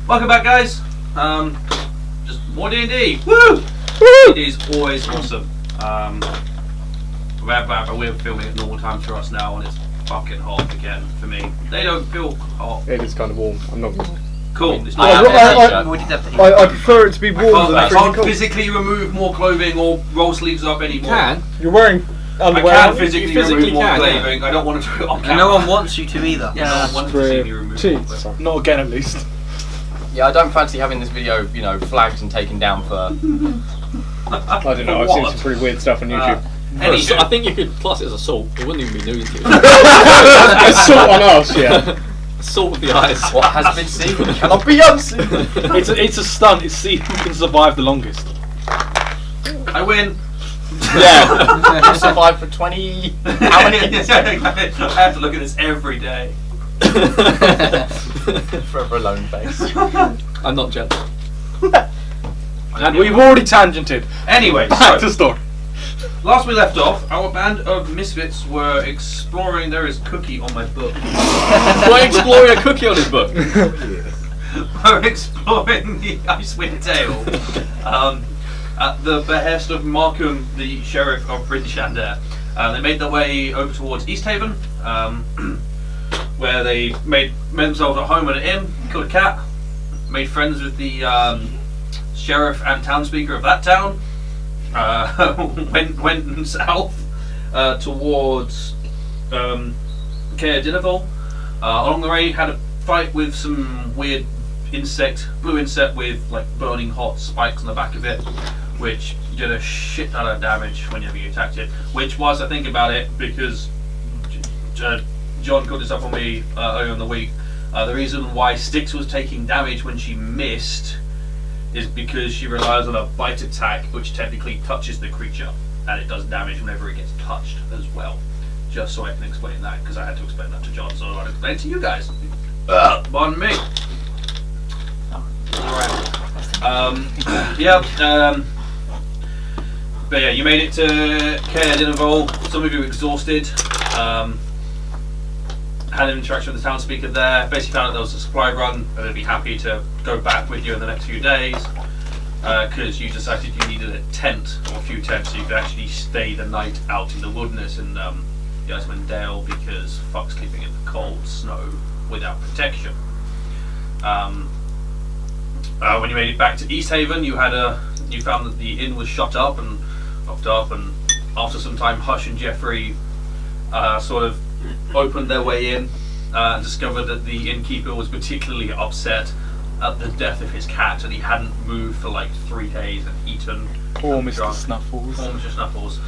Welcome back, guys. Just more D&D. Woo! D&D is always awesome. We're filming at normal time for us now, and it's fucking hot again for me. They don't feel hot. It is kind of warm. I'm not. Cool. I prefer it to be warm than I freezing can't cold. physically remove more clothing or roll sleeves up anymore. Can. You're wearing underwear. I can physically remove more can, clothing. I don't want to do it on camera. And no one wants you to either. Yeah, no one wants to see me remove more. Not again, at least. Yeah, I don't fancy having this video, flagged and taken down for. I don't know. I've seen some pretty weird stuff on YouTube. I think you could class it as assault. It wouldn't even be nudity. Assault on us, yeah. Assault with the eyes. What has been seen cannot be unseen. It's a stunt. It's see who can survive the longest. I win. Yeah. You survived for 20. How many? I have to look at this every day. Forever alone face. I'm not jealous. And we've already tangented. Anyway, Back so to story. last we left off, our band of misfits were exploring. There is cookie on my book. We're exploring a cookie on his book. We're exploring the Icewind Dale at the behest of Markham, the sheriff of Britishander. They made their way over towards East Haven, where they made themselves at home at an inn, killed a cat, made friends with the sheriff and townspeaker of that town, went south towards Caer Dineval. Along the way, had a fight with some weird blue insect with like burning hot spikes on the back of it, which did a shit ton of damage whenever you attacked it. Which was, I think about it, because John got this up on me earlier in the week. The reason why Styx was taking damage when she missed is because she relies on a bite attack, which technically touches the creature, and it does damage whenever it gets touched as well. Just so I can explain that, because I had to explain that to John, so I'll explain it to you guys. Pardon me. Alright. But yeah, you made it to Caer Dineval. Some of you were exhausted. Had an interaction with the town speaker there. Basically found out there was a supply run, and they'd be happy to go back with you in the next few days. Because you decided you needed a tent, or a few tents, so you could actually stay the night out in the wilderness in the Icewind Dale, because fuck sleeping in the cold snow without protection. When you made it back to East Haven, you found that the inn was shut up and locked up, and after some time, Hush and Jeffrey sort of opened their way in and discovered that the innkeeper was particularly upset at the death of his cat, and he hadn't moved for like 3 days and eaten. Poor Mr. Snuffles. Poor Mr. Snuffles.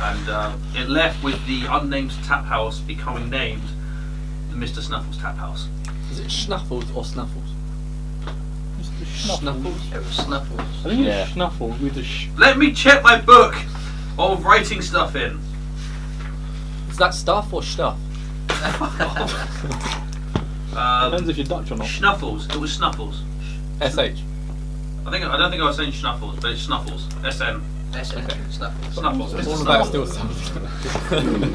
And it left with the unnamed tap house becoming named the Mr. Snuffles Tap House. Is it Schnuffles or Snuffles? Snuffles. It was Snuffles. I think it's Snuffles with the Let me check my book of writing stuff in. Is that stuff or stuff? Depends if you're Dutch or not. Snuffles. It was Snuffles. SH. I don't think I was saying Snuffles, but it's Snuffles. SN. Okay. Snuffles. Snuffles. All Mr. of that is Snuffles. still something.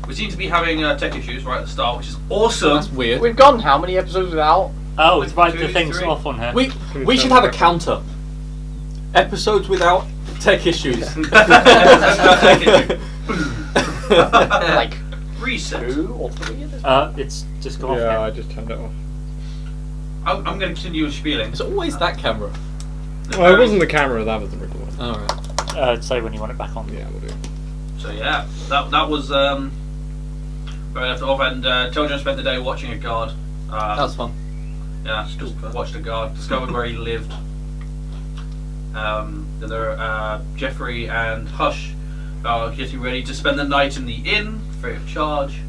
We seem to be having tech issues right at the start, which is awesome. That's weird. We've gone how many episodes without? Oh, it's right, the 2, thing's 3. off on here. We should have a counter. Episodes without tech issues. Like Reset. 2 or 3 of it? It's just gone Yeah, off I just turned it off. I'm going to continue with spieling. It's always that camera. Well, it wasn't the camera, that was the record. Alright. here. Say when you want it back on. Yeah, we'll do. So yeah, that was where I left off, and Children spent the day watching a guard. That was fun. Yeah, just watched a guard, discovered where he lived. Then there Jeffrey and Hush are getting ready to spend the night in the inn, free of charge,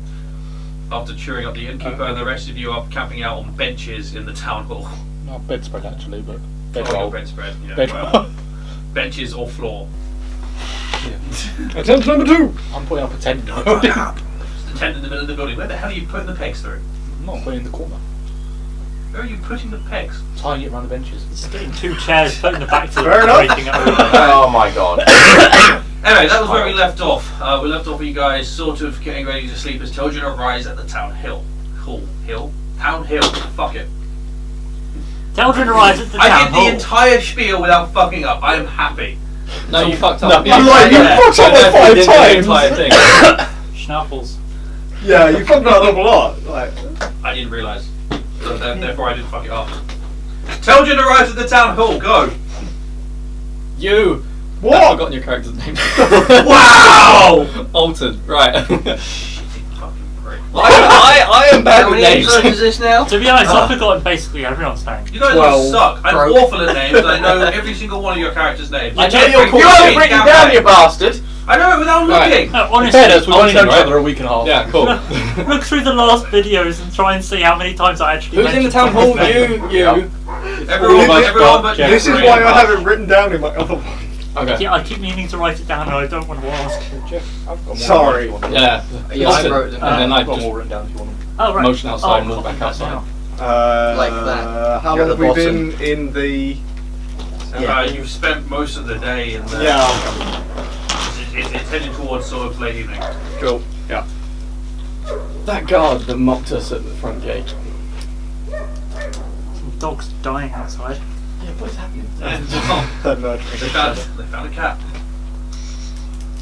after cheering up the innkeeper, and the rest of you are camping out on benches in the town hall. Not bedspread actually, but Bedroll. bedroll. Bedspread, yeah. Bedroll. Well, benches or floor. Attempt number 2! I'm putting up a tent. It's the tent in the middle of the building. Where the hell are you putting the pegs through? I'm not putting it in the corner. Where are you putting the pegs? Tying it around the benches. Just getting 2 chairs, putting the back to Fair enough. breaking it over. Oh my god. Anyway, that was where we left off. We left off with you guys sort of getting ready to sleep as children arise at the town hill. Hill. Town Hill. Fuck it. Children arrives at the I town did hall. the entire spiel without fucking up. I am happy. No, you fucked up. No, I'm like, you fucked up like 5 times. Entire thing. Schnapples. Yeah, you fucked that up a lot. Like, I didn't realise. So therefore I didn't fuck it up. Teldrin arrives at the town hall. Go. You. what? I've forgotten your character's name. Wow! Alton. Right. Fucking prick. I am bad How with many names. episodes is this now? To be honest, I've forgotten basically everyone's name. You guys 12. all suck. I'm Broke. awful at names. I know every single one of your characters' names. I know you're Every called. fucking You haven't written damn down, name. you bastard. I know it without Right. looking. No, In honestly, fairness, we've only known each right? other a week and a half. Yeah, cool. look through the last videos and try and see how many times I actually Who's in the mentioned town hall? someone's name. You. Everyone but This is Jeff. why I have it written down in my other one. Okay. Yeah, I keep meaning to write it down and I don't want to ask. Sorry. Yeah. Yeah, I Alton. wrote them. And then I I've got just more written down if you want them. Oh, right. motion outside and Oh, walk back I'll outside. now. Like that. How You're long at have the we been in the... You've spent most of the day in the. Yeah. It's heading towards sort of late evening. Cool. Yeah. That guard that mocked us at the front gate. Some dogs dying outside. Yeah, what's happening? They found a cat.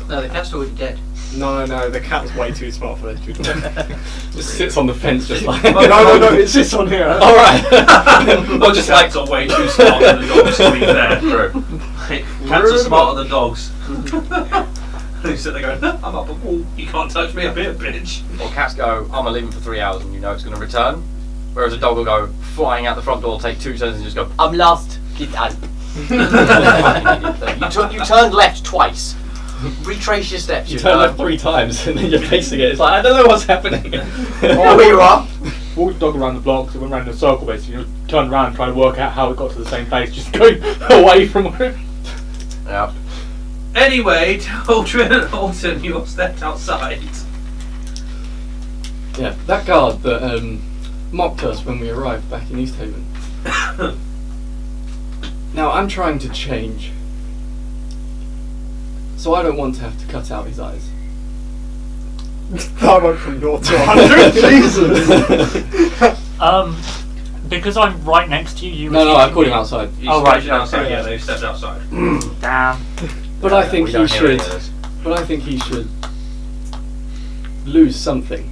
No, the cat's already dead. No, the cat's way too smart for this. Just sits on the fence just like... no, it sits on here. Alright. Well, just like are way too smart than the dogs, to be fair. Cats are smarter than dogs. They sit there going, I'm up a wall, you can't touch me up here, bitch. Or cats go, I'm gonna leave him for 3 hours and you know it's gonna return. Whereas a dog will go flying out the front door, take 2 turns and just go, I'm lost. Get out. You turned left twice. Retrace your steps. You turned left 3 times and then you're facing it. It's like, I don't know what's happening. Oh, here you are. Walked the dog around the block, so it went around in a circle basically. You turned around and tried to work out how it got to the same place, just going away from where it. Yeah. Anyway, Teldrin and Alton, you all stepped outside. Yeah, that guard that mocked us when we arrived back in East Haven. Now, I'm trying to change. So I don't want to have to cut out his eyes. I went from 0 to 100. Jesus. Because I'm right next to you, you No, were I teaching called me- him outside. You Oh, stepped right, outside, okay. yeah, they stepped outside. Damn. But I think We he don't hear any should. of this. But I think he should lose something,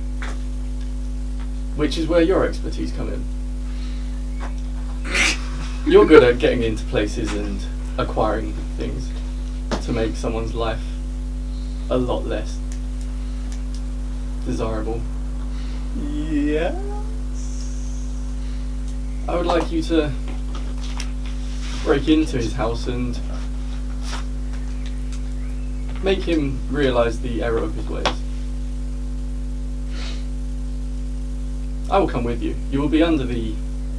which is where your expertise come in. You're good at getting into places and acquiring things to make someone's life a lot less desirable. Yeah. I would like you to break into his house and make him realise the error of his ways. I will come with you. You will be under the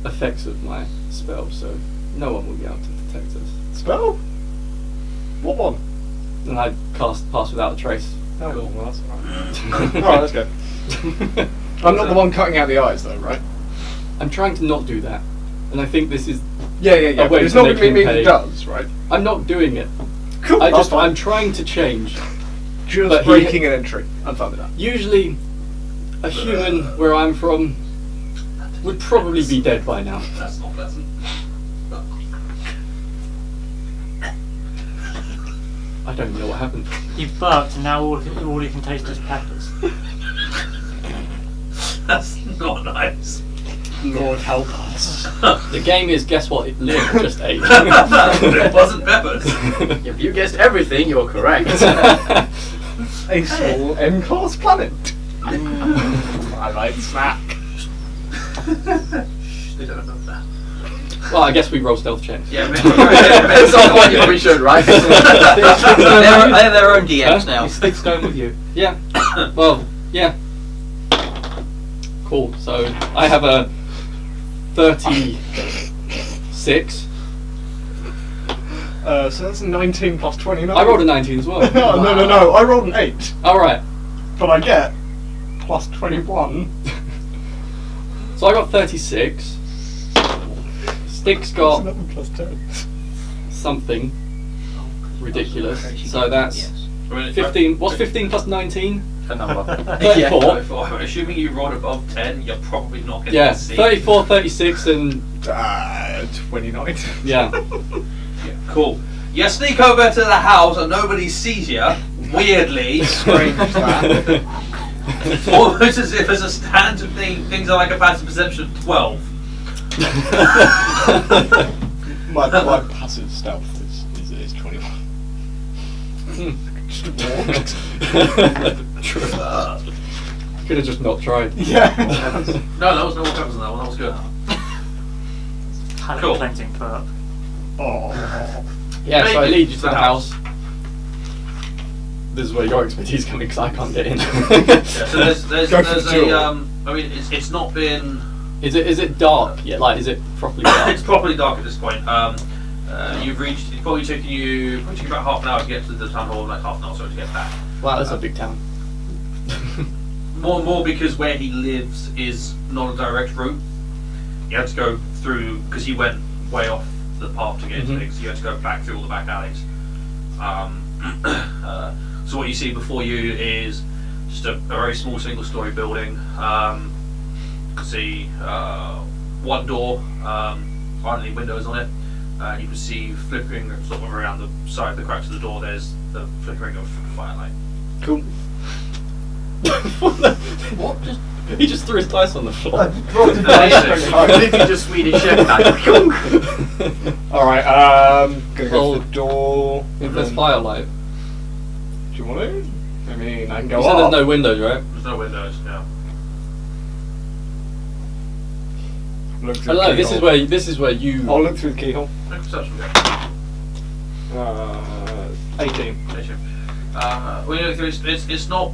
effects of my spell, so no one will be able to detect us. Spell? What one? And I cast Pass Without a Trace. Oh, cool. Well, that's alright. Alright, let's go. I'm not the one cutting out the eyes, though, right? I'm trying to not do that, and I think this is. Yeah. A way But it's to not make going to him mean pay. it does, right? I'm not doing it. Cool. I'm fine. trying to change. Just but he- breaking an entry. I'm fine with that. Usually, a human where I'm from would probably be dead by now. That's not pleasant. I don't even know what happened. You've burped and now all you can taste is peppers. That's not nice. Lord help us. The game is, guess what? Liam just ate. It wasn't peppers. If you guessed everything, you're correct. A small M-class planet. I like snack. They don't know that. Well, I guess we roll stealth checks. Yeah, At some point you probably should, right? They have their own DMs now. His stick's going with you. Yeah. Well, yeah. Cool. So I have a 36. So that's 19 plus 29. I rolled a 19 as well. No. I rolled an 8. All right. But I get plus 21. So I got 36. Stick's got 11 plus 10. something ridiculous. So that's I mean, 15. What's 15 plus 19? A number. 34. Assuming you rolled above 10, you're probably not going to Yeah, see. 34, 36, and 29. yeah. Yeah, cool. You sneak over to the house and nobody sees you. Weirdly, Strange that. almost as if as a standard thing, things are like a passive perception of 12. my passive stealth is 21. Just walked. True. Could have just not tried. Yeah. No, that was no what happens in that one. That was good. Palate Cool. cleansing perk. Oh. Yeah, so I lead you to The the house. This is where your expertise comes in because I can't get in. Yeah, so there's Go for the a duel. I mean it's not been Is it dark yet? Like, is it properly dark? it's properly dark at this point. You've reached. It's probably taken you about half an hour to get to the town hall, like half an hour sorry to get back. Wow, that's a big town. More because where he lives is not a direct route. You had to go through because he went way off the path to get into things. So you had to go back through all the back alleys. So what you see before you is just a very small single-story building. You can see one door, aren't any windows on it. You can see flickering sort of around the side of the cracks of the door. There's the flickering of firelight. Cool. What? He just threw his dice on the floor. Literally just Swedish chef that. Alright, gonna go to the door. If there's firelight. Do you want to? I mean, I can go You said up. there's no windows, right? There's no windows. No. Look through Hello, the keyhole. this is where you. I'll look through the keyhole. Make a perception check. 18. Well, you know, it's not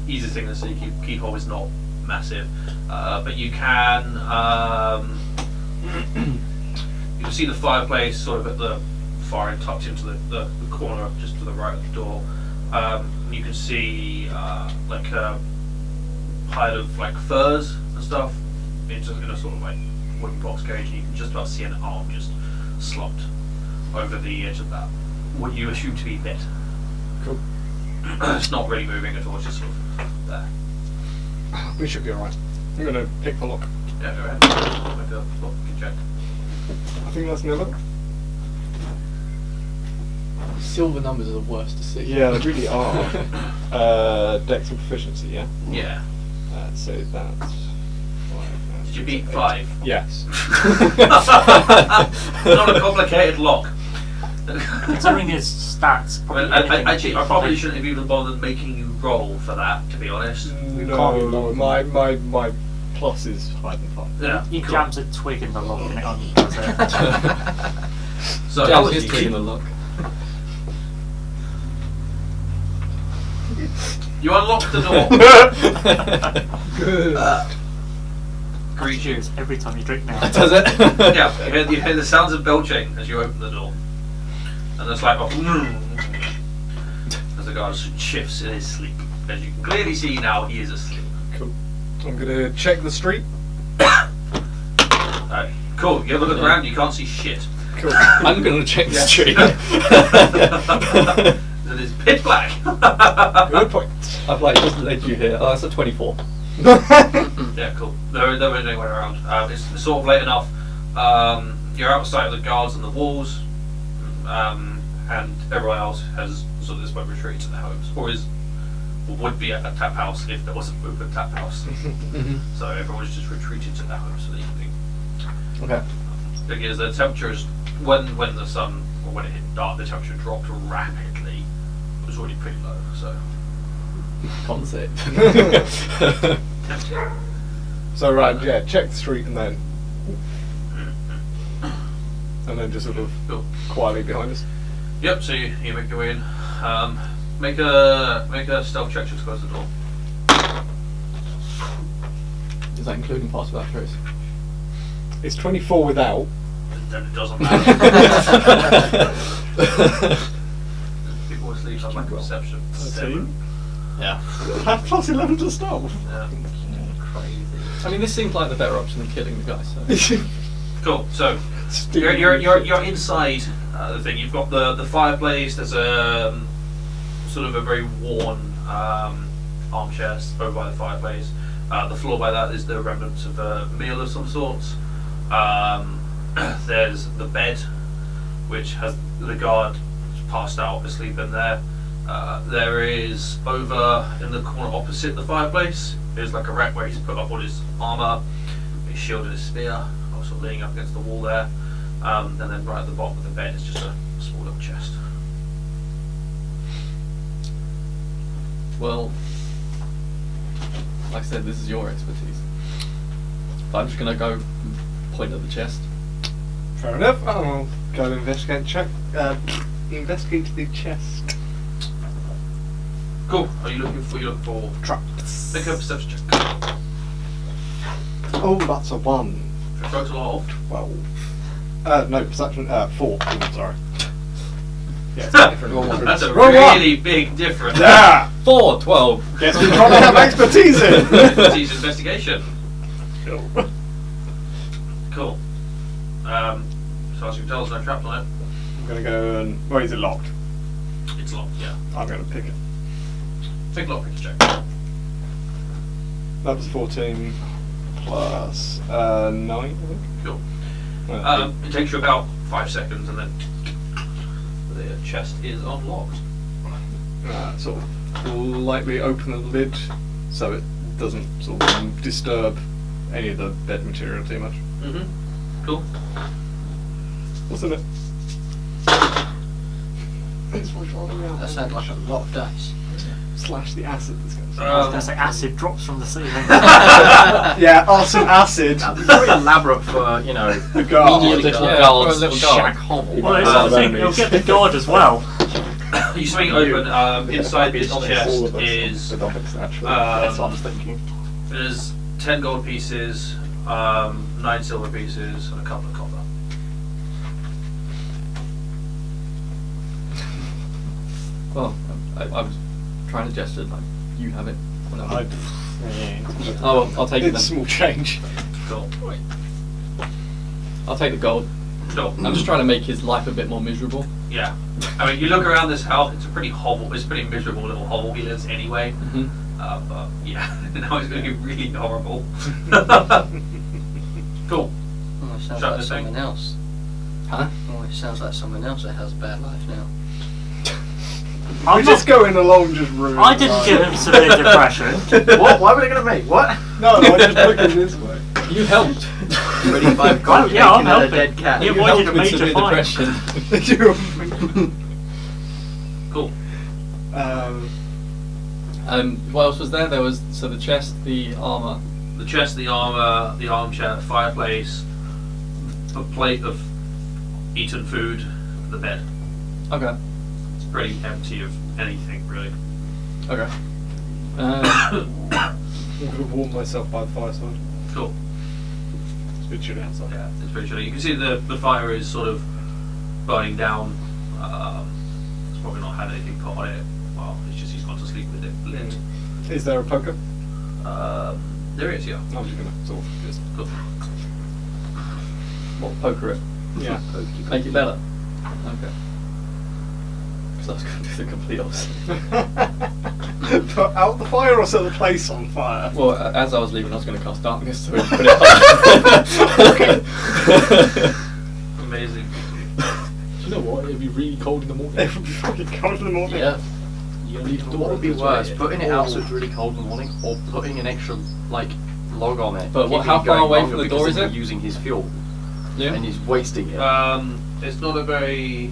easy thing to see. Keyhole is not massive, but you can you can see the fireplace sort of at the far end, tucked into the corner just to the right of the door. You can see like a pile of like furs and stuff in a sort of like wooden box cage, and you can just about see an arm just slumped over the edge of that. What you assume to be bed. Cool. It's not really moving at all, it's just sort of there. We should be alright. I'm gonna pick the lock. Yeah, go ahead. Make a look, check. I think that's an 11. Silver numbers are the worst to see. Yeah, they really are. Dex and proficiency, yeah? Yeah. So that's... Did you beat 5? Yes. Not a complicated lock. Considering his stats, I mean, actually, I probably shouldn't have even bothered making you roll for that, to be honest. No, my plus is higher than 5. Yeah. He cool. jams a twig in the lock and it undoes it. So Jams that his was twig in the lock. you unlock the door. Good. Greet you. Every time you drink now. Does it? Yeah, you hear the sounds of belching as you open the door. And there's like a as the guard shifts in his sleep. As you can clearly see now, he is asleep. Cool. I'm gonna check the street. Cool, you look around, you can't see shit. Cool. I'm gonna check the street. It is pitch black. Good point. I've like just led you here. Oh, that's a 24. Yeah, cool. There isn't anywhere around. It's sort of late enough. You're outside of the guards and the walls, and everyone else has sort of this point retreated to their homes, or would be at a tap house if there was an open tap house. So everyone's just retreated to their homes for the evening. Okay. Thing is, the temperatures when the sun or when it hit dark, the temperature dropped rapidly. It was already pretty low, so. Concept. Tempting. So right, yeah, check the street and then just sort of Cool. quietly behind us. Yep. So you make your way in. Make a stealth check to close the door. Is that including pass without trace? It's 24 without. Then it doesn't matter. People asleep have like a perception. 7. Yeah. Have plus 11 to stealth. Yeah. I mean, this seems like the better option than killing the guy. So. Cool. So You're inside the thing. You've got the fireplace. There's a sort of a very worn armchair over by the fireplace. The floor by that is the remnants of a meal of some sort. There's the bed, which has the guard passed out asleep in there. There is over in the corner opposite the fireplace. There's like a rack where he's put up all his armor, his shield and his spear, also leaning up against the wall there. And then right at the bottom of the bed is just a small little chest. Well, like I said, this is your expertise. I'm just gonna go point at the chest. Fair enough. I'll go investigate the chest. Cool. Are you looking for Traps. Make a perception check. Oh, that's a 1. For a total of 12. No, perception. 4. Oh, sorry. Yeah, it's different. That's a Wrong one. really big difference. Yeah. 4, 12. Guess we're trying to have expertise in. Expertise investigation. Cool. So as you can tell, there's no traps on it. I'm gonna go and. Where is it locked? It's locked. Yeah. I'm gonna pick it. Take a lockpick check. That was 14 plus 9, I think. Cool. Well, It takes you about 5 seconds, and then the chest is unlocked. sort of lightly open the lid so it doesn't sort of disturb any of the bed material too much. Mm-hmm. Cool. What's in it? That sounds like a lot of dice. Slash the acid that's going to I was going to say acid drops from the ceiling. Yeah, arson acid. That'd be very elaborate for, you know, The guard. medium little guard guard, for a little shack guard. hovel. Well, it's the thing, it'll get the guard as well. You swing open. Inside this chest is That's That's what I was thinking. there's 10 gold pieces, 9 silver pieces, and a couple of copper. Well, I was trying to gesture like you have it. Whatever. I- Oh, well, I'll take it It's then. small change. Cool. I'll take the gold. Cool. I'm just trying to make his life a bit more miserable. Yeah. I mean, you look around this house. It's a pretty miserable little hovel he lives anyway. Mm-hmm. But yeah, now it's going to be really horrible. Cool. Oh, it sounds Shut like this thing. someone else. Huh? Oh, it sounds like someone else that has a bad life now. We're just going along, just rude. I didn't give him severe depression. What? Why were they going to make? What? No, I just looking this way. You helped. 25 Well, gold yeah, I'm taken out of helping. dead cat. You You avoided helped a with major severe fight. depression. Cool. What else was there? There was the chest, the armor. The chest, the armor, the armchair, the fireplace, a plate of eaten food, the bed. Okay. It's pretty empty of anything, really. Okay. I'm gonna warm myself by the fireside. Cool. It's a bit chilly outside. Yeah, it's pretty chilly. You can see the fire is sort of burning down. It's probably not had anything put on it. Well, it's just he's gone to sleep with it lit. Is there a poker? There is, yeah. I'm just gonna sort of just. Cool. What, poker it? Yeah. Make it better? Okay. Because I was going to do the complete opposite. Put out the fire or set the place on fire? Well, as I was leaving, I was going to cast darkness to put it Amazing. Do you know what? It'd be really cold in the morning. It would be fucking cold in the morning. Yeah. You leave the What would be door worse, open. putting it out so it's really cold in the morning, or putting an extra like log on it? But what- keeping how it far going away longer from the because door then is you're it? Using his fuel, Yeah. and he's wasting it. It's not a very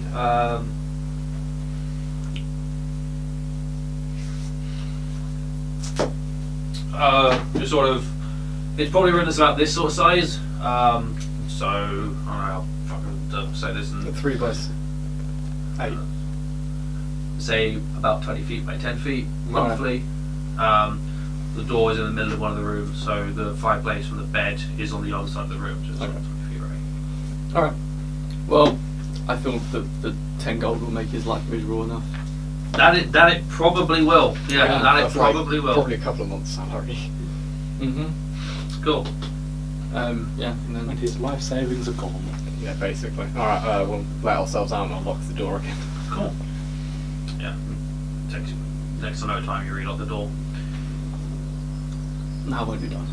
it's sort of. It's probably around about this sort of size. So I don't know how fucking say this A and 3 by 8. say about 20 feet by 10 feet Right. roughly. The door is in the middle of one of the rooms, so the fireplace from the bed is on the other side of the room. So it's Okay. 20 feet away. Alright. Well, I feel that the 10 gold will make his life miserable enough. That it probably will. Yeah, that it That's like probably will. Probably a couple of months' salary. Mm-hmm. Cool. Yeah, and then And his life savings are gone. Yeah, basically. Alright, we'll let ourselves out and I'll lock the door again. Cool. Yeah. Takes next to no time you relock the door. Now won't be done.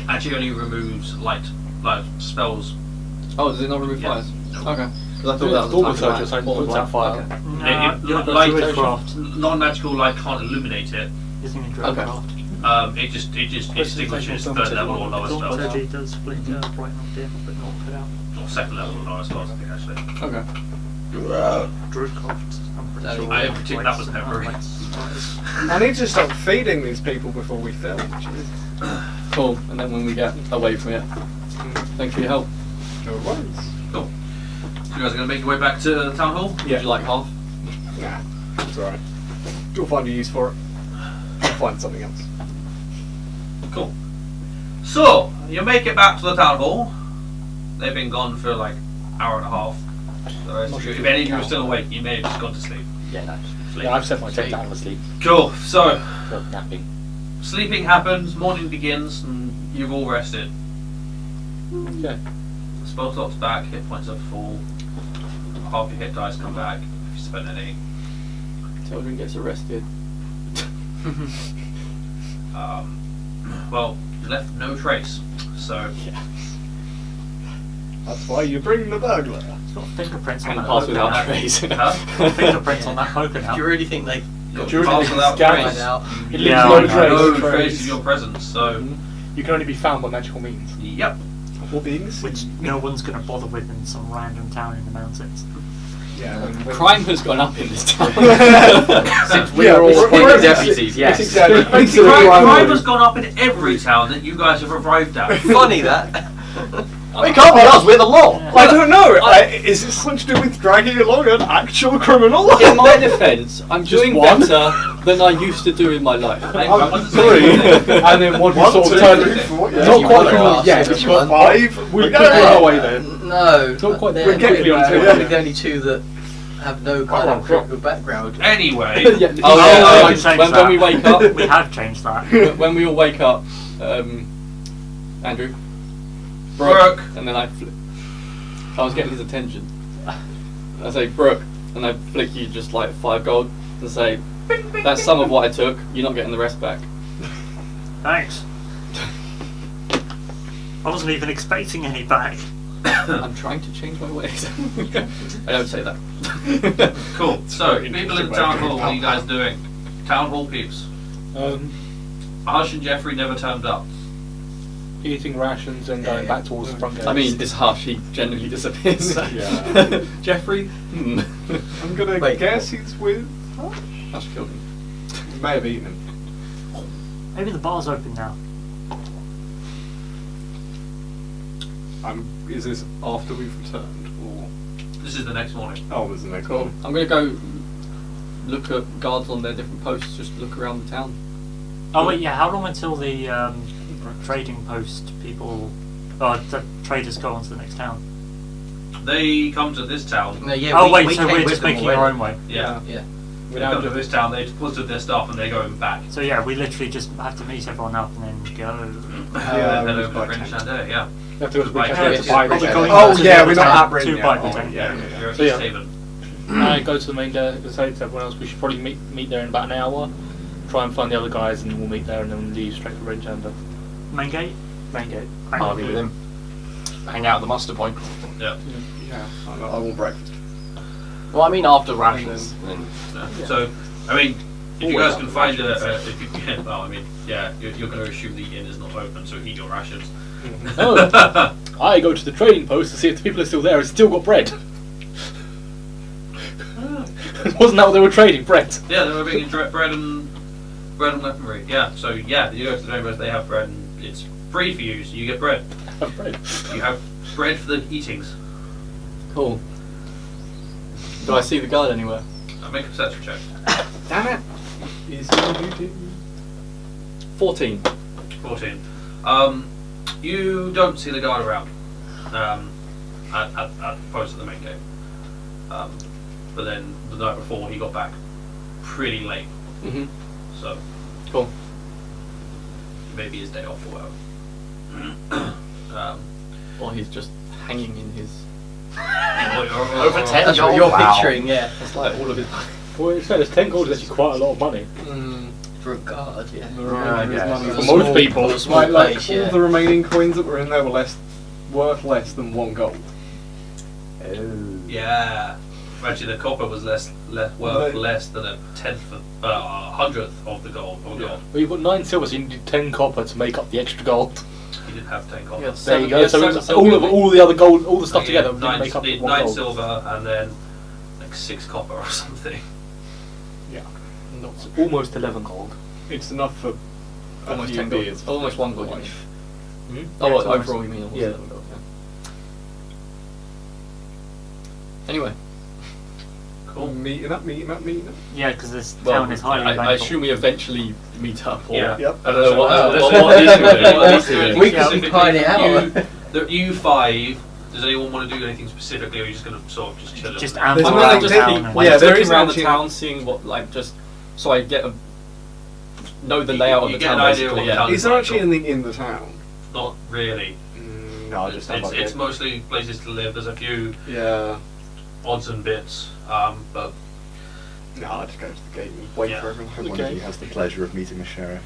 Actually only removes light spells. Oh, does it not remove Yeah. fires? No. Okay. Because I thought that was Dormant the search or type something of puts out fire. Okay. No, It- you're light- not craft. Non-magical light can't illuminate it. Isn't it Okay. craft? It just extinguishes third level or lower spells. Surgery does flicker, brighten or dim, but not put out. Or second level or lower spells, I think actually. Okay. Druidcraft, I'm pretty sure. I didn't think that was peppery. I need to stop feeding these people before we film. Jeez. Cool. And then when we get away from it, thanks for your help. No worries. Cool. You guys are going to make your way back to the town hall? Would you like half? Nah, it's alright. You'll find a use for it. I'll find something else. Cool. So, you make it back to the town hall. They've been gone for like hour and a half. The rest of you, if any of you are still awake, you may have just gone to sleep. Yeah, no. Sleep. Yeah, I've set myself down to sleep. Cool. So, Not napping. sleeping happens, morning begins, and you've all rested. Okay. Spell slot's back, hit points are full. Half your hit dice come back if you spend any. Children gets arrested. Well, you left no trace. So, That's why you bring the burglar. It's got fingerprints on And that pass poker without now. trace. Huh? Fingerprints on that poker Do now. you really think they Got During pass the without scans, trace. out? It leaves Yeah, no I know. trace. No trace of your presence. So, You can only be found by magical means. yep. Or being Which no one's going to bother with in some random town in the mountains. Yeah, when Crime has gone up in this town. Since we're all we're appointed just- deputies, yes. It's exactly. Crime has gone up in every town that you guys have arrived at. Funny that. It can't be us, we're the law. I don't know. Is it something to do with dragging along an actual criminal? In my defence, I'm Just doing one? better than I used to do in my life. Three. And then one who One, sort two, of turned. three, four, yeah. Not You quite wanna criminal ask yet. if You're one- five. We're We're quickly on our way going. then. No, Not quite- they're, we're quickly on they're to it. probably the only two that have no kind of Drop. criminal background. Anyway, Yeah, Oh, yeah, when, we changed when that. we wake up, We have changed that. when we all wake up, Andrew, Brooke. and then I flip. I was getting his attention. I say Brooke, and I flick you just like 5 gold and say, that's some of what I took. You're not getting the rest back. Thanks. I wasn't even expecting any back. I'm trying to change my ways. I don't say that. Cool. So, very people in interesting town way of hall, what are you guys doing? Town hall peeps. Hush and Jeffrey never turned up. Eating rations and going back towards the front gate. I mean, it's harsh. He generally disappears. Yeah. Jeffrey? I'm gonna Wait. guess he's with. Hush killed him. You may have eaten him. Maybe the bar's open now. Is this after we've returned, or This is the next morning. oh, there's the next Cool. one? I'm gonna go look at guards on their different posts. Just look around the town. Oh wait, yeah. How long until the trading post people, the traders go on to the next town? They come to this town. No, yeah, Oh we, wait, we so came we're with just them making our already. own way. Yeah. Yeah. They come to this town, they deposited their stuff and they're going back. So yeah, we literally just have to meet everyone up and then go. Yeah, Then we over to buy Bryn tank. Chandler, yeah. You have to go to Right, Bridge yeah, to buy yeah. the Going Oh to yeah, the we're town not at Bryn to yet. buy the Oh, tank. yeah. You're at So, yeah. East Haven. I go to the main desk and say to everyone else we should probably meet there in about an hour. Try and find the other guys and we'll meet there and then leave straight for Red Chandler. Main gate. Main gate. I'll be with him. Hang out at the muster point. Yeah. Yeah, I want breakfast. Well, I mean after rations. Yeah. So, I mean, if you guys can find if you can, well, I mean, yeah, you're going to assume the inn is not open, so eat your rations. Oh, I go to the trading post to see if the people are still there and still got bread. Wasn't that what they were trading? Bread. Yeah, they were making bread and weaponry. Yeah, so yeah, you go to the trading post, they have bread, and it's free for you, so you get bread. Have bread. You have bread for the eatings. Cool. Do I see the guard anywhere? Make a perception check. Damn it! Is he 14. 14. You don't see the guard around at the post at the main gate. But then the night before he got back pretty late, Mm-hmm. so Cool. maybe his day off or whatever. Or he's just hanging in his. Over 10 That's what gold. you're Wow. picturing, yeah. It's like all of his. Well, it's fair, 10 gold is actually quite a lot of money. For a guard, yeah. For most people. Like, place, all yeah. the remaining coins that were in there were worth less than 1 gold. Yeah. Actually, the copper was worth less than a hundredth of the gold. Well, you've got 9 silver, so you need 10 copper to make up the extra gold. He didn't have 10 copper. Yes. There you go. Yeah, So seven it's silver. all the other gold, all the stuff Yeah, together, didn't make up the 1 9 gold. silver and then like 6 copper or something. Yeah. It's almost 11 gold. It's enough for Almost a few 10 gold. beers. Almost 1 gold. Life. Oh, Yeah, well, it's almost- overall you mean almost yeah. 11 gold, yeah. Anyway. Cool. Meeting up. Yeah, because this Well, town is highly I valuable. assume we eventually meet up, or Yeah. Yep. I don't know what What is doing. We can find it out. You 5. Does anyone want to do anything specifically, or are you just going to sort of just chill? Just and- amble I'm There's around gonna just town keep and yeah, wait. there looking is around the actually- town, seeing what, like, just so I get know the layout of You the get town an idea of basically. what Yeah. town- Is there actually anything in the town? Not really. No, I just have like It's mostly places to live. There's a few Yeah. odds and bits, but No, I just go to the gate and wait Yeah. for everyone. Hope one of you has the pleasure of meeting the sheriff.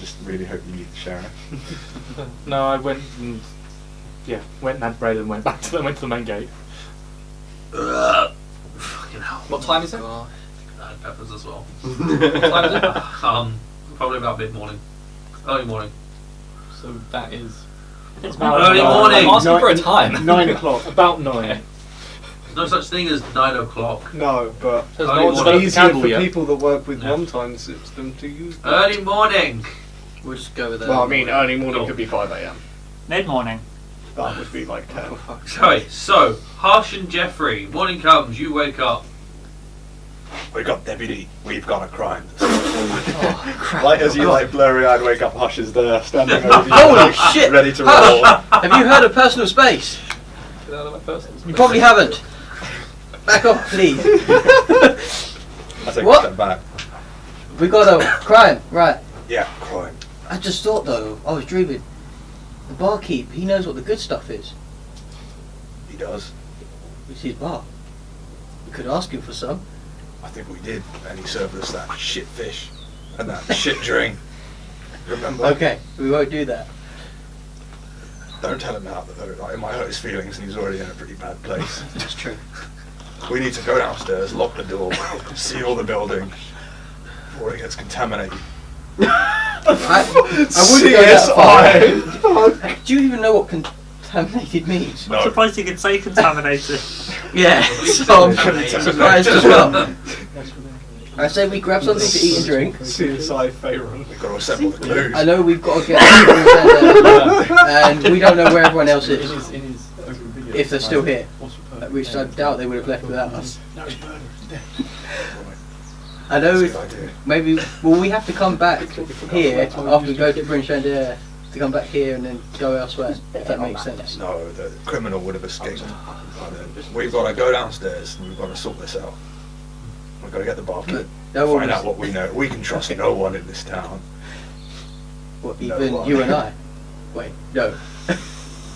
Just really hope you meet the sheriff. No, I went and had bread and went back to the main gate. fucking hell. What time is it? Peppers as well. What time is it? Probably about mid-morning, early morning. So that is. It's Early about- morning. I'm asking for a time. 9 o'clock. About 9. There's no such thing as 9 o'clock. No, but There's Early no morning. one's developed the it's easier candle for yet. people that work with Yeah. one time system to use them. Early morning. We'll just go with that. Well, I mean, early morning Cool. could be 5 a.m. Mid-morning. That would be like 10. Sorry. So Harsh and Jeffrey, morning comes. You wake up. Wake up, deputy. We've got a crime. Like as you blurry-eyed wake up, Hush is there, standing over you. Holy shit! Ready to Hush! roll. Have you heard of personal space? Get out of my person. You probably haven't. Back off, please. I take What? a step back. We got a crime, right? Yeah, crime. I just thought though, I was dreaming. The barkeep, he knows what the good stuff is. He does. It's his bar. We could ask him for some. I think we did, and he served us that shit fish and that shit drink. Remember? Okay, we won't do that. Don't tell him now, though. Like, it might hurt his feelings, and he's already in a pretty bad place. That's true. We need to go downstairs, lock the door, seal the building before it gets contaminated. I wouldn't go that far. Do you even know what contaminated means? I'm No. surprised you could say contaminated. Yeah, so I'm surprised as well. I say we grab something to eat and drink. CSI Faerun. We've got to assemble the clues. I know we've got to get and we don't know where everyone else is, In his open video. if they're still here. What's your purpose? Which I doubt they would have left without us. No, he's murdered. He's dead. I know That's a if good idea. maybe, well, we have to come back here after we go to Bryn Chandelier to come back here and then go elsewhere, if that makes sense. No, the criminal would have escaped. We've got to go downstairs and we've got to sort this out. We've got to get the barkeep. No one Find was- out what we know. We can trust no one in this town. What, No even one. you and I? Wait, no.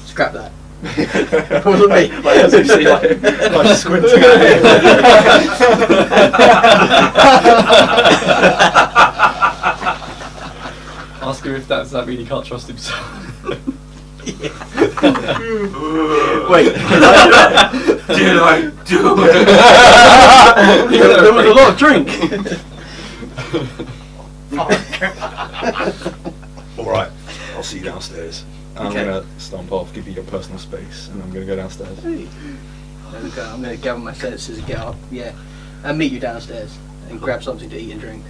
Scrap that. It wasn't me. Like, as you see, like squinting Ask him if that mean he can't trust himself. Wait, Did I do it? there was a lot of drink. Alright, I'll see you downstairs. And Okay. I'm going to stomp off, give you your personal space, and I'm going to go downstairs. There we go. I'm going to gather my senses and get up, yeah, and meet you downstairs and grab something to eat and drink.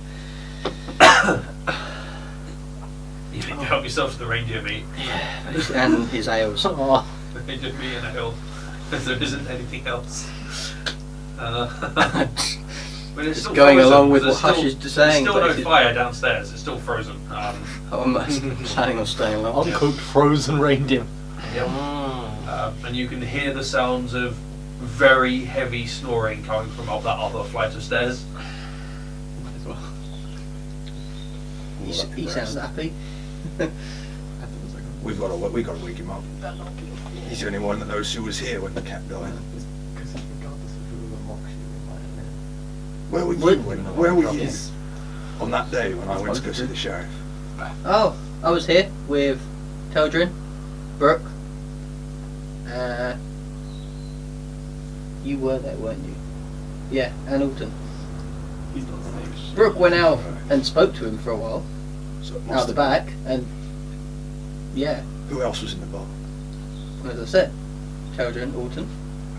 You can help yourself to the reindeer meat. And his ales. Oh, Reindeer meat and ale, because there isn't anything else. But it's Just still going frozen, along with there's what Hush is saying, There's still no basically. fire downstairs. It's still frozen. I'm planning on staying along. Uncooked frozen reindeer. And you can hear the sounds of very heavy snoring coming from up that other flight of stairs. As well. He sounds happy. We've got to wake him up. He's the only one that knows who was here when the cat died. Where were you? Where were you on that day when I went to go see the sheriff? Oh, I was here with Teldrin, Brooke. You were there, weren't you? Yeah, and Alton. He's not the same. Brooke went out and spoke to him for a while, So it out must the have back, and yeah, been. Who else was in the bar? as I said, Teldrin, Alton.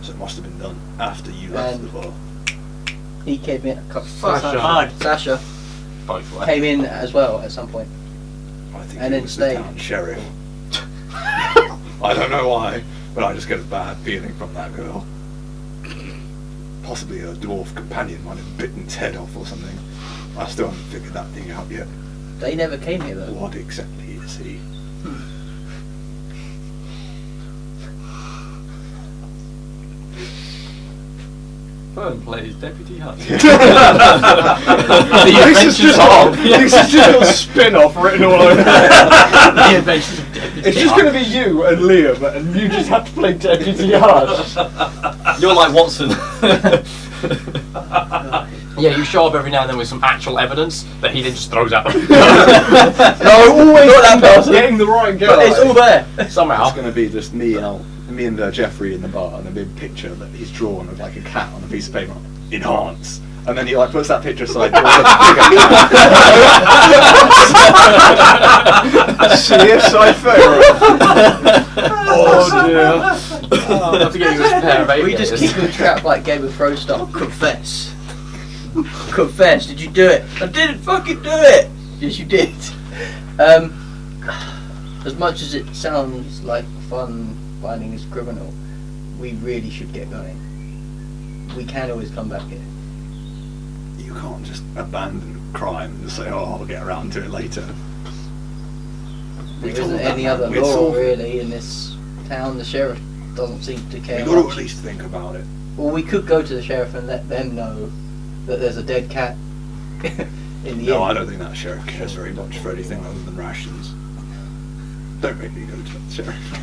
So it must have been done after you left And- the bar. He came in. Sasha. Both ways. Came in as well at some point. I think And he then was stayed. the town sheriff. I don't know why, but I just get a bad feeling from that girl. Possibly her dwarf companion might have bitten its head off or something. I still haven't figured that thing out yet. They never came here though. What exactly is he? FURN plays Deputy Hunt. This is just a spin-off written all over. The Adventures of Deputy It's just going to be you and Liam, and you just have to play Deputy Hush. You're like Watson. Yeah, you show up every now and then with some actual evidence that he then just throws out. No, always Not that person. getting the right guy. But it's all there. Somehow. It's going to be just me and Jeffrey in the bar, and there'll be a picture that he's drawn of like a cat on a piece of paper. Enhance. And then he like puts that picture aside, draws a bigger cat. CSI Pharaoh. Oh dear. I'll have to get you a pair of We just aviators. keep you trapped like Game of Thrones style. Confess. Confess. Did you do it? I didn't fucking do it. Yes, you did. As much as it sounds like fun finding this criminal, we really should get going. We can always come back here. You can't just abandon crime and say, "Oh, I'll get around to it later." There We told isn't that any man other we'd law solve it. really in this town. The sheriff doesn't seem to care We've got to much. at least think about it. Well, we could go to the sheriff and let them know that there's a dead cat in the No, inn. I don't think that sheriff cares very much for anything other than rations. Don't make me go to the sheriff.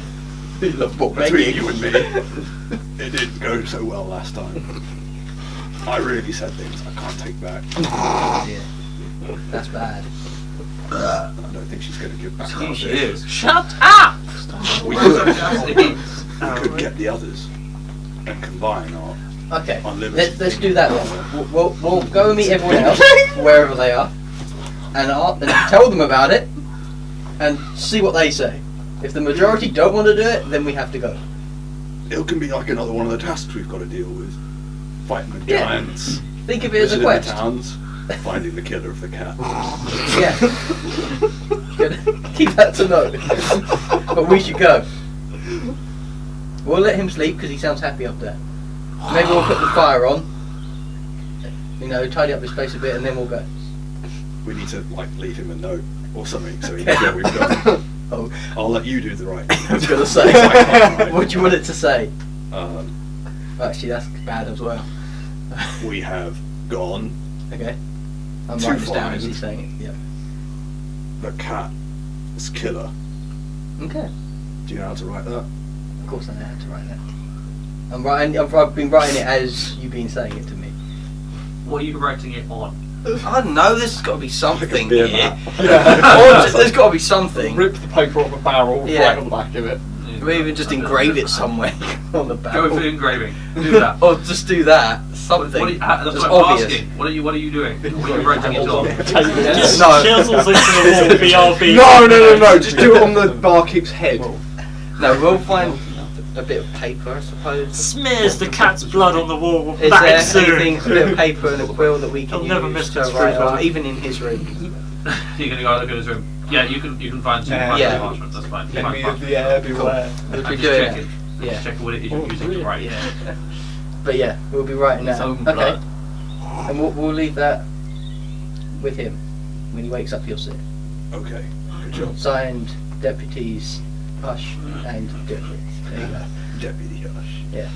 What, Between begging? you and me, it didn't go so well last time. I really said things I can't take back. Yeah. That's bad. I don't think she's going to give back. our She bit. is. Shut up! We could get the others and combine our Okay, unlimited. let's do that then. We'll go and meet everyone else wherever they are, and tell them about it, and see what they say. If the majority don't want to do it, then we have to go. It can be like another one of the tasks we've got to deal with. Fighting the Yeah. giants. Think of it as a visiting quest. the towns. Finding the killer of the cat. Yeah. Good. Keep that to note. But we should go. We'll let him sleep because he sounds happy up there. Maybe we'll put the fire on. You know, tidy up his place a bit, and then we'll go. We need to like leave him a note or something so he knows what we've done. Oh, I'll let you do the right I thing. was gonna say. I can't write. What do you want it to say? Actually, Actually, that's bad as well. we have gone. Okay. I'm To writing this down as find- he's saying it. Yeah. The cat's killer. Okay. Do you know how to write that? Of course I know how to write that. I've been writing it as you've been saying it to me. What are you writing it on? I don't know, there's got to be something Beer here. mat. There's got to be something. Rip the paper off a barrel, Yeah. right on the back of it. Maybe even just engrave it somewhere on the back. Go for the engraving. Do that. Or just do that. Something. What are you, that's That's what I'm obvious. asking. What are you doing? What are you writing it on? Just No. chisels into the wall, BRB. No. Just do it on the barkeep's head. No, we'll find a bit of paper, I suppose. Smears the cat's blood on the wall. Is Back there soon. anything, a bit of paper and a quill that we can I'll use never miss to this write truth. on, even in his room? You're gonna go look at his room. Yeah, you can find some Yeah. parchment. That's fine. Enemy Fine, of the air, beware. We'll be Just doing check it. it. Yeah. Just check what it is you're using to write. Yeah. But yeah, we'll be writing His that. own Okay. blood. And we'll leave that with him. When he wakes up, he'll see it. Okay. Good job. Signed, deputies, Hush, and Jeffrey. There you go. Deputy Hush. Yeah.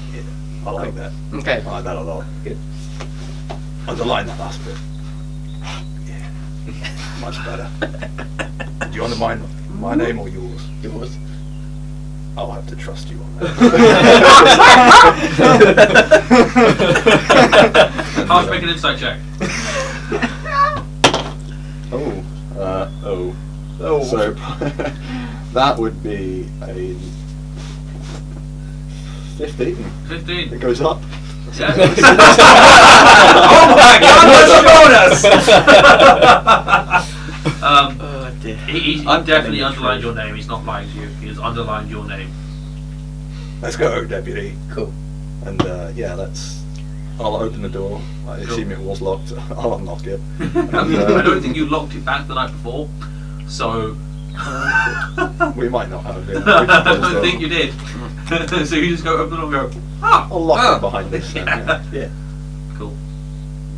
I like that. Okay. I like that a lot. Good. Underline that last bit. Yeah. Much better. Do you undermine My name or yours? Yours. I'll have to trust you on that. I'll make an insight check. Oh. So that would be a 15. 15. It goes up. Yeah. Oh my god, that's a bonus! Oh dear. He I'm definitely telling the underlined truth. your name. He's not lying to you. He has underlined your name. Let's go, deputy. Cool. And I'll open the door. I assume it was locked. I'll unlock it. I don't think you locked it back the night before, so We might not have been. I don't think you did. So you just go open the door and go, I'll lock it behind us then. Yeah. Cool.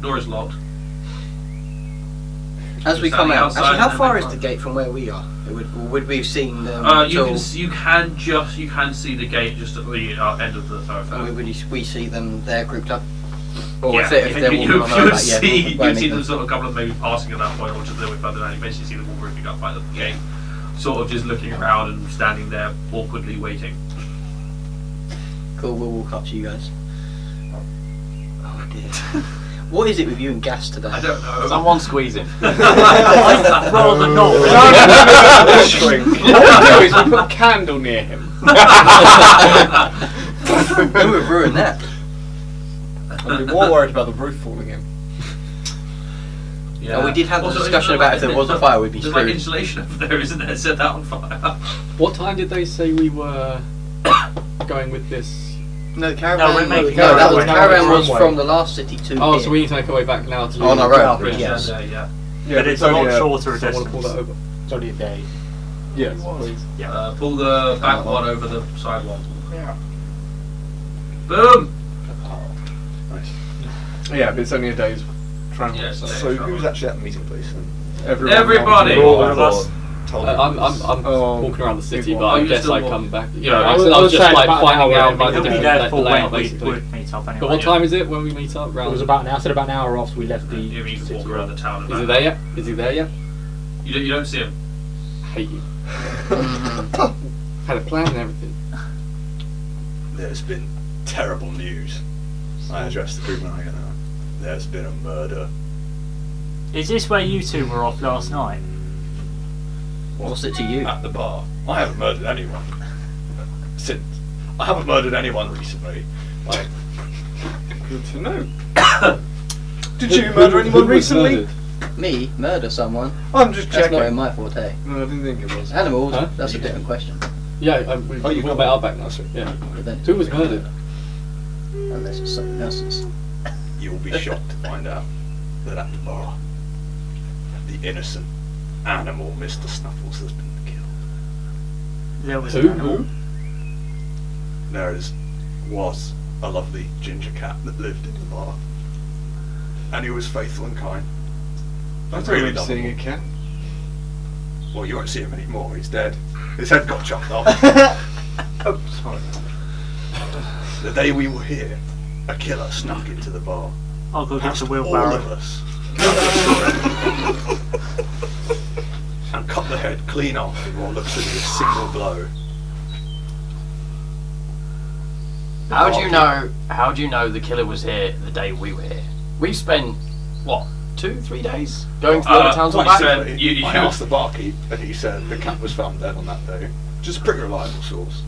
Door is locked. As we Standing come out, outside actually, how and far then is they the gate from where we are? Would we have seen them? You can see the gate just at the end of the thoroughfare. Would we see them there grouped up? Or Yeah, if they're you walking on our would back, yeah, see we'll see them them. sort of a couple of maybe passing at that point, or just a little bit further down. You basically see them all grouping up by the gate, sort of just looking around and standing there awkwardly waiting. Cool, we'll walk up to you guys. Oh dear. What is it with you and gas today? I don't know. Someone squeeze him. I'd rather not. Shrink. What we do is we put a candle near him. Who would ruin that? I'd be more worried about the roof falling in. Yeah. Oh, we did have a Also, discussion isn't there about if there was a fire, we'd be There's like screwed. insulation over there, isn't there? Set that on fire. What time did they say we were going with this? No, the caravan. No, we're making no, that was caravan. caravan was Runway. from the last city to Oh, here. so we need to make our way back now to On our own, Bridge. yes. Yeah. But it's a lot shorter a So I want to pull distance. that over. It's only a day. Yes, please. Pull the back one over the side one. Boom! Yeah, but it's only a day's travel. Yes. So who's actually at the meeting place then? Everybody! All of us. I'm Oh, walking around the city, big but one. I Oh, you're guess still I walking. come back. You Yeah, know, I I was was just saying like about an finding hour out in, about the He'll be different there for layout, when we basically. would meet up anyway. But what time is it when we meet up? It Round? was about an hour. I said about an hour after we left the. You can city. walk around the town and Is he back. there yet? Is he there yet? You don't see him. Hate you. Had a plan and everything. There's been terrible news. I address the group when I get out. There's been a murder. Is this where you two were off last night? What's it to you? At the bar. I haven't murdered anyone. I haven't murdered anyone recently. Like, Good to know. did you murder anyone recently? Me? Murder someone? I'm just That's checking. not in my forte. No, I didn't think it was. Animals? Huh? That's a different question. Yeah, we Oh, you got got that that. out back now. Yeah. But then it's Who was murdered? Unless it's something else's. You'll be shocked to find out that at the bar, the innocent animal, Mr. Snuffles, has been killed. There was Who? an animal. There was a lovely ginger cat that lived in the bar, and he was faithful and kind. I And don't really remember seeing a lovable. cat. Well, you won't see him anymore. He's dead. His head got chopped off. Oh, sorry. The day we were here, a killer snuck into the bar. I'll go get Passed the all wheelbarrow. of us. And cut the head clean off in what looks to be a single blow. How do you know the killer was here the day we were here? We've spent, what, 2-3 days going through all the towns on Quite back? simply, You- I asked the barkeep, and he said the cat was found dead on that day. Which is a pretty reliable source.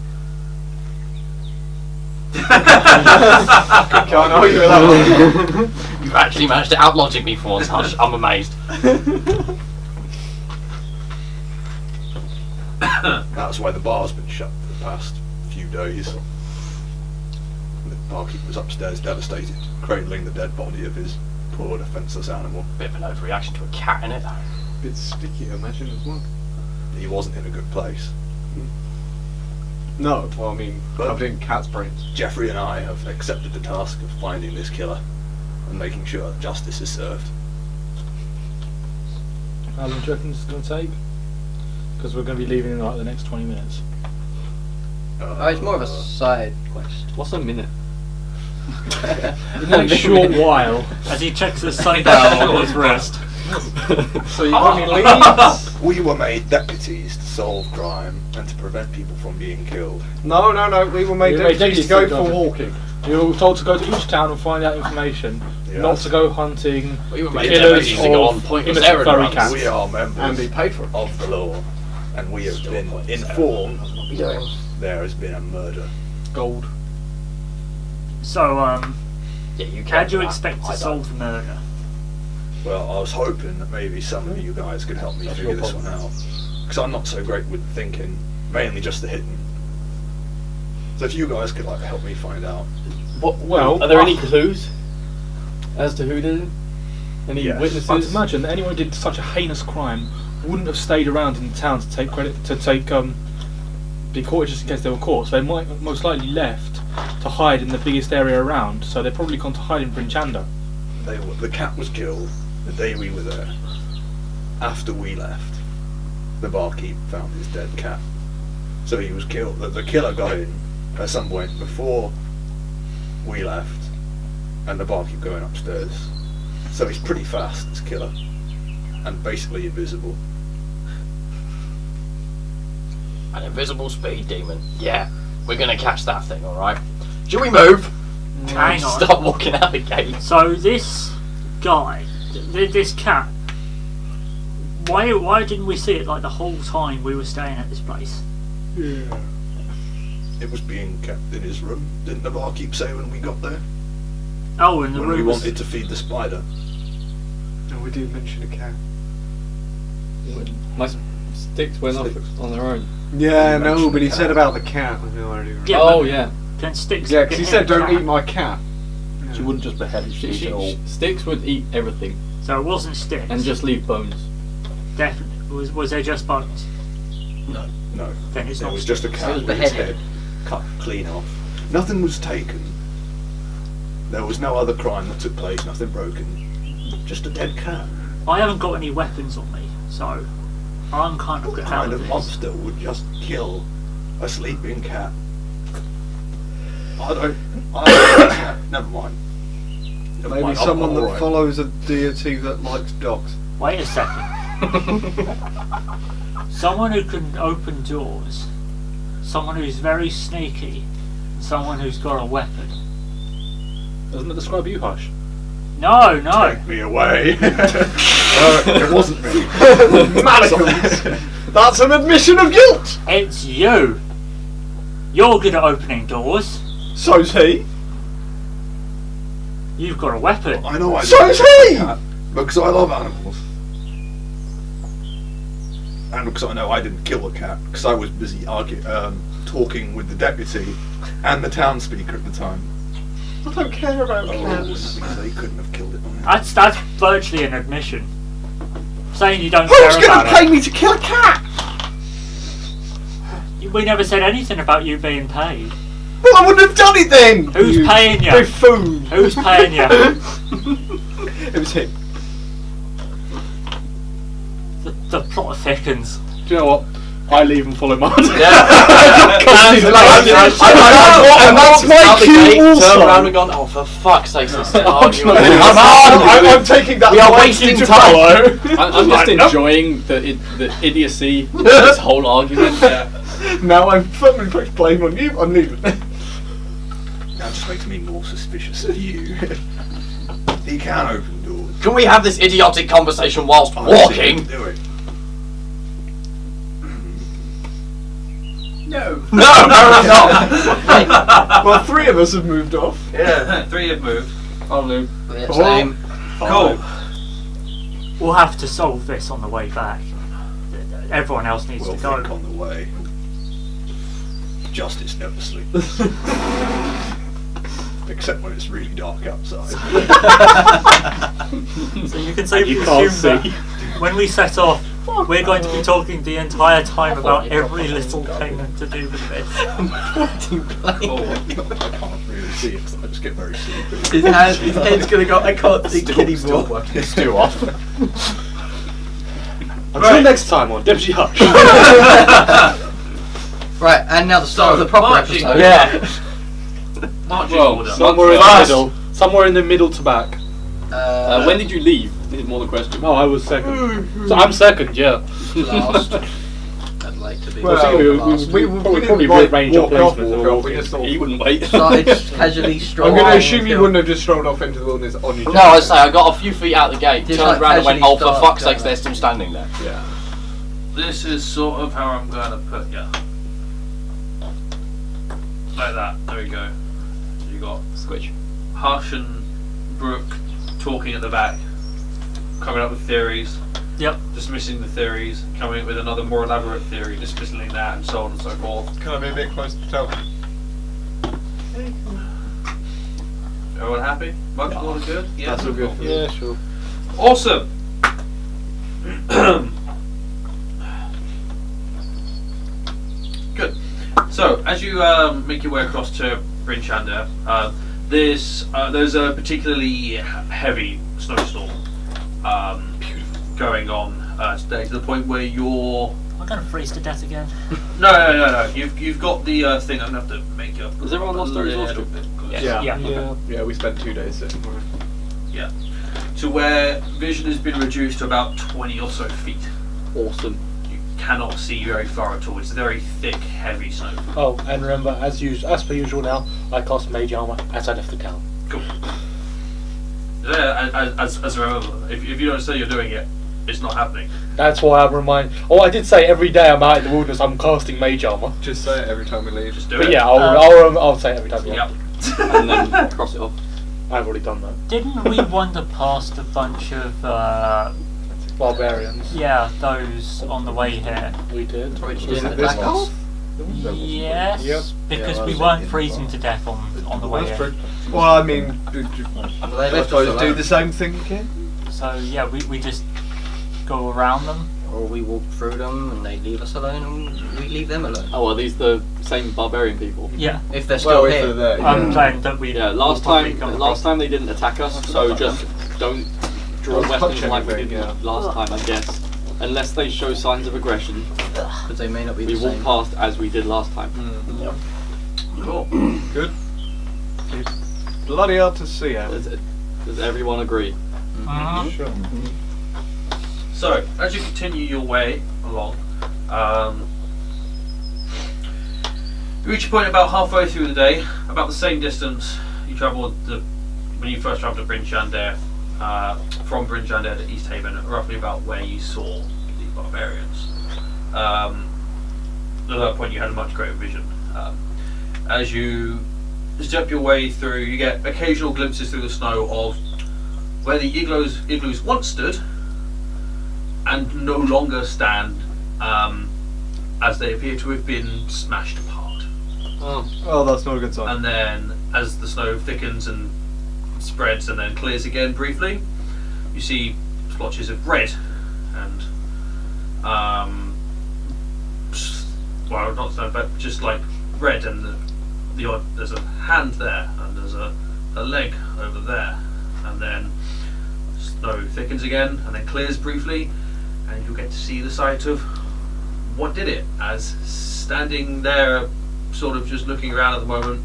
Can't argue with that one. You've actually managed to outlogic me for once, Hush. I'm amazed. That's why the bar's been shut for the past few days. The barkeep was upstairs devastated, cradling the dead body of his poor defenceless animal. Bit of an overreaction to a cat, innit? Bit sticky, I imagine, as well. He wasn't in a good place. No, well, I mean, But- covered in cat's brains. Jeffrey and I have accepted the task of finding this killer and making sure that justice is served. How long do you reckon it's going to take? Because we're going to be leaving in like the next 20 minutes. Oh, it's more of a side quest. What's a minute? In a short while. As he checks the sundial on his wrist. So you got any leads? We were made deputies to solve crime and to prevent people from being killed. No. We were made You were made deputies to go deputies for to- walking. You were told to go to each town and find out information, Yes. not to go hunting. We were the made killers deputies to go on of pointless innocent errand furry runs. cats. We are members And be paid for it. of the law, and we have Still been pointless informed errand. What are we doing? there has been a murder. Gold. So, Yeah, you how can. do you I- expect I to don't. solve the murder? Well, I was hoping that maybe some of you guys could help me figure this one out, because I'm not so great with thinking, mainly just the hidden. So if you guys could like help me find out. Well, Are there any clues as to who did it? Any Yes. witnesses? I'd imagine that anyone who did such a heinous crime wouldn't have stayed around in the town to take credit, be caught just in case they were caught. So they might most likely left to hide in the biggest area around. So they're probably gone to hide in Brinchanda. The cat was killed the day we were there. After we left, the barkeep found his dead cat. So he was killed. The killer got in at some point before we left, and the barkeep going upstairs. So he's pretty fast, this killer, and basically invisible. An invisible speed demon. Yeah, we're gonna catch that thing, alright? Should we move? Hang on. Stop walking out the gate. So this guy, this cat, why didn't we see it like the whole time we were staying at this place? It was being kept in his room. Didn't the barkeep say when we got there? Oh, and the When we room was... wanted to feed the spider. No, we did mention a cat. My sticks went off on their own. Yeah, You no, mentioned but he the said cat. about the cat. I know, I do remember. Yeah, Oh but- yeah. Can sticks... Yeah, because he get said, in "Don't cat?" eat my cat." She wouldn't just behead it, she'd eat it all. Sticks would eat everything So it wasn't sticks. and just leave bones. Definitely. Was there just bones? No. Then it's It not was just a cat was with its beheaded. head cut clean off. Nothing was taken. There was no other crime that took place, nothing broken. Just a dead cat. I haven't got any weapons on me, so I'm kind of What out kind of of this. monster would just kill a sleeping cat? I don't never mind. Never Maybe mind, someone I'm that alright. follows a deity that likes dogs. Wait a second. Someone who can open doors, someone who's very sneaky, and someone who's got a weapon. Doesn't it describe you, Hush? No. Take me away. It wasn't me. Manacles! That's an admission of guilt! It's you. You're good at opening doors. So's he. You've got a weapon. I know I So's didn't he! cat because I love animals. And because I know I didn't kill the cat because I was busy talking with the deputy and the town speaker at the time. I don't care about Because they couldn't have killed it. That's virtually an admission. Saying you don't Who's care going about to pay me to kill a cat? it. We never said anything about you being paid. Well, I wouldn't have done it then! Who's paying you? Buffoon! Who's paying you? It was him. The plot thickens. Do you know what? I leave and follow Martin. And that's my cue also. Turn around and gone, oh, for fuck's sake, this argument. I'm taking that. We are right wasting to time. follow. I'm just enjoying the idiocy of this whole argument. Now I'm firmly putting blame on you. I'm leaving. That just makes me more suspicious of you. He can open doors. Can we have this idiotic conversation whilst I've seen walking? him do it. No. Well, three of us have moved off. Yeah, 3 have moved. I'll do. Yeah, same. Cool. We'll have to solve this on the way back. Everyone else needs We'll to go. think on the way. Justice never sleeps. Except when it's really dark outside. So you can safely You can't assume see. that when we set off, we're going to be talking the entire time about every little thing to do with this. I can't really see it, so I just get very sleepy. His head's gonna go. I can't think anymore. It's too off. Until next time on Deputy Hush. Right, and now the start of the proper marching. episode. Yeah. Marching Well, order. somewhere in the middle to back. When did you leave? Need more than question. Oh, I was second. So I'm second, yeah. Last. I'd like to be Well, last. we probably didn't rearrange our walk off, placements. we just sort He of, wouldn't wait. Started casually I'm strolling. going to assume you wouldn't have just strolled off into the wilderness on your No, I say I got a few feet out the gate, Just turned like around and went, casually "Oh, for start fuck's going sake, they're still standing there." Yeah. This is sort of how I'm going to put you. Like that. There we go. So you got Squidge. Hush and Brooke talking at the back, coming up with theories, Yep. dismissing the theories, coming up with another more elaborate theory, dismissing that, and so on and so forth. Can I be a bit closer to Toby? Everyone happy? Much more good? Yeah, That's all good. cool. Yeah, sure. Awesome. Good. So, as you make your way across to Bryn Shander, there's a particularly heavy snowstorm going on today, to the point where you're. I'm gonna freeze to death again. No. You've got the thing. I'm gonna have to make up. Has everyone lost their exhaustion? Yeah. Yeah. Yeah, we spent 2 days sitting. Yeah. To where vision has been reduced to about 20 or so feet. Awesome. You cannot see very far at all. It's very thick, heavy snow. Oh, and remember, as per usual now, I cast mage armor as I left the town. Cool. Yeah, as a remember, if you don't say you're doing it, it's not happening. That's why I remind. Oh, I did say every day I'm out in the wilderness, I'm casting mage armor. Just say it every time we leave. Just do But it. yeah, I'll say it every time. Yep. And then cross it off. I've already done that. Didn't we wander past a bunch of Barbarians. yeah, those on the way here? We did. Which Was is it the this black one? off. Yes, Yep. because Yeah, we well, weren't yeah. freezing to death on the way That's here. true. Well, I mean, Well, they I left us suppose do alone. the same thing again. So yeah, we just go around them. Or we walk through them and they leave us alone and we leave them alone. Oh, are these the same barbarian people? Yeah, If they're still If here. they're there, I'm yeah. saying that we. Yeah, last we'll probably time come last across- time they didn't attack us, so just don't draw Don't touch weapons like we anything, did yeah. last time, I guess. Unless they show signs of aggression, Because they may not be we the walk same. past as we did last time. Cool. Good. Bloody hard to see out. Does everyone agree? Mhm. Sure. So, as you continue your way along, you reach a point about halfway through the day, about the same distance you travelled when you first travelled to Bryn Shander, from Bryn Shander to East Haven, roughly about where you saw the barbarians. At that point, you had a much greater vision. As you step your way through, you get occasional glimpses through the snow of where the igloos once stood, and no longer stand, as they appear to have been smashed apart. Oh, that's not a good sign. And then, as the snow thickens and spreads and then clears again briefly, you see splotches of red and, well, not so, but just like red, and there's a hand there, and there's a leg over there, and then snow thickens again and then clears briefly, and you get to see the site of what did it, as standing there sort of just looking around at the moment,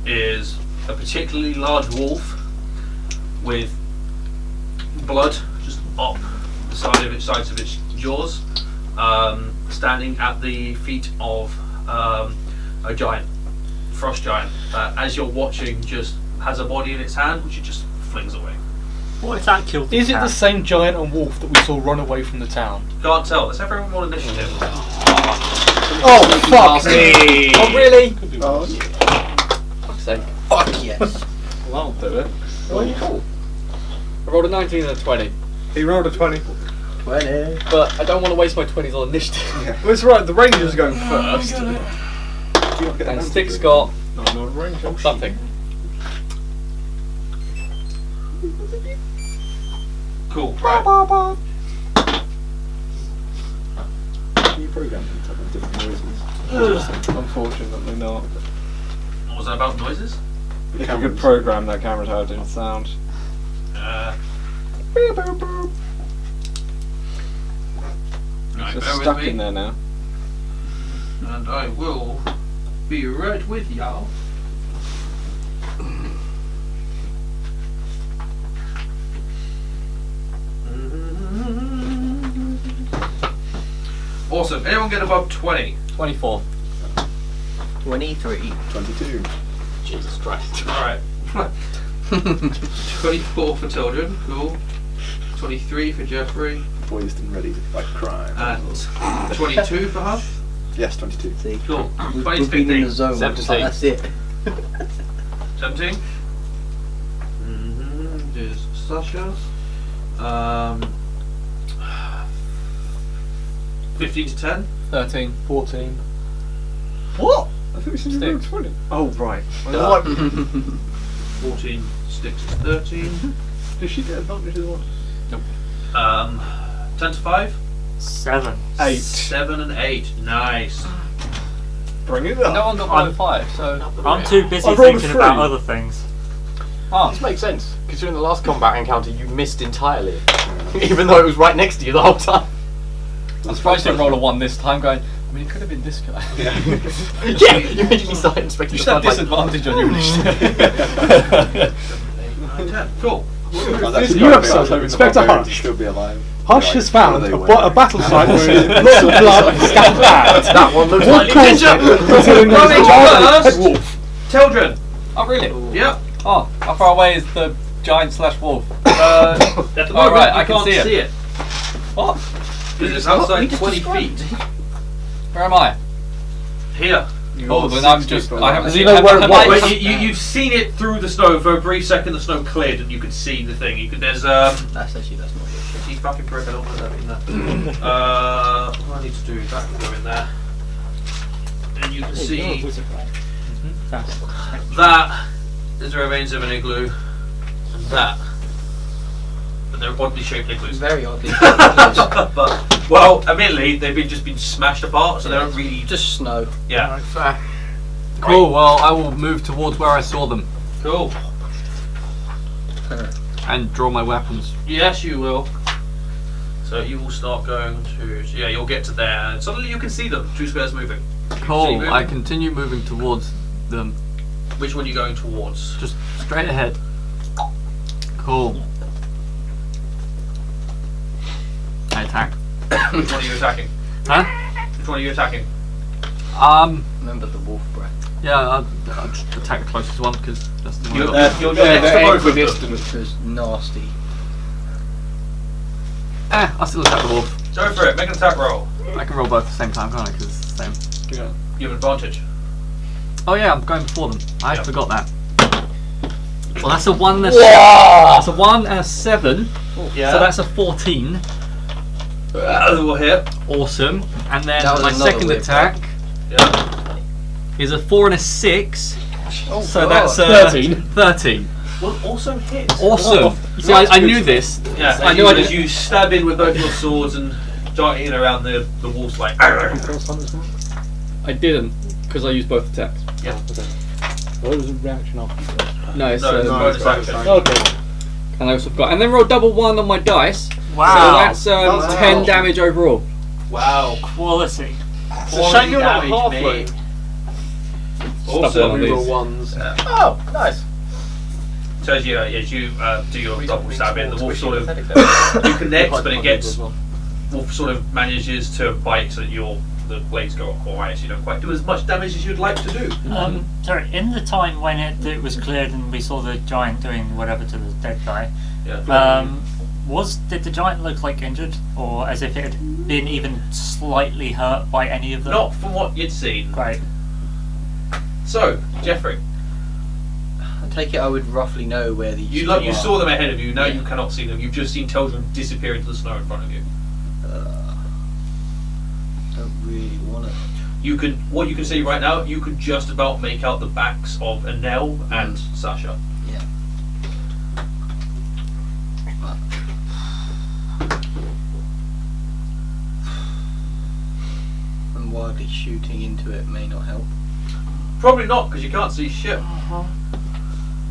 is a particularly large wolf with blood just up the sides of its jaws, standing at the feet of a giant, frost giant, that as you're watching just has a body in its hand which it just flings away. What if that killed the Is it the cat? same giant and wolf that we saw run away from the town? Can't tell. Let's have everyone roll initiative. Oh, fuck me! Oh really? Could be Oh, worse. Fuck's sake. Fuck yes! Well, I'll do it. I rolled a 19 and a 20, He rolled a 20. 20. but I don't want to waste my 20s on initiative. Well, it's right, the Rangers are going first. And Stick's got Not a Ranger. something. Cool. Right. you program them to have different noises. Unfortunately not. What was that about noises? If you could program that camera to have different sound. Right, It's bear just with stuck me, in there now. and I will be right with y'all. Awesome. Anyone get above 20? 24. 23. 22. Jesus Christ. Alright. 24 for children. Cool. 23 for Jeffrey. Poised and ready to fight crime. And 22 for Hush. Yes, 22. See, Cool. we've 20 to been in the 15. zone. 17. That's it. 17. There's Sasha. 15 to 10. 13. 14. What? I thought you said you were Sticks. 20. Oh, right. 14 sticks is 13. Does she get advantage as well? 10 to 5. 7. 8. 7 and 8. Nice. Bring it No up. one got more than 5, so. I'm too busy I rolled a thinking about 3. other things. Oh, This makes sense, considering the last combat encounter you missed entirely. Even though it was right next to you the whole time. I'm surprised you didn't roll a 1 this time, going, I mean, it could have been this guy. Yeah, you immediately started inspecting You the should have front, like, disadvantage on your initiative. 9, 10. Cool. Oh, that's New gotta be episode, hoping the Inspector barbarians Hush. Still be alive. Hush Like, has found where a, they were. a battle site where lots of blood and scattered. that one looks What like caused ninja! it? Considering there was a giant First. head wolf. Children. Oh, really? Yep. Oh, how far away is the giant / wolf? At the moment, right, you I can can't see it. What? Because it's What? outside We just 20 described feet. Where am I? Here. Oh, then I'm just. I haven't Does seen he know where it have was? I- Wait, you've seen it through the snow. For a brief second, the snow cleared and you could see the thing. There's That's actually, that's not good. You fucking prick, I don't want that in there. What do I need to do? That can go in there. And you can see that is the remains of an igloo. And that. But they're oddly shaped igloos. Very oddly. But, well, admittedly, they've just been smashed apart, so they don't really. Just snow. Yeah. Fair. Cool, well, I will move towards where I saw them Cool. and draw my weapons. Yes, you will. So you will start going to. So yeah, you'll get to there. And suddenly you can see them. 2 squares moving. You see Cool, moving. I continue moving towards them. Which one are you going towards? Just straight ahead. Cool. I attack. Which one are you attacking? Huh? Which one are you attacking? Remember the wolf breath. Yeah, I'll just attack the closest one because that's the one. You're, I got. you're Yeah, next to they're both of them. equidistant. Which was nasty. I'll still attack the wolf. Go for it. Make an attack roll. I can roll both at the same time, can't I? Because it's the same. Yeah. You have advantage. Oh yeah, I'm going before them. I Yeah. forgot that. Well, that's a 1 and a 7. That's a 1 and a 7. Yeah. So that's a 14. We'll hit. Awesome. And then That was my another second weird attack Yeah. is a 4 and a 6. Oh, So God. that's 13. 13. Will also hit. Awesome. See, I knew this. Yeah. I As knew you, I as did. you stab in with both your swords and darting in around the wolf's like. I didn't because I used both attacks. Yeah. Well, it was a reaction after. No, it's No, it's bonus action. Okay. and I also forgot. And then roll double 1 on my dice. Wow. So that's 10 damage overall. Wow. Quality. It's a shame you're not halfway. Awesome. one of these. Reroll ones. Oh, nice. So as you do your double stab in, the wolf sort of Pathetic you connect, but it gets wolf sort of manages to bite so that the blades go off alright, so you don't quite do as much damage as you'd like to do. Sorry, in the time when it was cleared and we saw the giant doing whatever to the dead guy, Yeah. did the giant look like injured, or as if it had been even slightly hurt by any of them? Not from what you'd seen. Right. So, Jeffrey, I take it I would roughly know where these you two are. saw them ahead of you. Now Yeah. you cannot see them. You've just seen Teldrum disappear into the snow in front of you. Don't really want to. What you can see right now, you could just about make out the backs of Anel and Sasha. Yeah. And wildly shooting into it may not help. Probably not, because you can't see shit.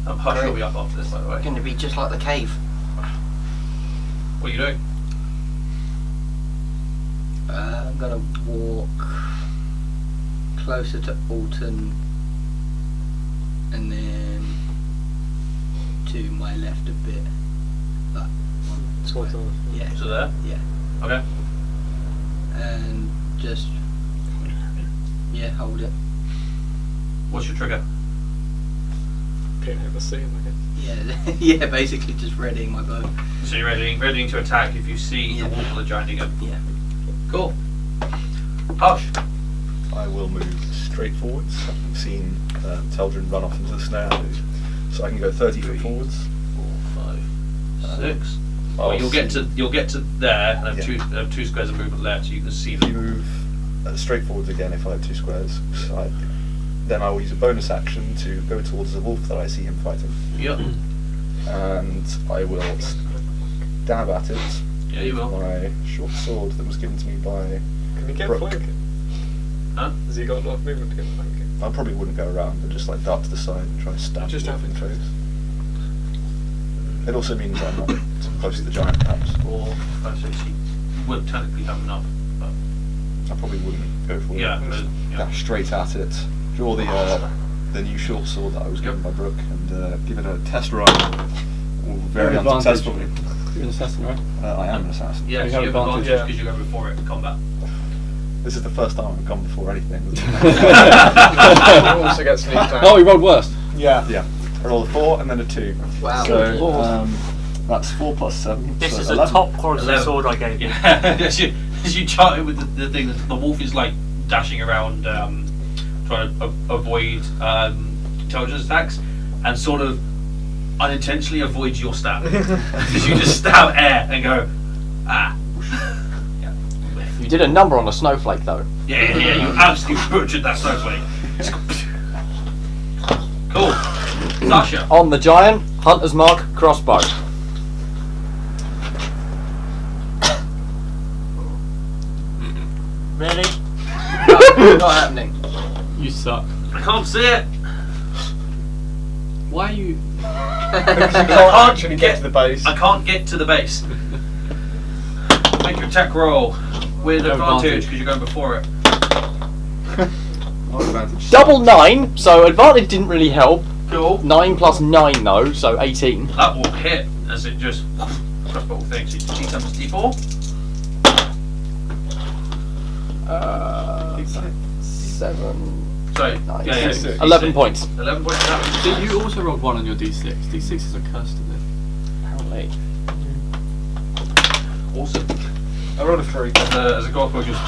Hush will be up after this, by the way. Going to be just like the cave. What are you doing? I'm going to walk closer to Alton and then to my left a bit. That one. Yeah. So there? Yeah. Okay. And just hold it. What's your trigger? Can't hit the scene, I guess. Yeah, basically just readying my bow. So you're readying to attack if you see the wolf or the giant again. Yeah. Cool. Hush. I will move straight forwards. I've seen Teldrin run off into the snare, so I can go 30 foot forwards. 4, 5, 6. I'll Well, you'll get to there and have Yeah. two squares of movement left, so you can see You them. move straight forwards again if I have 2 squares. Then I will use a bonus action to go towards the wolf that I see him fighting. Yep. And I will stab at it Yeah, you with will. my short sword that was given to me by Can he get Brooke. flanking? Huh? Has he got enough movement to get flanking? I probably wouldn't go around, but just like dart to the side and try and stab Just the wolf have in the it. face. It also means I'm not too close to the giant, perhaps. 4, 5, 6. You would technically have enough, but I probably wouldn't go for yeah, it. but, yeah. Dash straight at it. Draw the new short sword that I was given by Brooke and give it a test run. Ooh, very You have unsuccessful. advantage. You're an assassin, right? I am an assassin. Yeah, You so have you have advantage, advantage yeah. because you go before it in combat. This is the first time I've gone before anything. Also gets sneaked out. Oh, he rolled worst. Yeah. Yeah. I roll a 4 and then a 2. Wow. So that's 4 plus 7. This so is 11. a top quality 11. sword I gave you. Yeah, as you chart it with the thing, the wolf is like dashing around, trying to avoid intelligence attacks, and sort of unintentionally avoids your stab because you just stab air and go, ah. Yeah, You did a number on a snowflake though. yeah, you absolutely butchered that snowflake. Cool, Sasha. On the giant, hunter's mark, crossbow. Really? No, not happening. You suck. I can't see it. Why are you? Because you can't actually get to the base. I can't get to the base. Make your attack roll with No advantage advantage. because you're going before it. My advantage. Double 9, so advantage didn't really help. Cool. 9 plus 9 though, so 18. That will hit as it just crossbow thing. So D times D4. 7, Sorry. 9, Yeah, 6. 11 points. 11 points of damage. So you also rolled 1 on your d6. D6 is a curse to live. Apparently. Awesome. I rolled a 3. As a crossbow just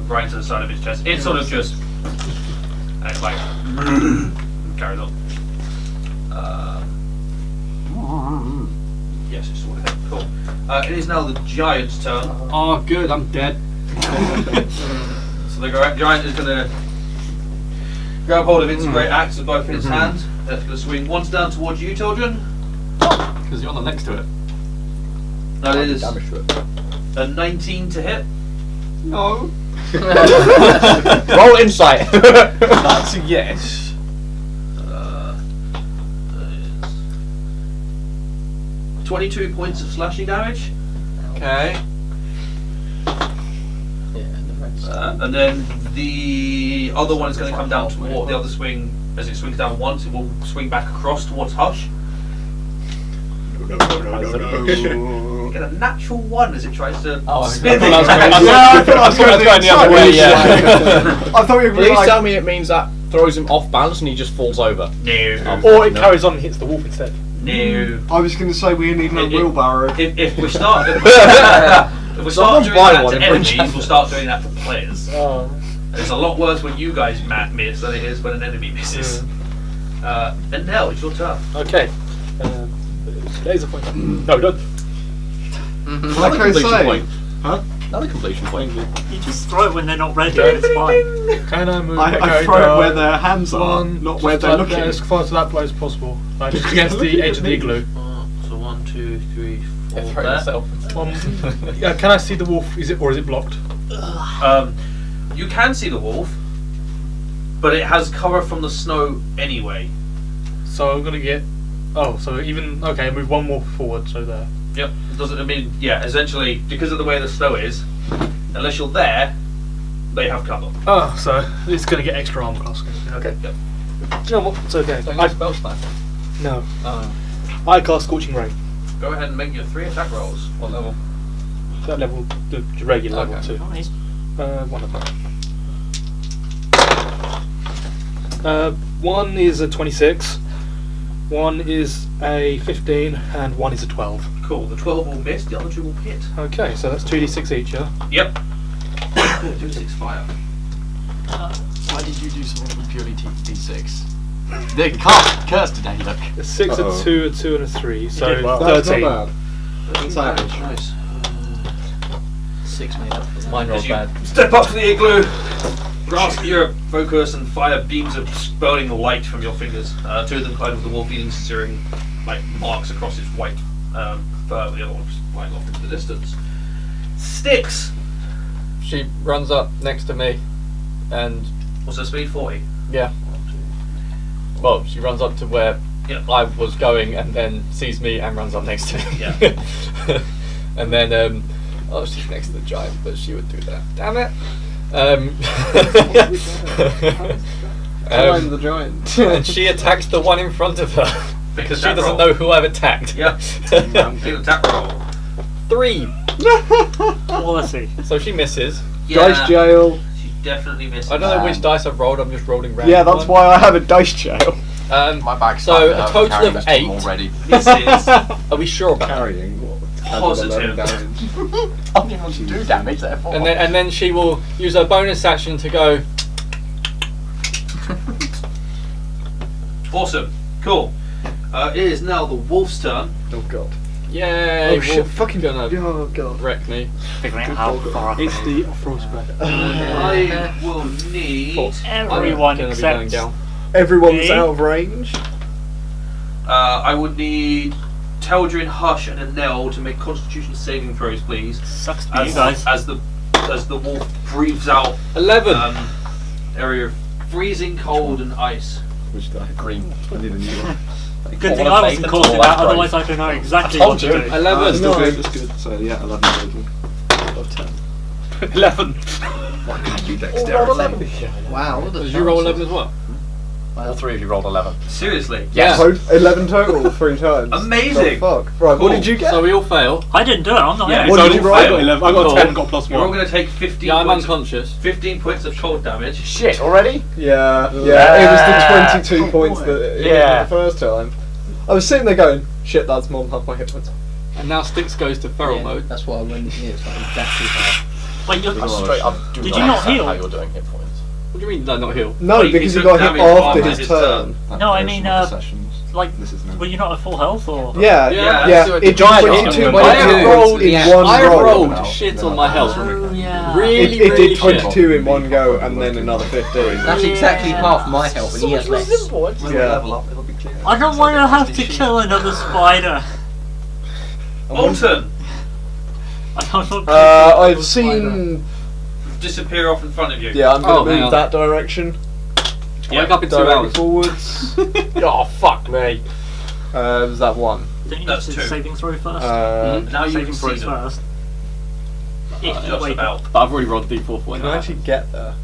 right into the side of his chest. It sort of just and it's like carries on. Yes, it's sort of hit. Cool. It is now the giant's turn. Oh, good. I'm dead. So the giant is going to grab hold of its great axe with both its hands. It's going to swing once down towards you, children. Because you're on the next to it. That is Damage to it. a 19 to hit. No. Roll insight. That's a yes. That is 22 points of slashing damage. Okay. Yeah, and the rest. And then the other one is going to come down toward the other swing. As it swings down once, it will swing back across towards Hush. No. Get a natural 1 as it tries to Oh, spin. I thought I was going the other way, yeah. I thought you were Please like, tell me it means that throws him off balance and he just falls over. No. Or it carries on and hits the wolf instead. No. I was going to say we need no It- it- wheelbarrow. If we start, if we start Someone doing buy that one to and bring enemies, it. we'll start doing that to players. Oh. It's a lot worse when you guys miss than it is when an enemy misses. And now it's your turn. Okay. Laser point. No, don't. Another Like I completion say. point. Huh? Another completion point. You just throw it when they're not ready and it's fine. Can I move? I okay, throw no. it where their hands are, One, not just where they're like looking. As far to that place as possible. Like just against the edge of the igloo. So 1, 2, 3, 4. Yeah, throw it there. yourself. Yeah, can I see the wolf? Is it blocked? You can see the wolf, but it has cover from the snow anyway. So I'm gonna get. Oh, so even okay. Move one more forward. So there. Yep. Doesn't I mean yeah? Essentially, because of the way the snow is, unless you're there, they have cover. Oh, so it's gonna get extra armor class. Okay. Yep. You know what? It's okay. Don't use spell smash. No. Oh. I cast Scorching Ray. Go ahead and make your 3 attack rolls. What level? That level, the regular level Okay. 2. Oh, he's One of them. One is a 26, one is a 15, and one is a 12. Cool. The 12 will miss. The other 2 will hit. Okay, so that's 2d6 each, yeah? Yep. 2d6 fire. Why did you do something with purely D6? They can't curse today, look. A 6, Uh-oh. a 2, a 2, and a 3, so did well. 13. That's not bad. Nice. 6 made up. Mine rolled As you bad. step up to the igloo, grasp your focus and fire beams of burning light from your fingers. 2 of them collide with the wolf, leaving searing like marks across its white fur. The other one just flying off into the distance. Styx. She runs up next to me, and What's her speed? 40. yeah. Well, she runs up to where Yeah. I was going, and then sees me and runs up next to me. Yeah. And then, oh, she's next to the giant, but she would do that. Damn it. I'm the giant. And she attacks the one in front of her because she attack doesn't roll. know who I've attacked. Yep. Take an attack roll. 3. Quality. So she misses. Yeah. Dice jail. She definitely missed. I don't know which dice I've rolled. I'm just rolling random. Yeah, that's why I have a dice jail. My bag's So starting to a hurt total carrying of this team 8. already. Misses. Are we sure about that? Carrying what? Positive. I didn't want to do damage, therefore. And then she will use her bonus action to go. Awesome. Cool. It is now the wolf's turn. Oh god. Yay! Oh shit! Wolf Fucking gonna oh god. wreck me. Figuring out how far I It's can the frostbite. I will need. Everyone Gonna be going except down. Everyone's Me? out of range. I would need Teldrin, Hush, and Anel to make Constitution saving throws, please. sucks to be you guys. As the wolf breathes out 11. area of freezing cold and ice. Which die? Green. I need a new one. Good thing I wasn't causing that, otherwise I don't know exactly what to do. 11. Still good, that's good. So yeah, 11 total. Of 10. 11. Why can't you dexterity? Wow, what the Did you roll 11 as well? All 3 of you rolled 11. Seriously. Yeah. 11 total, 3 times. Amazing. The fuck. Right, Cool. what did you get? So we all fail. I didn't do it, I'm not Yeah, here. What so did you all roll? I fail. got 11. I got Cool. 10, got plus You're all 1. going to take 15 Yeah, I'm points. unconscious. 15 points of cold damage. Shit, already? Yeah, Yeah. it was the 22 points that it hit Yeah. the first time. I was sitting there going, shit, that's more than half my hit points. And now Styx goes to feral Yeah, mode. that's why I went here. It's like exactly half. Wait, you're, I straight up do Did not you not understand heal? how you're doing hit points. What do you mean, not heal? No, Well, he because he took got hit damage after after his his turn. No, I mean, like, This is now. were you not at full health or? Yeah, Yeah, yeah. so It the did giant 22 hit. points I have rolled, in one I have roll. rolled shit on my health. Oh, yeah. Really, It really did 22 in one go and then another 15. That's exactly half my health, and he has less. Yeah. I don't want to have to kill another spider. Alton, I'm not I've seen. disappear off in front of you. Yeah, I'm Oh, gonna hang move on. that direction. I wake up in 2 Directly hours. forwards. Oh, fuck me. Was that one? Don't you That's do 2. saving throw first? Now you saving can see throws them. first. If you Just wake up. about. But I've already rolled D4 for Can I actually get there?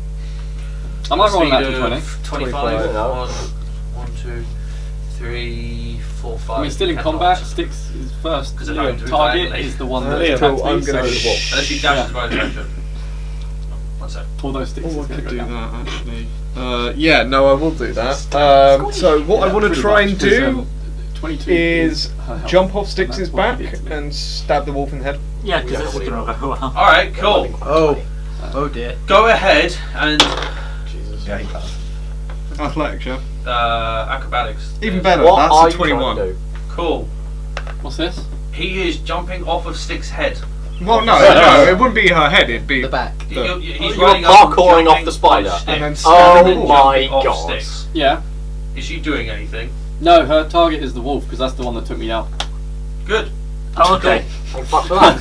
I might roll an Speed natural of 20. 25. 25. 1, 2, 3, 4, 5. I mean, still in combat, Styx is first. Because they're Your going to be target diagonally. is the one that Liam, attacks I'm me, gonna so go to the Unless you dash in the right direction. One sec. although Styx Oh, is I gonna could go do down. that actually. Yeah, no, I will do that. So what I want to Pretty try much, and 'cause, do 22 is her health. jump off And Styx's that's what back he did to me. and stab the wolf in the head. Yeah, because this is going to go well. Alright, cool. Oh, oh dear. Go ahead and Yeah, he can. Athletics, yeah. acrobatics. Even better. What That's are a you trying 21. to do? Cool. What's this? He is jumping off of Styx's head. Well, no, it wouldn't be her head. It'd be The back. He's You're running up and parkouring off jumping the spider. on Styx. And then Oh stabbing my Off god. Styx. Yeah. Is she doing anything? No, her target is the wolf because that's the one that took me out. Good. Oh, okay. Thank fuck for that.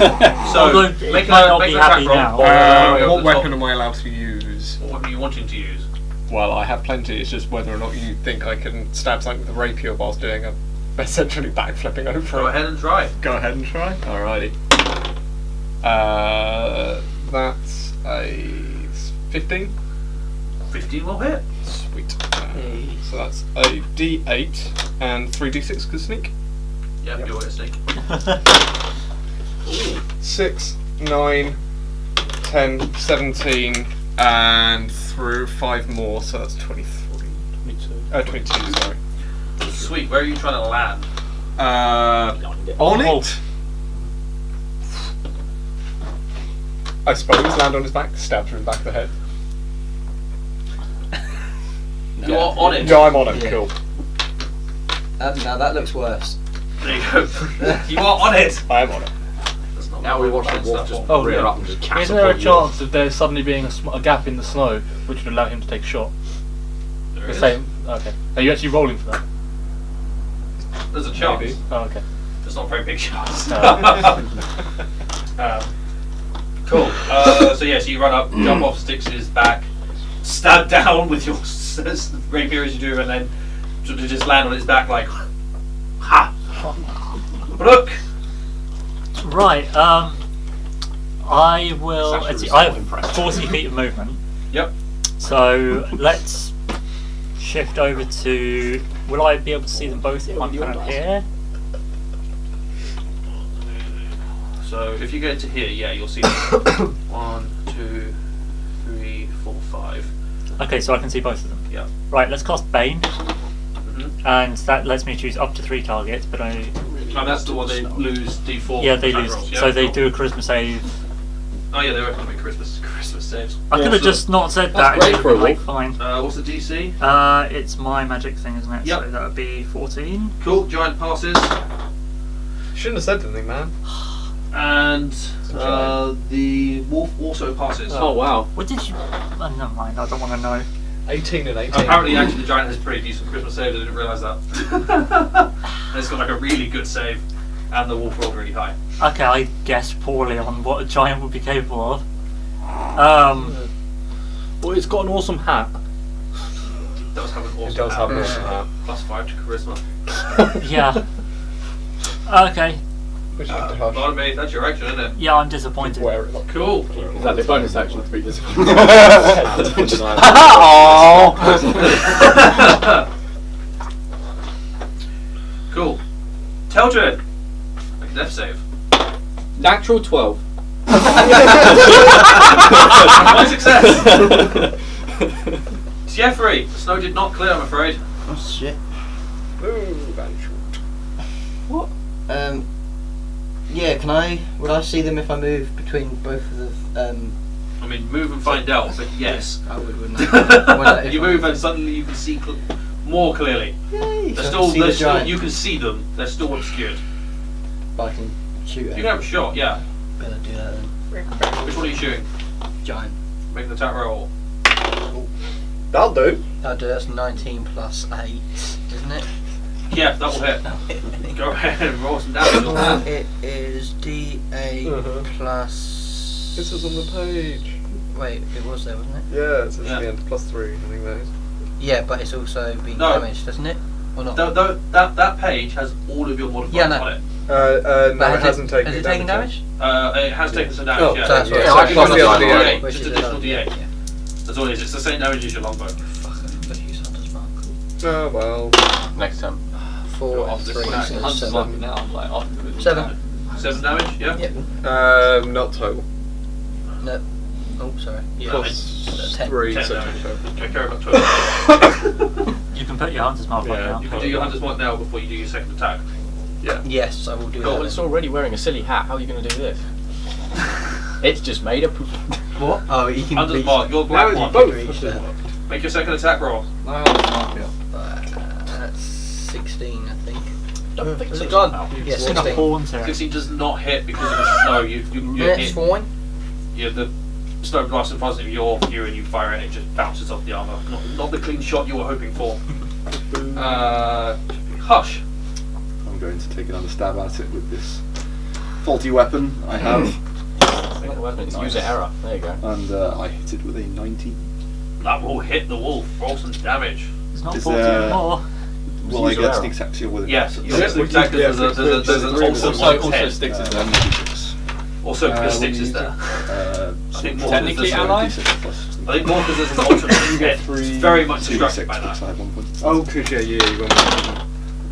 So, Although it make might an not make be an attack happy roll. now. Over What the weapon top. am I allowed to use? What weapon are you wanting to use? Well, I have plenty. It's just whether or not you think I can stab something with a rapier whilst doing a essentially backflipping over. Go it. ahead and try. Go ahead and try. Alrighty. That's a 15. 15 will hit. Sweet. So that's a D8 and 3D6 because sneak. Yep, you'll hit a snake. 6, 9, 10, 17, and through 5 more, so that's 23. 22, sorry. Sweet. Where are you trying to land? On it? I suppose land on his back, stab through the back of the head. You are on it. Yeah, I'm on it, Yeah. cool. Now that looks worse. There you go. You are on it. I am on it. That's not Now we watch the bad wolf stuff. just Oh, rear yeah. up and just Isn't there a catapult you off. chance of there suddenly being a gap in the snow which would allow him to take a shot? There The is. same. Okay. Are you actually rolling for that? There's a chance. Maybe. Oh, okay. It's not a very big chance. No. Cool. So yeah, so you run up, jump off Styx's back, stab down with your rapier as you do, and then sort of just land on his back like, ha! Look! Right. I will. It's actually Let's see, I have impressive. 40 feet of movement. Yep. So let's shift over to. Will I be able to see them both if I'm kind of here? So if you get to here, yeah, you'll see 1, 2, 3, 4, 5. Okay, so I can see both of them. Yeah. Right. Let's cast Bane, Mm-hmm. and that lets me choose up to 3 targets. But I. And that's the one they lose D4. Yeah, they attack lose. rolls, yeah, So they cool. do a charisma save. Oh yeah, they were going to be Christmas saves. I could have Awesome. just not said That's that. great It for a would be wolf. fine. What's the DC? It's my magic thing, isn't it? Yep. So that would be 14. Cool. Giant passes. Shouldn't have said anything, man. And the wolf also passes. Oh wow. What did you? Oh, never mind. I don't want to know. 18 and 18. Apparently, actually, the giant has pretty decent Christmas saves. I didn't realise that. And it's got like a really good save, and the wolf rolled really high. Okay, I guessed poorly on what a giant would be capable of. Well, it's got an awesome hat. It does have an awesome It does have an hat. awesome hat. +5 to charisma. Yeah. Okay. Which is harsh. Pardon me, that's your action, isn't it? Yeah, I'm disappointed. Wear it like Cool. Is that the bonus action to beat this? Cool. Teldred, make a death save. Natural 12. One success. Jeffrey, the snow did not clear, I'm afraid. Oh shit. Move and shoot. What? Yeah. Would I see them if I move between both of the? I mean, move and find out, but yes. I would, wouldn't I? You move and suddenly you can see more clearly. Yay! They're So I can see the giant, you can see them. They're still obscured. but I can shoot You it. can have a shot, yeah. Better do that then. Which one are you shooting? Giant. Make an attack roll. That'll do. I'll do. That's 19 plus 8, isn't it? Yeah, that will hit. Go ahead and roll some damage on that. It is D8 Uh-huh. plus. This is on the page. Wait, it was there, wasn't it? Yeah, it says Yeah. at the end, +3, I think that is. Yeah, but it's also being No. damaged, doesn't it? Or not? That page has all of your modifiers Yeah, no. on it. No, But it hasn't taken Has it taken damage? It has taken some damage, Oh, yeah. so that's what- yeah, so so I give plus it the an other additional D8. D8, Which just is additional another- D8. Yeah. That's all it is. It's the same damage as your longbow. Fuck, I've got to use Hunter's Mark. Oh, well. Next time. 4 Go and off this 3, one. so Hunter's 7. marking now, like after the 7. 7 damage, yeah? Yep. Not total. No. Oh, sorry. Yeah, Plus 10. 3, 10 so damage. total. Okay, carry about 12. You can put your hunter's mark on Yeah, now. You can do your hunter's mark now before you do your second attack. Yeah. Yes, I will do Well, that. it's already wearing a silly hat. How are you going to do this? It's just made of. What? Oh, you can Hunter's beat- mark, your black No, one. both. reach that. Make your second attack roll. That's 16, I think. Don't think Has so. it gone? Now. Yeah, It's in a 16. horns here. 16 does not hit because of the snow. You're Yeah, it's hit. fine. Yeah, the snow blasts in front of you and you fire it and it just bounces off the armour. Not the clean shot you were hoping for. Hush. I'm going to take another stab at it with this faulty weapon I have, Make the weapons. Use an error. There you go. and I hit it with a 19. That will hit the wolf. Roll some damage. It's not Is 14 there- anymore. Will I Use get your arrow. sneak attack with it? Yes, you Yeah, get the we attack. can- There's yeah, an also also one also 10. sticks is there. 1d6. Also because We'll 6 is use there. I think more Technically because there's ally? D6 plus I think more because there's an alternate hit. It's very much distracted 2d6 by because I that. have 1 point. Oh, because yeah, you went.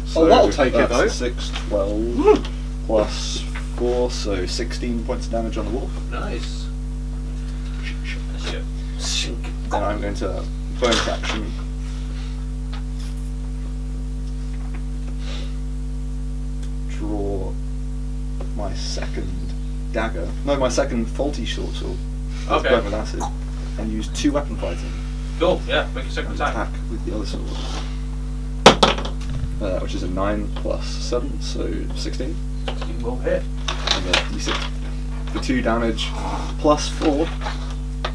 So that'll take it, that's though. 6, 12, plus 4, so 16 points of damage on the wolf. Nice. Then I'm going to bonus action. Draw my second dagger. No, my second faulty short sword. That's Okay. burnt with acid. And use 2 weapon fighting. Cool. Yeah. Make your second And attack. attack with the other sword. Which is a 9 plus 7, so 16. You will hit. And then d6 for 2 damage plus 4.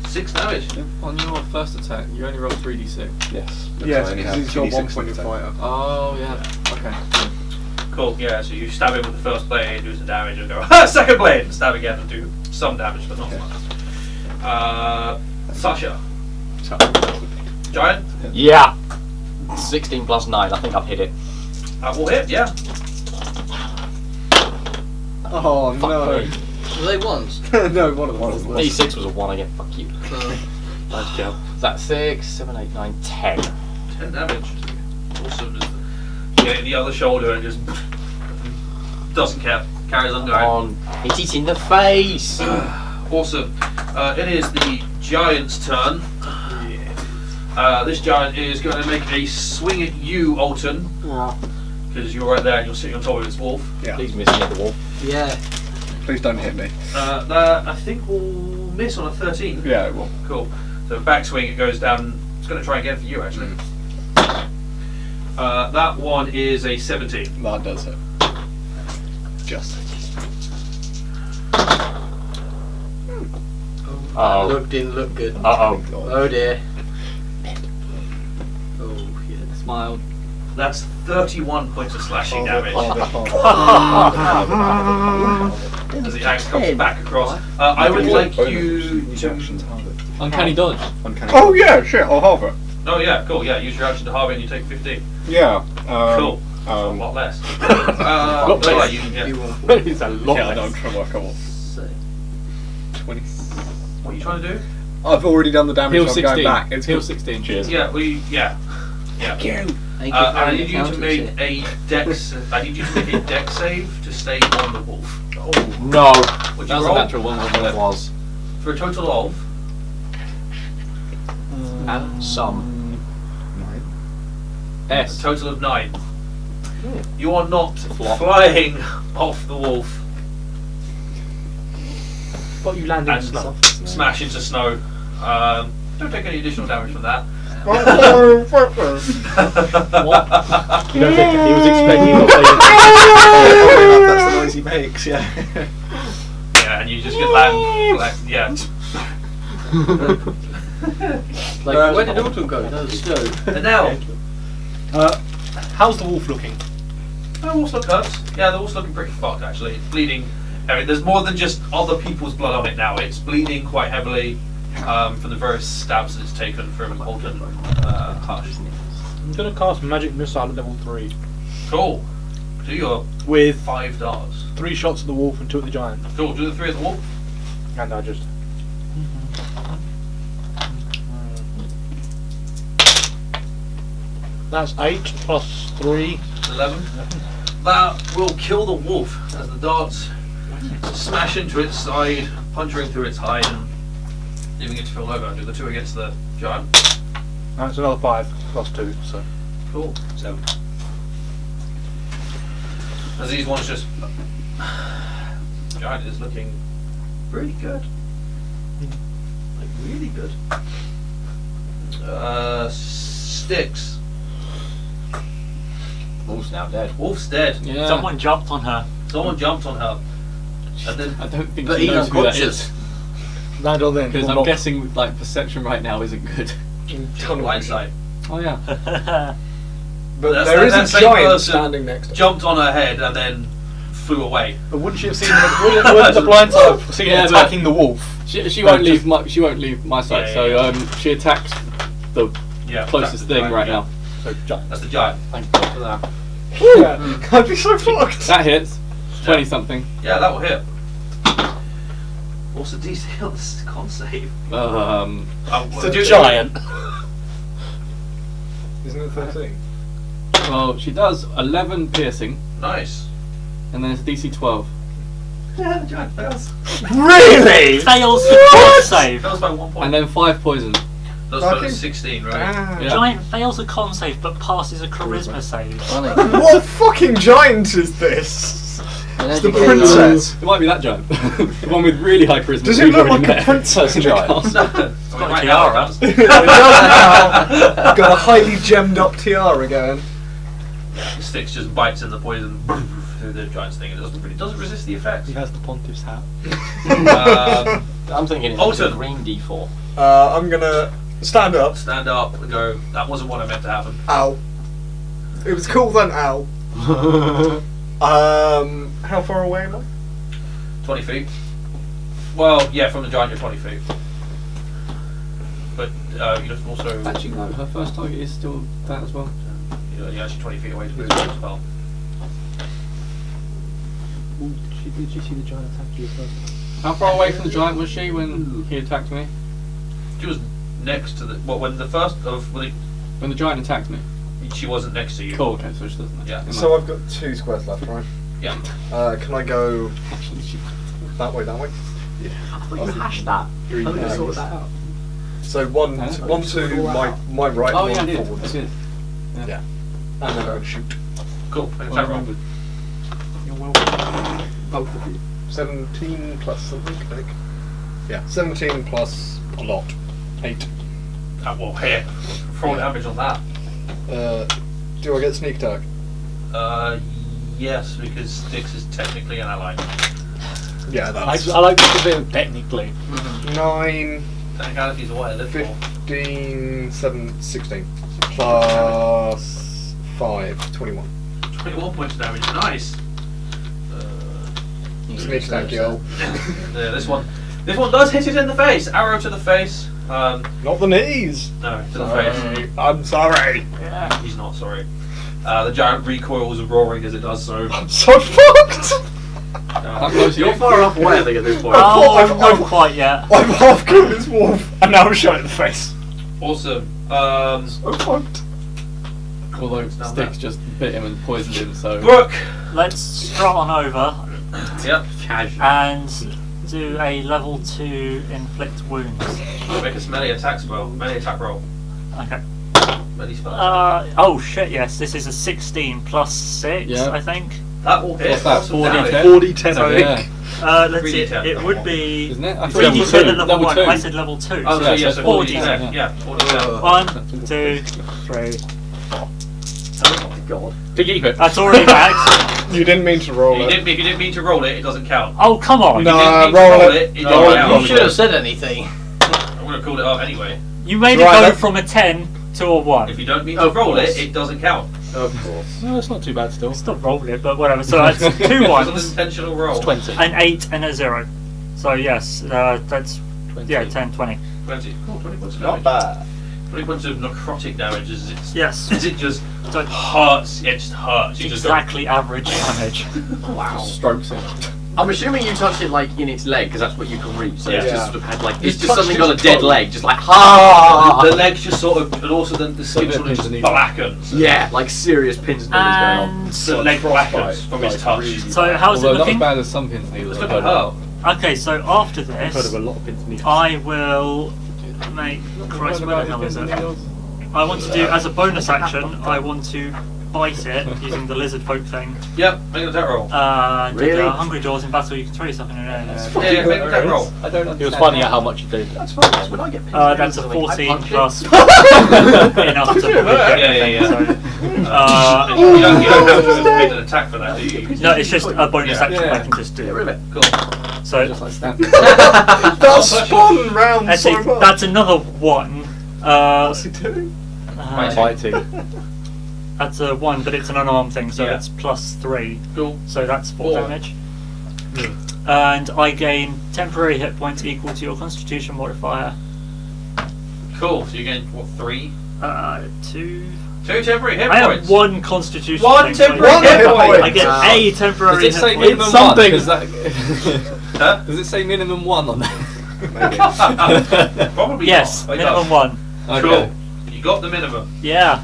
6 damage. On your first attack, you only roll 3d6. Yes. Yes, I only because have he's got 2d6 one point of attack. fire. Oh, yeah. Okay. Cool. Yeah. So you stab him with the first blade, do some damage, and go "Ha, second blade, and stab again and do some damage, but not Okay. much. Sasha. Giant. Yeah. 16 plus 9. I think I've hit it. That will hit. Yeah. Oh Fuck no. me. Were they ones? No, one of them was. D6 was a 1 again. Fuck you. Nice job. Is that 6, 7, 8, 9, 10? 10 damage. Awesome. Just get in the other shoulder and just doesn't care. Carries on going. On. Hit it in the face. Awesome. It is the giant's turn. This giant is going to make a swing at you, Alton, because you're right there and you're sitting on top of this wolf. Yeah. Please miss me at the wall. Yeah. Please don't hit me. That I think will miss on a 13. Yeah, it will. Cool. So backswing, it goes down. It's going to try again for you, actually. That one is a 17. That does hit. Just. Look, didn't look good. Uh-oh. Oh dear. Oh yeah. Smiled. That's 31 points of slashing damage as the axe comes back across. I would like you Use to. action to halve it. Uncanny dodge. Uncanny. Oh yeah, shit, I'll halve it. Oh yeah, cool. Yeah, use your action to halve it and you take 15. Yeah. Cool. A lot less. But yeah, you can get. It's a lot. Yeah, I know, I'm trying to work out what. So, 20. What are you trying to do? I've already done the damage, Heal so I'm 16. going back. It's Heal good. 16. Cheers. Yeah, yeah. thank you I for need you to the make accountancy. a dex. I need you to make a dex save to stay on the wolf. No. Would That you was a roll natural one, wasn't It it? was. for a total of And some. 9. a S. total of 9. You are not Flop. flying off the wolf But you landed in and snow. smash into snow. Don't take any additional damage from that. You don't think he was expecting That's the noise he makes, yeah. Yeah, and you just get land. Yeah. Like, where did Autumn go? No, snow. And now, How's the wolf looking? the wolf's look hurts. Yeah, the wolf's looking pretty fucked actually. It's bleeding. I mean, there's more than just other people's blood on it now. It's bleeding quite heavily from the various stabs that it's taken from Alton. Hush. I'm gonna cast magic missile at level 3 Cool. Do your with 5 darts. 3 shots at the wolf and 2 at the giant, Cool. Do the 3 at the wolf. and I just. That's 8 plus 3. 11. That will kill the wolf as the darts smash into its side, puncturing through its hide and leaving it to fall over. Do the 2 against the giant. That's another 5 plus 2, so. Cool. 7. As these ones just. Giant is looking really good. Like, really good. Sticks. Wolf's now dead. Wolf's dead. Yeah. Someone jumped on her. Someone jumped on her. And then. I don't think But she he's knows who that unconscious. is. Land on then. Because full I'm knock. guessing like perception right now isn't good. Blindsight. Oh yeah. But That's- there is that a same giant person standing next to her. Jumped on her head and then flew away. But wouldn't she have seen wouldn't the blind side have seen Yeah, it but- attacking the wolf? She No, won't just- leave my side. Yeah, so yeah. she attacks the Yeah. closest that's the thing giant, right yeah. now. So giant. That's the giant. Thank God for that. I'd be so fucked. That hits. 20 Yeah. something. Yeah, that will hit. What's the DC on this con save? It's a Do- Giant. Isn't it 13? Well, she does 11 piercing, Nice. and then it's DC 12. Yeah, the giant fails. Really? Fails the con save. Fails by 1 point. And then 5 poison. That's 16, right? Damn. Yeah. Giant fails a con save but passes a charisma save. Funny. What fucking giant is this? And It's as the you get princess. It might be that giant. The one with really high charisma. Does it We've look already like a met. princess giant? I mean, got a right now it tiara. does. Got a highly gemmed up tiara going. Sticks just bites in the poison through the giant's thing. It doesn't resist the effect. He has the pontiff's hat. I'm thinking it's Alton. a green D4. I'm gonna stand up. Stand up and go. That wasn't what I meant to happen. Ow. It was cool then, ow. How far away am I? 20 feet. Well, yeah, from the giant you're 20 feet. But you just also Actually, no. Her first target is still that as well. you're actually 20 feet away to move as well. Ooh, did she see the giant attack you first? How far away from the giant was she when he attacked me? She was next to the when the first of when When the giant attacked me. she wasn't next to you. Cool. Okay, so she doesn't. Yeah. So I've got 2 squares left, right? Yeah. Can I go that way, that way? I thought you hashed that. Three, I thought you sorted that out. So one to my right, Oh one yeah, I did. forward. I did. Yeah. And then I would shoot. Cool. Make a attack roll. You're welcome. Both of you. 17 plus something, I think. Yeah, 17 plus a lot. 8. That will hit. Roll damage on that. Do I get sneak attack? Yes, because Styx is technically an ally. Yeah, I that's like this a bit of technically. 9, Technicalities are what I live for. 15, 7, 16. Plus 5, 21. 21 points of damage. Nice. Sneak attack, yo. Yeah, this one does hit it in the face. Arrow to the face. Not the knees. No, to the face. Sorry. I'm sorry. He's not sorry. The giant recoils, roaring as it does so. I'm so fucked. How close are You're you? far enough away, I think, at this point. Oh, I've- not quite yet. I'm half killed this wolf, and now I'm shot in the face. Awesome. So fucked. Although It's not Styx bad. just bit him and poisoned him, so. Brooke. Let's strut on over Yep. and do a level 2 inflict wounds. Make a melee attack roll. Melee attack roll. Okay. Melee spell attack. Oh shit, yes, this is a 16 plus 6, Yeah. I think. That will hit. What's that, Awesome 40 damage. 10? 40-10, So, I think. Yeah. Let's see, 3d10. it would be Isn't it? I thought 3d10 level at level level 1. two. I said level 2. Oh, so so Yeah, yeah, so so 40 40 10. Yeah, 40 10. 1, 2, 3. Oh my god. To keep it. That's already max. You didn't mean to roll If it. you didn't mean to roll it, it doesn't count. Oh, come on. No. If you didn't mean to roll roll it. it, it Roll doesn't it. count. You should have said anything. I would have called it up anyway. You made it Right, go that- from a 10 to a 1. If you don't mean to Of roll course. it, it doesn't count. Of course. No, it's not too bad still. Still rolled it, but whatever. So that's 2 It was an ones, intentional roll. It's 20. an 8, and a 0. So yes, that's 20. yeah, 10, 20. 20. Cool, 20 points of Not damage. bad. 20 points of necrotic damage as it's Yes. as it just So hurts. It just hurts. You just exactly average damage. Wow. Strokes him. I'm assuming you touched it like in its leg because that's what you can reach. So it's Yeah. just sort of had like You it's just touched something its got a dead toe. leg, just like ha. the legs just sort of, and also then the skin bit sort of just underneath. blackens. Yeah, like serious pins and needles going on. And The leg blackens from its touch. so how's it Although not as looking? bad as some pins and needles. It's I've looking heard hurt. about. Okay, so after I've heard this, of a lot of pins and needles. I will make. Christ, where the hell is it? I want to do as a bonus action. I want to bite it using the lizard folk thing. Yep, make an attack roll. Really? Hungry jaws in battle, you can throw yourself in an air. Yeah, make an attack roll. I don't understand. He was finding out how much you did. That's fine. That's when I get pins. That's a 14 plus enough to Yeah, yeah. So, You don't have to make an attack for that, do you? no, it's just a bonus Yeah. action Yeah. I can just Get do. rid of it. Cool. So Just like stamp. That spun round that's, so much. that's another 1. What's he doing? Fighting. That's a 1, but it's an unarmed thing, so Yeah. it's plus 3. Cool. So that's 4 4. damage. And I gain temporary hit points equal to your Constitution modifier. Cool. So you gain what, 3? 2. 2 temporary hit I points. have 1 Constitution. One thing, so temporary One hit hit point. point. I get a temporary Does it say hit minimum point. one? something. 'Cause that- Huh? Does it say minimum 1 on there? Probably Yes, not. It minimum does. 1. Cool. You got the minimum. Yeah.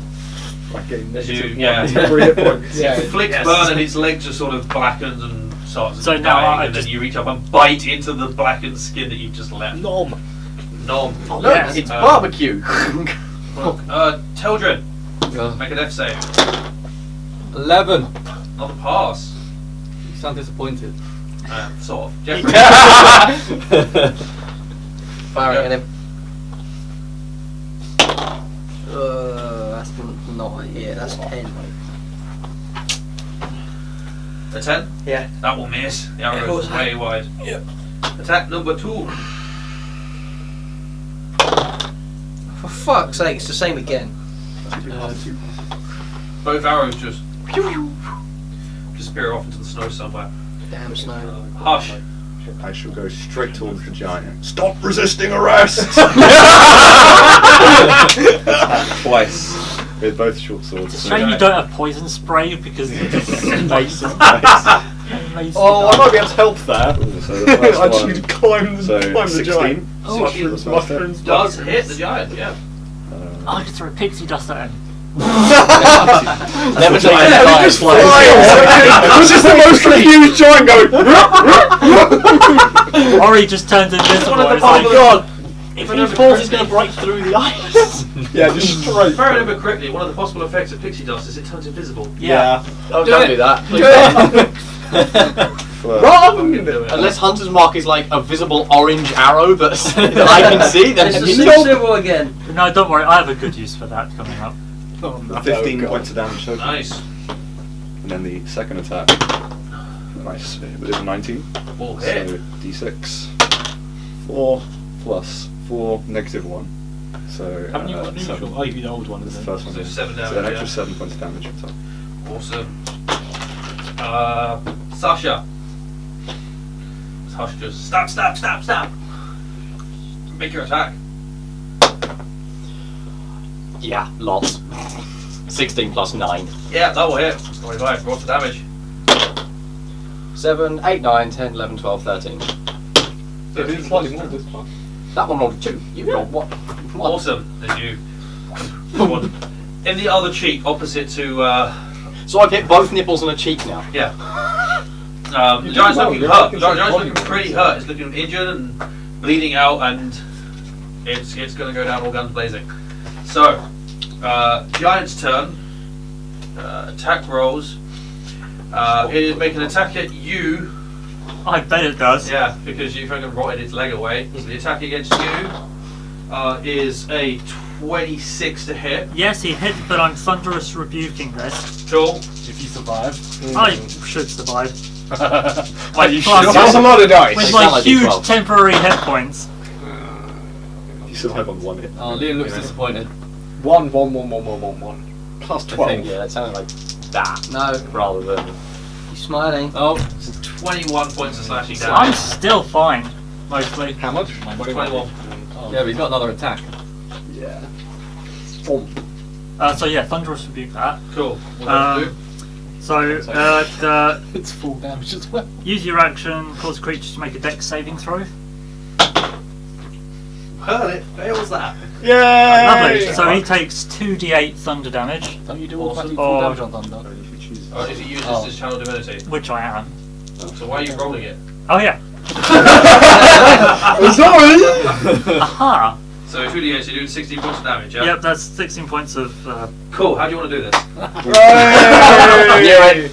As you, yeah. Yeah. Flicks burn and its leg just sort of blackens and starts So dying, now I and just- then you reach up and bite into the blackened skin that you've just left. Nom. Nom. Look, Yes. it's barbecue. Teldrin, make a death save. 11. Not a pass. You sound disappointed. Sort of. Jeffrey. Firing at him. That's not a hit. That's 10. A 10? Yeah. That will miss. The Of arrow course. is way wide. Yep. Attack number 2. For fuck's sake, it's the same again. Both arrows just disappear off into the snow somewhere. Damn snow. Hush. I shall go straight towards the giant. Stop resisting arrest! Twice. With both short swords. It's a shame you don't have poison spray because it just makes it. Oh, I might be able to help there. Ooh, so the first I just one, need to climb the so giant. 16. Mushrooms, mushrooms. Does hit the giant, yeah. I could throw pixie dust at him. Never take Yeah, any they just fly off. It was just the most confused giant going. Or he just turns invisible. One of the It's like, God! If he falls, he's going to break through the ice. Yeah, just straight. If I remember correctly, one of the possible effects of pixie dust is it turns invisible. yeah. Oh, Do don't it. do that. Do it. Wrong! Unless Hunter's Mark is like a visible orange arrow that I can see, then It's the he's same symbol again. No, don't worry. I have a good use for that coming up. 15 points of damage total. Nice. And then the second attack. Nice. It was a 19. All hit. So d6. 4 plus 4 negative 1. So. Haven't you got neutral? 7. Oh, you the old one, That's the isn't it? first one. So yeah. 7 damage, So an extra yeah. 7 points of damage on top. Awesome. Sasha. Hush just stab. Make your attack. yeah, lots. 16 plus 9. Yeah, that will hit. 25. Roll for damage. 7, 8, 9, 10, 11, 12, 13. It is slightly more this time. That one rolled 2. You rolled what? Awesome. Then you. In the other cheek, opposite to. So I've hit both nipples and a cheek now. Yeah. The giant's looking hurt. The giant's looking pretty hurt. It's looking injured and bleeding out, and it's going to go down all guns blazing. So, giant's turn. Attack rolls. It is making an attack at you. I bet it does. Yeah, because you fucking rotted its leg away. So the attack against you is a 26 to hit. Yes, he hit, but I'm thunderous rebuking this. Cool. If you survive. I should survive. Are you Plus, sure? That's a lot of dice. with It's my not like huge D12. temporary hit points. You survive on 1 hit. Oh, Liam looks disappointed. 1. Plus I 12. Yeah, that sounded like that No, rather than. he's smiling. Oh, 21 points of slashing I'm damage. still fine, mostly. How much? 21. yeah, but he's got another attack. Yeah. So yeah, thunderous rebuke that. Cool. What do I do? So It's full damage as well. use your action, cause a creature to make a dex saving throw. Hurt it. Fails that. Yay! Lovely. So he takes 2d8 thunder damage, Don't you do Awesome. automatic full damage on thunder? Only if you choose. If he uses Oh. his channel divinity. which I am. So why are you rolling it? Oh yeah. Sorry! Aha! So 2d8, so you're doing 16 points of damage, yeah? Yep, that's 16 points of. Cool. How do you want to do this?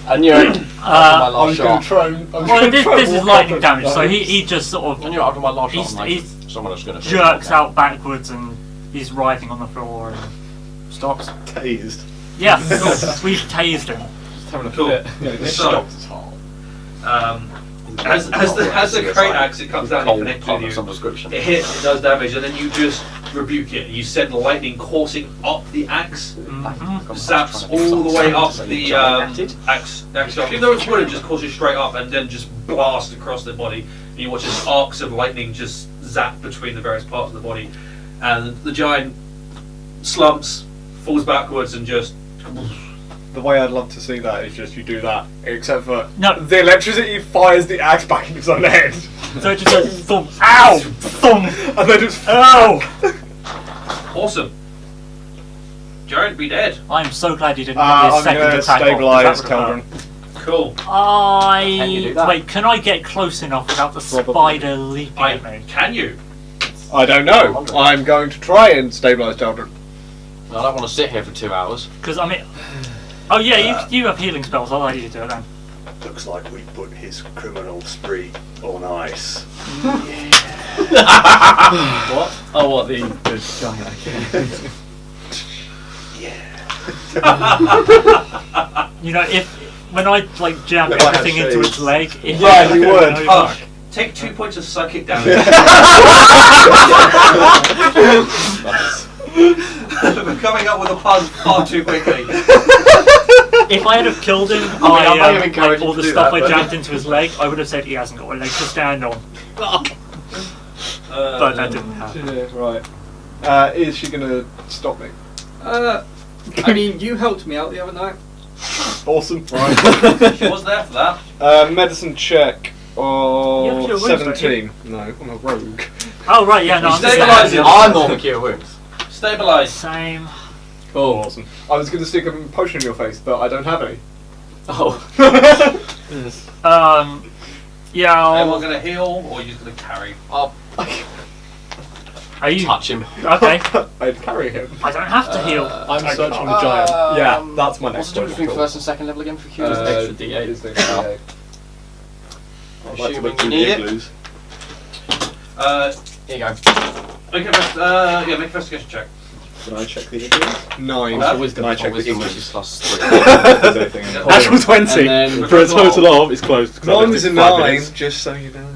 I knew it. I Uh, was going to try and. well, this is lightning damage, so he just sort I of knew after my last He's- shot, I'm like, he's someone is going to jerks out backwards and he's writhing on the floor and stops. Tased. Yeah, we've tased him. Just having a Cool. fit. So, as the great axe it comes down and connects with you, Some description. it hits, it does damage, and then you just rebuke it. You send lightning coursing up the axe, zaps all the way up the axe shaft. Even though it's wooden, just courses straight up and then just blast across the body. And you watch as arcs of lightning just zap between the various parts of the body, and the giant slumps, falls backwards, and just. The way I'd love to see that is just you do that, except for No. the electricity fires the axe back into his own head. So it just goes thump, ow, thump, And then just. ow. Awesome. Giant be dead. I'm so glad you didn't get I'm his second going to attack off, 'cause stabilise that would've Teldrin. Cool. hurt. Can you do that? Wait, can I get close enough without the Probably. spider leaping I at me? can you? I don't know. I'm going to try and stabilise Children. I don't want to sit here for 2 hours. Because I mean, oh yeah, you have healing spells. I'll let you do it then. Looks like we put his criminal spree on ice. What? Oh, what the giant? You know, when I like jam If I had everything into its shades. leg, if Yeah, I you would. Hush. Take 2 points of psychic damage. We're coming up with a pun far too quickly. If I had have killed him I might have by encouraged all you to the do stuff that, I but- jammed into his leg, I would have said he hasn't got a leg to stand on. But that didn't happen. Yeah, right. Is she going to stop me? I mean, you helped me out the other night. Awesome. Right. She was there for that. Medicine check You of have your wounds, don't you? 17. No, I'm a rogue. Oh right, yeah, no, I'm Stabilise it. I'm normal cure wounds. Stabilise. Same. Cool. Awesome. I was going to stick a potion in your face, but I don't have any. Oh. Yeah. Everyone going to heal, or are you just going to carry? Are you Touch him. okay? I'd carry him. I don't have to heal. I'm searching the giant. Yeah, that's my What's next the difference between point. first and second level again for cure? Just extra D8. Is there- yeah. I'd like to Assuming look you through need the it. igloos. Here you go. Make a investigation check. Can I check the igloos? 9. Can I check the Wisdom, which igloos? is plus 3. Is anything in there? Natural 20 And then- for a total of it's closed. 'cause I Mine left was it a 5 9, minutes. just so you know.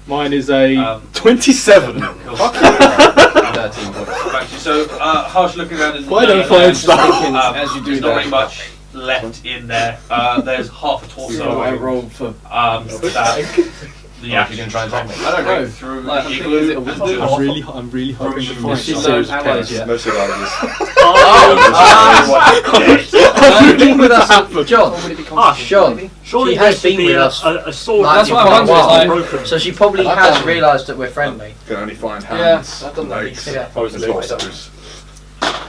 Mine is a 13 27. points. 13 points. Back to you. So, Harsh looking around in Why don't I find stuff? As you do there's not that. really much left in there. There's half a torso. I rolled for. That the You're action going to try and attack me. I don't know. through Like, the I'm igloo. thinking, is it a wisdom? I'm really hoping to From find She's some. learned powers yet. Mostly riders. Has she been with us, John? Hush. John. Surely She there has should been be with a, us. a sword. Like, That's for what quite I'm a while. wondering, broken. So she probably has realised that we're friendly. Can only find Yeah, hands, I've done that. legs, Yeah. torsos.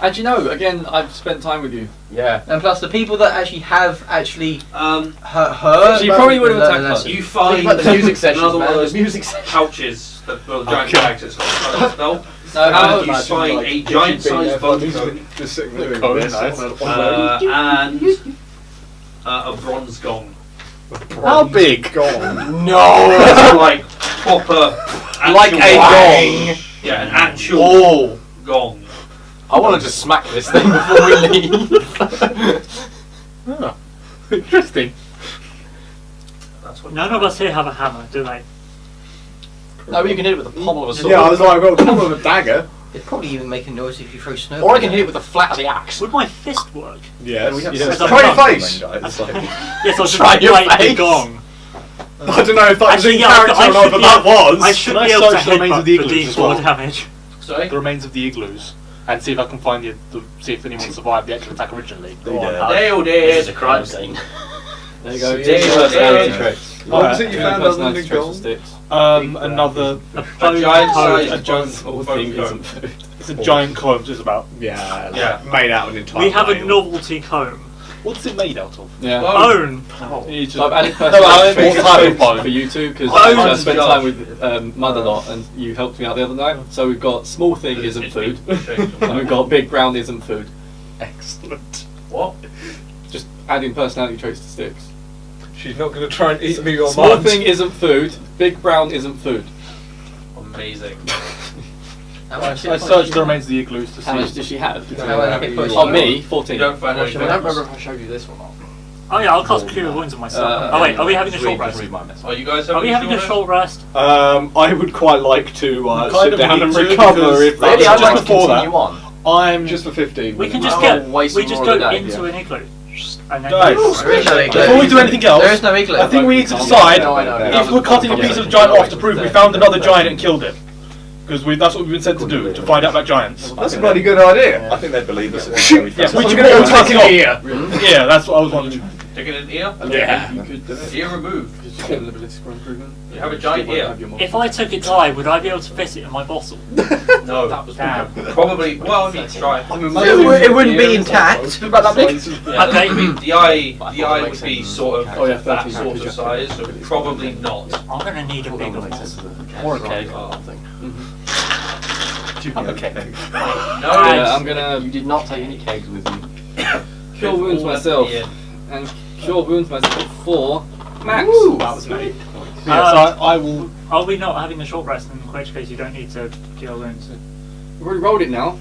And you know, again, I've spent time with you. Yeah. And plus, the people that actually have heard So you probably would have learned attacked the her. lesson. You find Think about the music sessions, another one man. of those The music sessions. pouches that the giant Okay. bags. It's got a spell. No, And how, you find a giant-sized boat coat Just sitting there doing Oh, this. nice. and a bronze gong. How big? Gone. It's like proper, Like actual a gong. Yeah, an actual gong. I want to just smack this thing before we leave. Oh, interesting. That's what. None of us here have a hammer, do they? No, but you can hit it with the pommel of a sword. Yeah, I was like, I've got a couple of a dagger. It'd probably even make a noise if you throw snow. Or I can hit it with the flat of the axe. Would my fist work? Yes. we have yes. some- Try your face. Guys, like, Yes, I'll just Try your like the face. gong. I don't know if that was Actually, in yeah, character I or not, should but be that was. I should Can I be able to search the remains headbutt of the for igloos as D4 well? damage. Sorry? The remains of the igloos, and see if I can find see if anyone survived the actual attack originally. Nailed This is it. a crime scene. there you go. Yeah, Two yeah, personality yeah. traits. What was it you Yeah, found other than personality the traits gold? for sticks. Another. A A bone giant code. size a giant boat Thing coat. isn't food. It's a giant comb. Just about. Yeah. Yeah. Made out of an entire We have a nail. novelty comb. What's it made out of? Yeah. Bone. It's So I've just, added personality what type of traits bone? for you two because Bone I is spent just- time with Mud a lot and you helped me out the other night. So we've got small thing isn't food, and we've got big brown isn't food. Excellent. What? Just adding personality traits to sticks. She's not going to try and eat me or Small mine. thing isn't food, big brown isn't food. Amazing. I searched the remains of the igloos to How much see. does she have? How many hit points? On me, You 14. don't find I anything. don't remember if I showed you this or not. Oh yeah, I'll cast Cure Wounds on myself. oh wait, are we having a short rest? Are you guys Are we having a short rest? I would quite like to kind sit of down need and to recover because- if Really, that's I'd like just to before continue that. on. I'm Just for 15. We can I just will get. waste We just more of go the day, into yeah. an igloo. And then Guys, There is no igloo. before we do anything else, There is no igloo. I think we need to decide No, I know. if we're cutting a piece of the giant off to prove we found another giant and killed it. Because that's what we've been sent to do, to find out about giants. That's a bloody good idea. I think they'd believe us. Yes, we I'm should gonna go go cutting take off. Yeah, that's what I was wondering. Taking an ear? Yeah. You could do it. Ear removed. Just get an ability score improvement. You have a giant Still won't ear. have your if I took its eye, would I be able to fit it in my bottle? No. Damn. Probably. Well, I mean, try. It wouldn't be intact. About that big? Yeah, Okay. I mean, the eye I thought would that makes be sense. sort of Oh, yeah, that 13 sort of package. size, so probably not. I'm gonna need a bigger bottle. Or a keg or something. Okay. No, Yeah, I'm gonna You did not take any kegs with you. cure wounds myself. And cure wounds myself for max. That was me. Yeah, so I will. Are we not having a short rest? In which case, you don't need to cure wounds. We've already rolled it now. Do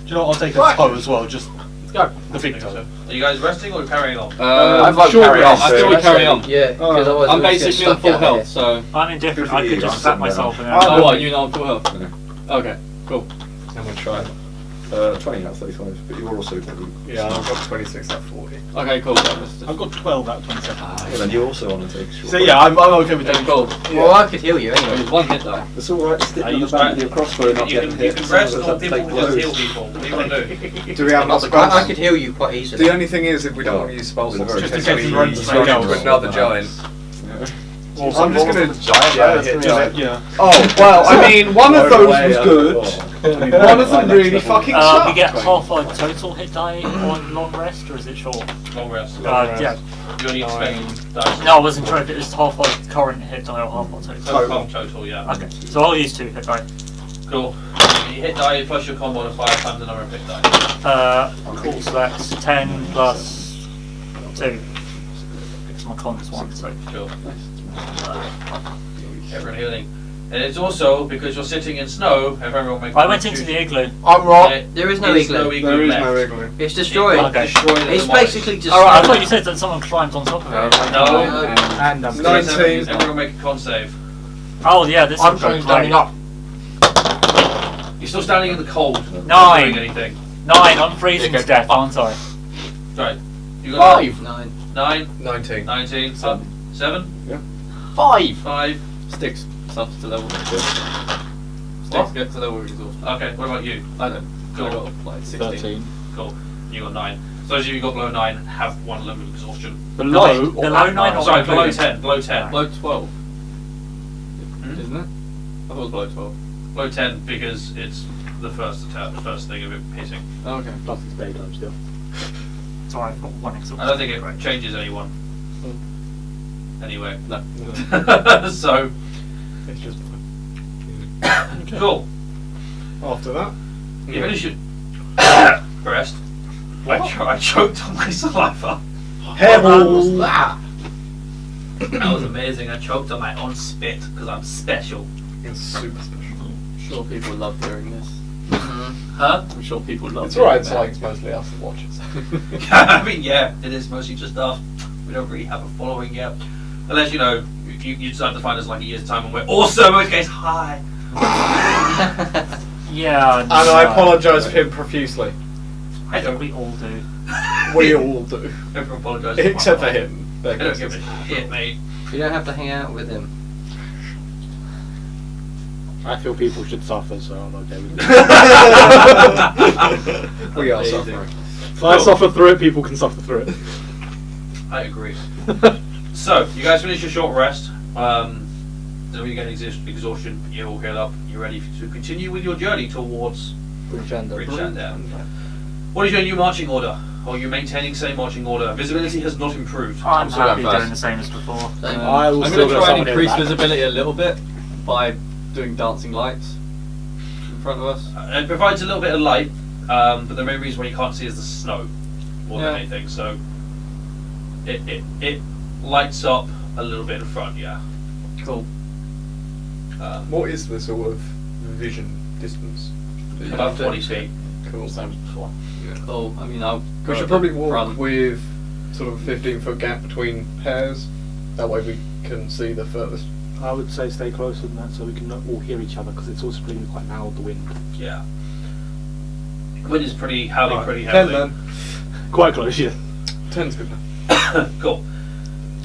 you know what? I'll take a toe as well. Just Let's go. the big toe. Are you guys resting or carrying on? I'd like sure, carry on. I still would carry on. Yeah, because otherwise I'm we'll just get basically on stuck full out health, here. so. I'm indifferent. Good for I could you, just I'm zap sitting myself and Oh, then. what? You're not on full health? Yeah. Okay, cool. I'm going to try 20 out of 35, but you're also probably. Yeah, I've got 26 out of 40. Okay, cool. That was just- I've got 12 out of 27. Well, then you also want to take a short. So yeah, I'm okay with Okay, that. cool. Well, I could heal you Oh, anyway. it's one hit die. It's alright, stick Are on you the back of your crossbow and not You get can hit. rest Some of or us have people to can take just blows. heal people. What do you want to do? Do we have I another guy? could heal you quite easily. The only thing is, if we don't want to use spell slots, Just in in case case we we run run into something else. another giant. Yeah. I'm just going to giant hit giant. giant. Yeah. Oh, well, I mean, one of those Way was up good. the wall. One of them really fucking We sucked. get half a total hit die on long rest, or is it short? Long rest. Yeah. You only expect dice. No, I wasn't sure if it was half a current hit die or half a total. Total, yeah. Okay, so I'll use 2 hit die. Cool. You hit die plus your con modifier times the number of hit die. Cool, so that's 10 plus 2. Because my con is 1, so. Cool. Everyone healing. And it's also because you're sitting in snow, everyone will make. I went into the igloo. I'm wrong. There is no There's igloo. There is left. no igloo. It's destroyed. Okay. Destroyed at It's the moment. basically just. Alright, I thought you said that someone climbed on top of it. No. And I'm No. Everyone 19. everyone make a con save. Oh, yeah, this I'm is trying standing up. You're still standing in the cold. 9. Not doing anything. 9, I'm freezing to death, aren't I? Right. You got 9. 9, 19. 19, 7, 5. 5. Sticks stuff to level. Sticks get to level exhaustion. Okay, what about you? I don't. Cool. I got like 16. 13. Cool. You got 9. So those of you who got below 9 have 1 level of exhaustion. Below. Below 9 or Sorry, below including? 10. Below 10. Below 12. Hmm? Isn't it? I thought it was below 12. Below 10 because it's the first attack, the first thing of it hitting. Oh, okay. Plus it's daytime still. So I've got 1 exhaustion. I don't think it changes anyone. Anyway. No. So, It's just cool. after that. You finish your rest. I choked on my saliva. Hairball. that? That was amazing. I choked on my own spit because I'm special. It's super special. I'm sure people love hearing this. Huh? I'm sure people love It's alright, hearing it's that. like it's mostly us that watches. I mean, yeah, it is mostly just us. We don't really have a following yet. Unless, you know, you decide to find us like a year's time and we're awesome, in which case, hi. Yeah. And I apologise for him profusely. I don't, We all do. We all do. never apologise. Except for him. I don't give a shit, mate. You don't have to hang out with him. I feel people should suffer, so I'm okay with it. We are Amazing. suffering. If I suffer through it, people can suffer through it. I agree. So, you guys finish your short rest. Then we get exhaustion. You're all healed up. You're ready to continue with your journey towards Bridgeshire. What is your new marching order? Are you maintaining same marching order? Visibility has not improved. I'm still happy at first. doing the same as before. I will I'm still going to go try and someone increase back. visibility a little bit by doing dancing lights in front of us. It provides a little bit of light, but the main reason why you can't see is the snow more than Yeah. anything. So it lights up a little bit in front, yeah. Cool. What is the sort of vision distance? About 20 feet. Cool. Same as before. Cool. I mean, I'll. We go should at probably the walk front. with sort of a 15-foot gap between pairs. That way we can see the furthest. I would say stay closer than that so we can all hear each other because it's also going to be quite loud, the wind. Yeah. Wind is pretty howling, pretty 10 heavily. then. Quite close, yeah. 10's good enough. Cool.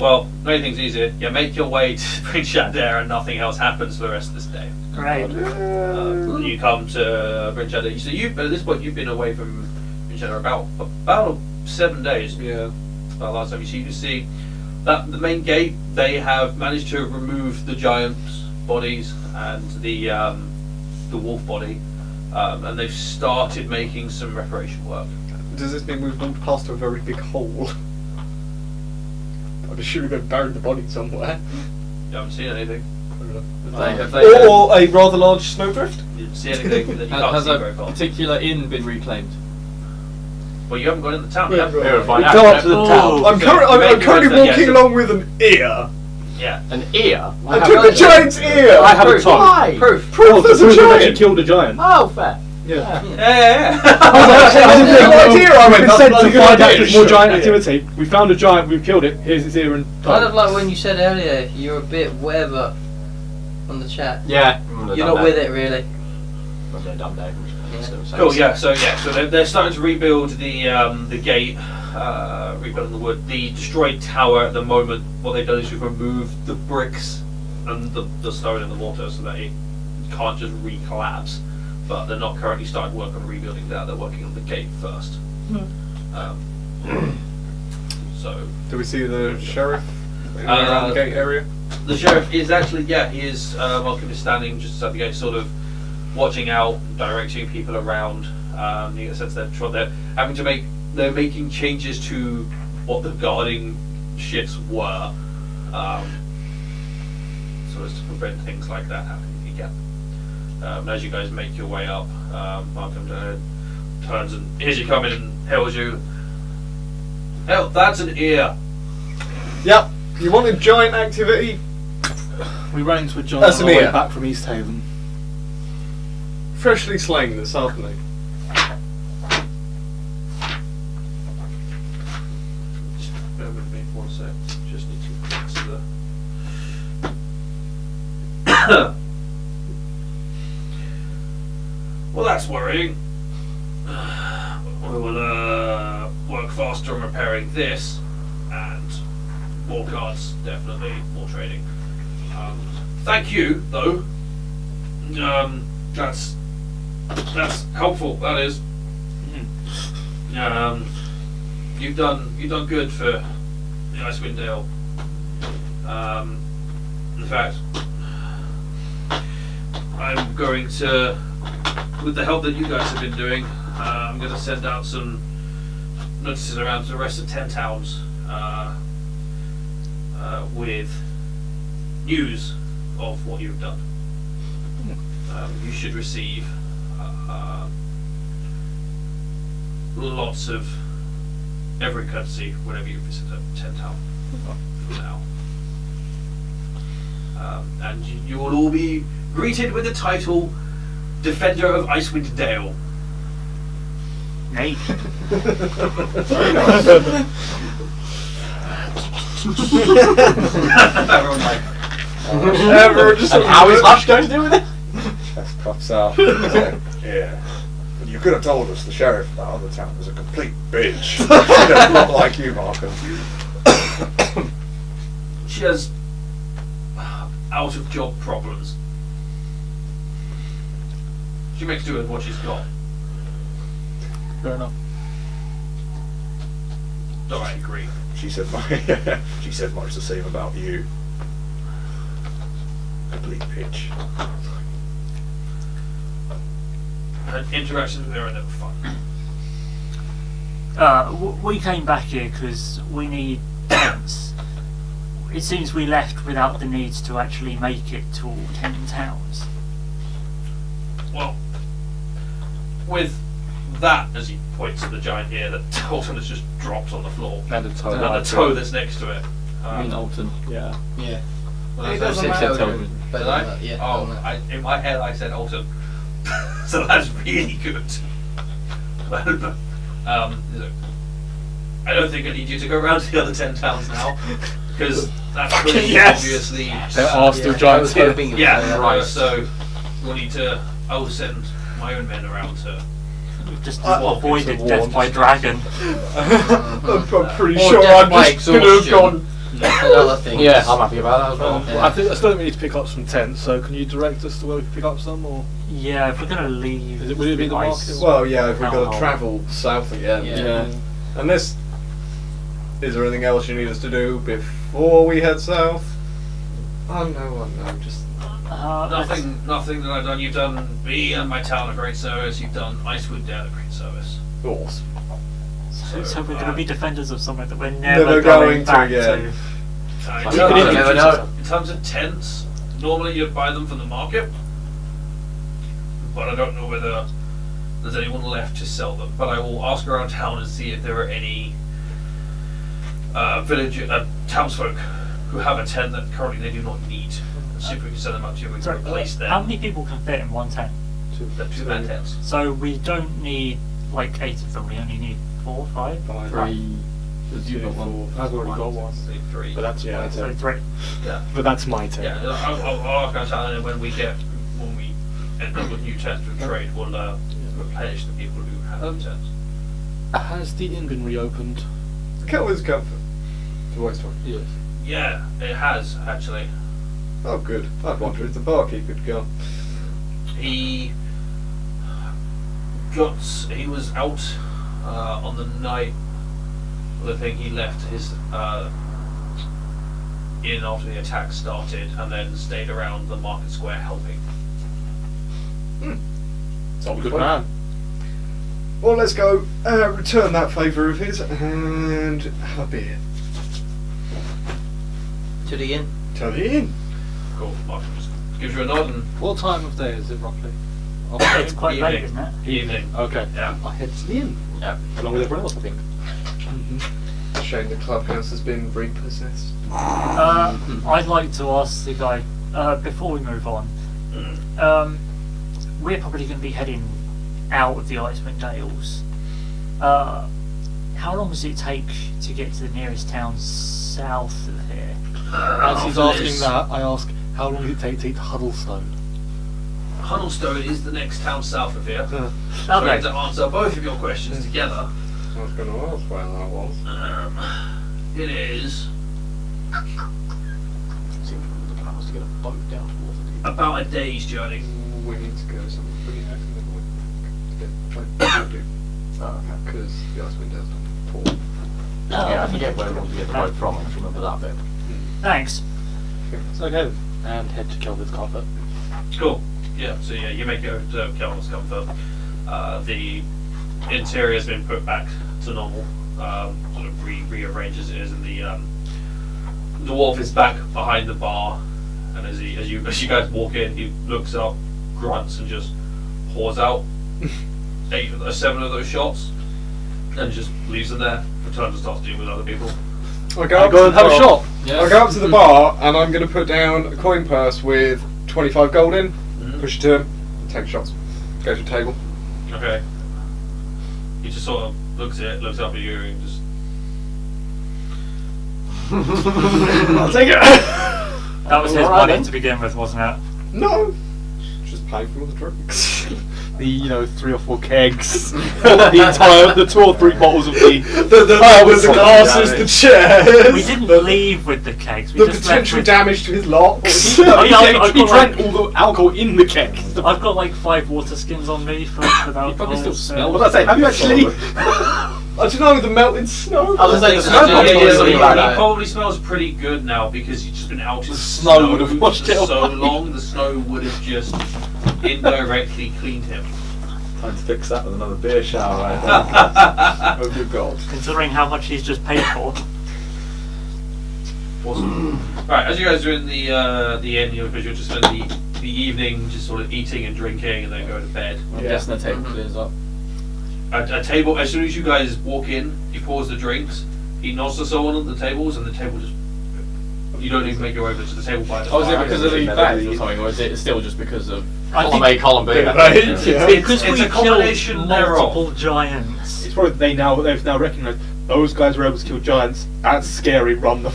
Well, anything's easier. You make your way to Bridgeshire and nothing else happens for the rest of this day. Great. You come to Bridgeshire. So you, at this point, you've been away from Bridgeshire about 7 days. Yeah. About last time you see. You can see that the main gate. They have managed to remove the giant's bodies and the wolf body, and they've started making some reparation work. Does this mean we've gone past a very big hole? I'd assume they've buried the body somewhere. You haven't seen anything. similar. Have they, Or a rather large snowdrift. You didn't see anything that you can't has see a very far. particular inn been reclaimed? Well, you haven't gone in the town yet. We'll find We out. go up to the Oh. town. I'm, So, I'm maybe currently that's a walking yes. along with an ear. Yeah. An ear? I took the giant's ear. I have a Proof. tongue. Why? Proof. Proof there's a Proof that you giant. killed a giant. Oh, fair. Yeah. Yeah. I didn't think like ear. I went, We that's said bloody to find good out idea. there's more giant Yeah. activity. We found a giant, we've killed it, here's its ear and Kind of tongue. like when you said earlier, you're a bit whatever on the chat. Yeah. You're not with it really. Dumb day. Cool. Yeah. So they're starting to rebuild the gate, rebuilding the wood. The destroyed tower at the moment. What they've done is we've removed the bricks and the stone and the mortar so that it can't just re-collapse. But they're not currently starting work on rebuilding that. They're working on the gate first. So Do we see the sheriff in Uh, around the gate area? the sheriff is actually, he is welcome to standing just outside the gate, sort of watching out, directing people around. You get a sense they're having to they're making changes to what the guarding shifts were, so as to prevent things like that happening again. As you guys make your way up, Malcolm turns and hears you coming and hails you. Hell, that's an ear. Yep. You wanted giant activity? We ran into a giant That's on an our way ear. back from East Haven. Freshly slain this afternoon. Just bear with me 1 sec. Just need to fix the. Well, that's worrying. We will work faster on repairing this, and more cards, definitely more trading. Thank you, though. That's helpful. That is. You've done good for the Icewind Dale. In fact, I'm going to, with the help that you guys have been doing, I'm going to send out some notices around to the rest of 10 towns with news of what you've done. You should receive lots of every courtesy whenever you visit a 10 town from now. And you will all be greeted with the title Defender of Icewind Dale. Hey. Everyone's like, Everyone just And how is Hush going to do with it? Chest puffs out. Yeah. But you could have told us the sheriff of that other town was a complete bitch. She does not like you, Markham. she has out of job problems. She makes do with what she's got. Fair enough. Though I agree. She said much the same about you. Complete bitch. Her interactions with her are never fun. We came back here because we need tents. It seems we left without the needs to actually make it to all 10 towns. Well, with that, as he points at the giant ear that Alton has just dropped on the floor, And a toe. and the toe that's next to it. I mean Alton. Yeah. Yeah. Well, It that's- doesn't matter. matter. But Did I? yeah. Oh, in my head I said Alton. So that's really good. Look, I don't think I need you to go around to the other 10 towns now, because that's pretty Yes. obviously. There are still I giants was here. hoping you would Yeah, say that. right. So we'll need to. I will send my own men around to. We've just Well, avoided it's a death warm by dragon. I'm pretty Or sure death I'm by just going to have exhaustion. gone. Another thing. Yeah, I'm happy about that as well. Yeah. I still think we need to pick up some tents, so can you direct us to where we can pick up some, or Yeah, if we're going to leave. would it be the ice- market? Well, yeah, if we've got Oh. to travel south again. Yeah. And this. Is there anything else you need us to do before we head south? Oh no, just. Nothing that I've done. You've done me and my town a great service. You've done Icewind Dale a great service. Awesome. So we're going to be defenders of somewhere that we're Never never going going to back again. to. In You never know. terms of tents, Normally you'd buy them from the market, but I don't know whether there's anyone left to sell them. But I will ask around town and see if there are any townsfolk who have a tent that currently they do not need. See if we can send them up to you. We can Sorry, replace them. how many people can fit in one tent? The 2-man tents. So we don't need like 8 of them. We only need 4, 5. 3. You've got one. I've already got one. Say 3. But that's my So turn. 3. Yeah. But that's my turn. Yeah, I'll ask around town, and when we end up with new tents with trade, we'll replenish the people who have tents. Has the inn been reopened? The kettle is comfort. The voice talk. Yes. Yeah, it has actually. Oh, good. I'd wonder if the barkeep had gone. He was out on the night of the thing. He left his inn after the attack started, and then stayed around the market square helping. Good man. Well, let's go return that favour of his and have a beer. To the inn. To the inn. Cool. Martin just gives you a nod and What time of day is it roughly? It's quite late, Evening. isn't it? evening. Okay. Yeah. I head to the inn. Yeah. Along with everyone else, I think. Shame the clubhouse has been repossessed. I'd like to ask the guy before we move on. We're probably going to be heading out of the Icewind Dales. How long does it take to get to the nearest town south of here? As he's After asking this, that, I ask, how long did it take to eat Huddlestone? Huddlestone is the next town south of here. So Okay. to answer both of your questions together, I was going to ask where that was. it is To get a boat down to Waterdeep. about a day's journey. We need to go somewhere. We need to do because the Icewind Dales don't port. Yeah, I forget where we want to get the boat from. I just remember that bit. Thanks. So okay, and head to Kelvin's Comfort. Cool. Yeah. So yeah, you make it over to Kelvin's Comfort. The interior has been put back to normal. Sort of rearranged as it is, and the dwarf is back behind the bar. And as you guys walk in, he looks up, grunts, and just pours out 7 of those shots, and just leaves them there. Returns and starts dealing with other people. I go Go up and to the have a bar. shot. I go up to the bar and I'm going to put down a coin purse with 25 gold in, push it to him, take shots, go to the table. Okay. He just sort of looks up at you, and just. I'll take it. That was his Alright money then. to begin with, wasn't it? No, just pay for all the drinks. The 3 or 4 kegs, the 2 or 3 bottles of the the glasses, the chairs. We didn't leave with the kegs. We The just potential left damage to his locks. Oh, yeah, I've he got drank like- all the alcohol in the keg. I've got like 5 water skins on me for alcohol. probably still so- smells. What did I say? Have you actually? I don't know, the melted snow. I was gonna say, the Yeah, snow probably he is something like that. probably smells pretty good now because you've just been out in the snow would have washed for it so away. long. The snow would have just indirectly cleaned him. Time to fix that with another beer shower right Oh good god. Considering how much he's just paid for. Awesome. Right, as you guys are in the inn, because you're just spend the evening just sort of eating and drinking, and then go to bed. I'm guessing the table clears up. A table. As soon as you guys walk in, he pours the drinks. He nods to someone at the tables, and the table just. You don't even make your way over to the table by the Oh, is it fire. because of the bags or something, or is it still just because of... I Column think A, column B. Yeah. because it's we a combination killed thereof. multiple giants. It's probably they've now recognised those guys were able to kill giants. That's scary. Run the.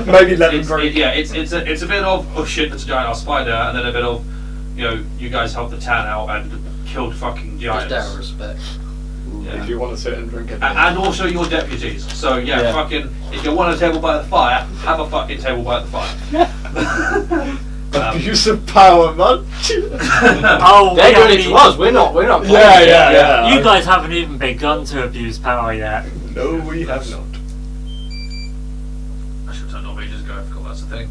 Maybe let him It's, break. it's a bit of oh shit, that's a giant ass spider, and then a bit of you guys helped the town out and killed fucking giants. Just out of respect. Yeah. If you want to sit and drink it. And also your deputies. So yeah, fucking if you want a table by the fire, have a fucking table by the fire. Abuse of power, man. Oh, They're we doing haven't it to us. We're not playing. Yeah. You guys haven't even begun to abuse power yet. No, we have not. I should have turned off ages ago. I forgot that's the thing.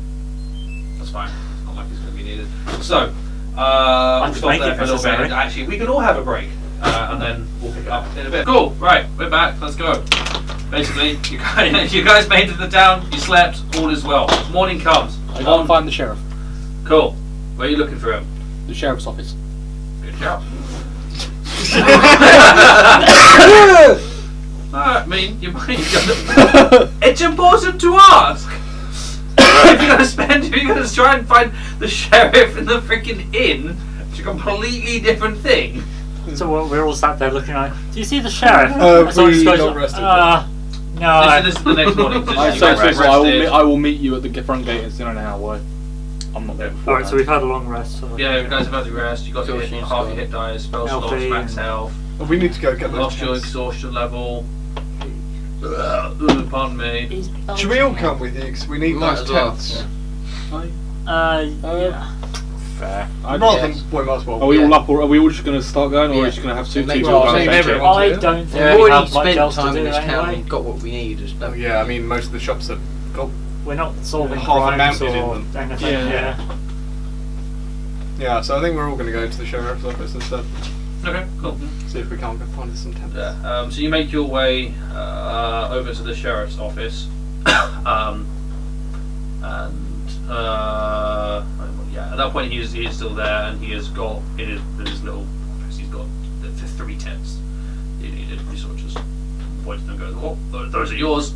That's fine. It's not like it's going to be needed. So, we'll just stop make there it for a little bit. necessary. And actually, we can all have a break, and then we'll pick it up in a bit. Cool. Right, we're back. Let's go. Basically, you guys made it to the town. You slept. All is well. Morning comes. I go and find the sheriff. Cool. Where are you looking for him? The sheriff's office. Good job. I mean, you might. It's important to ask. If you're gonna try and find the sheriff in the freaking inn, it's a completely different thing. So we're all sat there looking like, do you see the sheriff? We just goes, not rested no. This is the next morning. So I you say guys to people, rested. I will meet you at the front gate in an hour away. I'm not there before. Alright, so we've had a long rest. So Yeah, you guys have had the rest. You got your Exhaustion half your score. hit dice, spell slots, LP max and- health, We need to go get those lost your tents. exhaustion level. Pardon me. Should we all come with you? Because we need Might those as well, tents. yeah. Fair. Rather than, we might as well. Are we all up, or are we all just going to start going, or are we Yeah. just going to have two Maybe teams we'll all save going? everyone. I Yeah. don't think Yeah, we we've have already much spent else to time do in this town anyway. and got what we need. Just Oh, yeah, I mean, most of the shops have got. We're not solving Half crimes mounted in or them. anything. Yeah. Yeah, so I think we're all going to go to the sheriff's office instead. Okay, cool. See if we can't go find us some tents. Yeah, so you make your way over to the sheriff's office, and yeah, at that point he is still there, and he has got in his little office. He's got the 3 tents he needed. He sort of just points them and goes, "Oh, those are yours."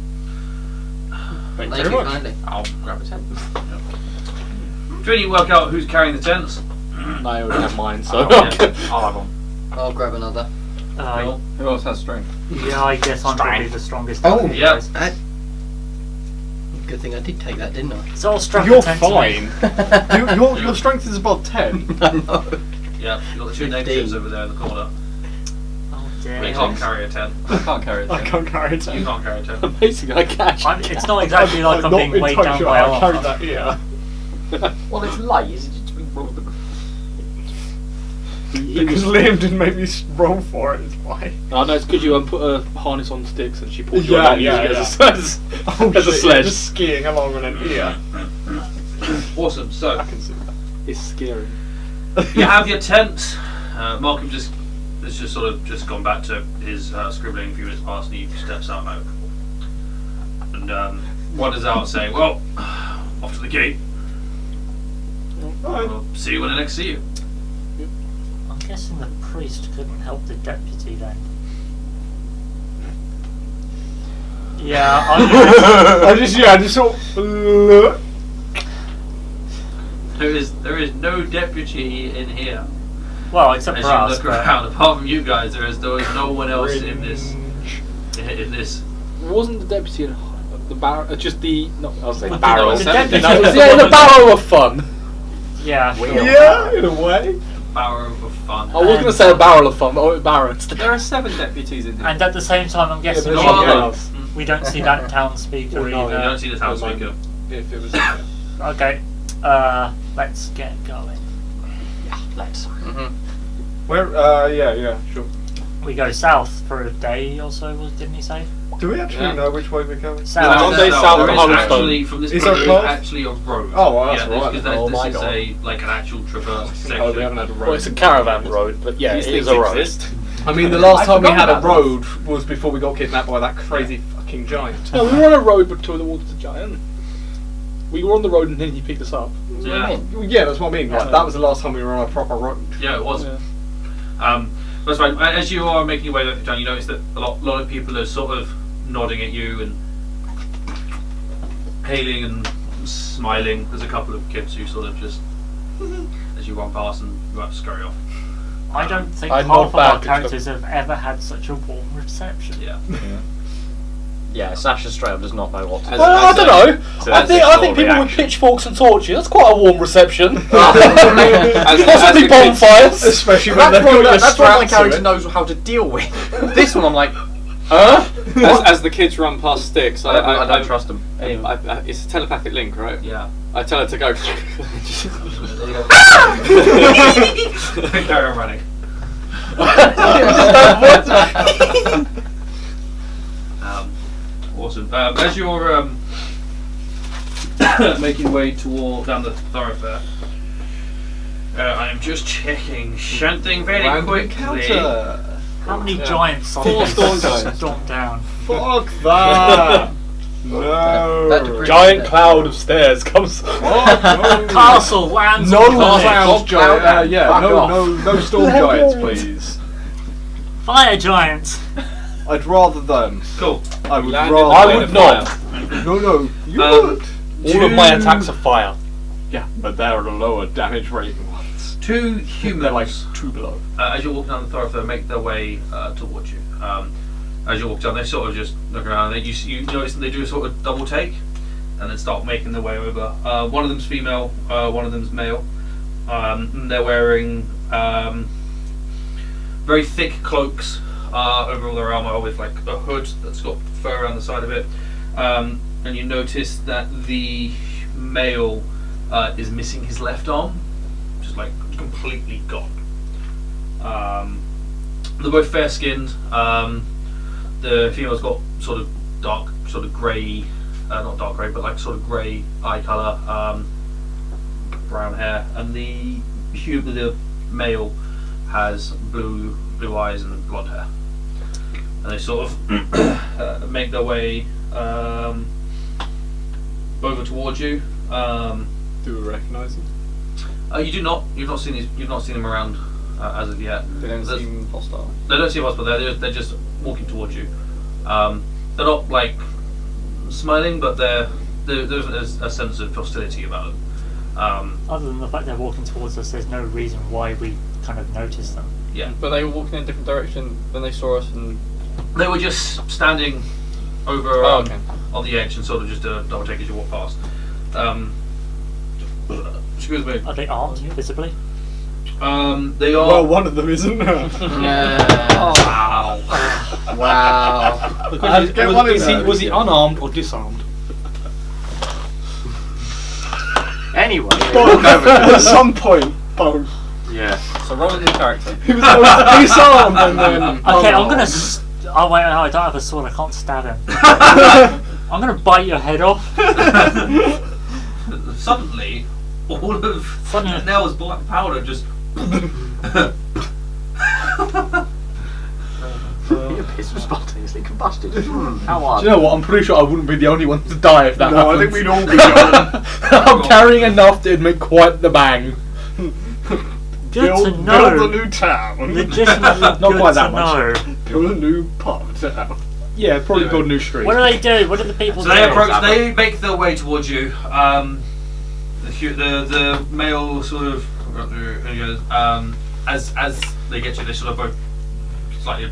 Thanks thank very you much. kindly. I'll grab a tent. Do you work out who's carrying the tents? I already have mine, so. I'll have one. I'll grab another. Cool. Who else has strength? Yeah, I guess I'm probably the strongest. Oh, out of you yeah. guys. Good thing I did take that, didn't I? So I'll strap You're the tent to me. fine. your strength is above 10. I know. Yeah, you've got the 2 15. negatives over there in the corner. Oh But dear. you can't carry a tent. I can't carry it. I can't carry it. You can't carry a tent. Basically, I catch. It's not exactly like I'm not being weighed entirely down sure by I carried armor. that here. Well, it's light. Because Liam didn't make me roll for it, is why. Oh, no, it's because you put a harness on sticks and she pulled you Yeah, along yeah, using yeah. it as Oh, as a shit, sledge. Just skiing along on an ear. Awesome. So I can see that. It's scary. you have your tent. Malcolm has just sort of just gone back to his scribbling a few minutes past, and he steps out now. And wanders out saying, "Well, off to the gate. Alright. We'll see you when I next see you." I'm guessing the priest couldn't help the deputy then. Yeah, I just sort of. There is no deputy in here. well, except As for you us. look but- around, apart from you guys, there is no one else in this. In this. Wasn't the deputy in the barrel? Just the. No, I was saying The barrel. deputy No, was the yeah, one the who- barrel of fun. Yeah, sure. Yeah, in a way. Barrow of fun. I was going to say a barrel of fun, but I went barrel instead. There are 7 deputies in here. And at the same time, I'm guessing but No there's other- else. we don't see that townspeoper Well, no, You either. don't see the town speaker. If it was. Okay, let's get going. Let's. Where? Yeah, sure. We go south for a day or so, didn't he say? Do we actually know which way we're going? South. One day south there of is Huddlestone. actually from this Is point, there a there is path? actually a road. Oh, well, that's yeah, right. Because Oh this my is God. like an actual traverse section. Oh, we haven't had a road. Well, it's a caravan road, but yeah, These it is things a road. exist. I mean, the last I time we forgot had a about road was before we got kidnapped by that crazy fucking giant. No, we were on a road between the water to Giant. We were on the road and then he picked us up. Yeah, Yeah, that's what I mean. Like, that was the last time we were on a proper road. yeah, it was. Yeah. That's right. As you are making your way down, you notice that a lot of people are sort of nodding at you and hailing and smiling. There's a couple of kids who sort of just, as you run past, and you have to scurry off. I don't think I'm half not of our bad, characters have ever had such a warm reception. Yeah. Yeah, Sasha straight up does not know what to do. Well, I don't know. So I that's think his people with reaction. pitchforks and torches, that's quite a warm reception. As Possibly the kids- bonfires. Especially when That's they've got your that's what my straps character to it. knows how to deal with. This one, I'm like, huh? As the kids run past Sticks, I don't trust them. It's a telepathic link, right? Yeah. I tell her to go. Carry on running. Awesome. As you're making your way down the thoroughfare, I am just checking something very Random quickly. encounter. How many Yeah. giants on 4 this storm giants. stomped down? Fuck that. That's a No. pretty Giant good cloud of stairs comes. Castle lands No on the planet. clouds, giant. Yeah, Fuck no, off. no storm giants, please. Fire giants. I'd rather them. Cool. I would Landed rather. I the would fire. not. No, you would. All of my attacks are fire. Yeah, but they're the lower damage rating ones. Two They're like humans, 2 below. as you walk down the thoroughfare, make their way towards you. As you walk down, they sort of just look around. You notice that they do a sort of double take, and then start making their way over. One of them's female, one of them's male. They're wearing very thick cloaks over all their armor, with like a hood that's got fur around the side of it. And you notice that the male is missing his left arm, just like completely gone. They're both fair-skinned. The female's got sort of dark, sort of grey, not dark grey, but like sort of grey eye colour, brown hair, and the male has blue eyes and blonde hair. And they sort of make their way over towards you. Do we recognise them? You do not. You've not seen these. You've not seen them around as of yet. They don't There's- seem hostile. They don't seem hostile. They're just walking towards you. They're not like smiling, but there's a sense of hostility about them. Other than the fact they're walking towards us, there's no reason why we kind of notice them. Yeah, But they were walking in a different direction when they saw us, and they were just standing over okay. on the edge and sort of just double take as you walk past. Excuse me. Are they armed visibly? They are. Well, one of them isn't. Wow. Wow. The question get is, one in there. was he unarmed or disarmed? Anyway. At some point, both. Yeah. So roll a new character. He was both disarmed and then. Okay, I'm gonna. Oh wait, no, I don't have a sword. I can't stab him. I'm gonna bite your head off. Suddenly, all of Nell's black powder just. Your piss was spontaneously combusted. How Do odd. you know what? I'm pretty sure I wouldn't be the only one to die if that No, I happens. think we'd all be gone. I'm carrying enough to make quite the bang. Good to Build know. a new town. Legitimately Not good quite to that much. know. Build a new pub town. Yeah, probably build a new street. What do they do? What do the people So do? they approach. They make their way towards you. The male sort of as they get you, they sort of both slightly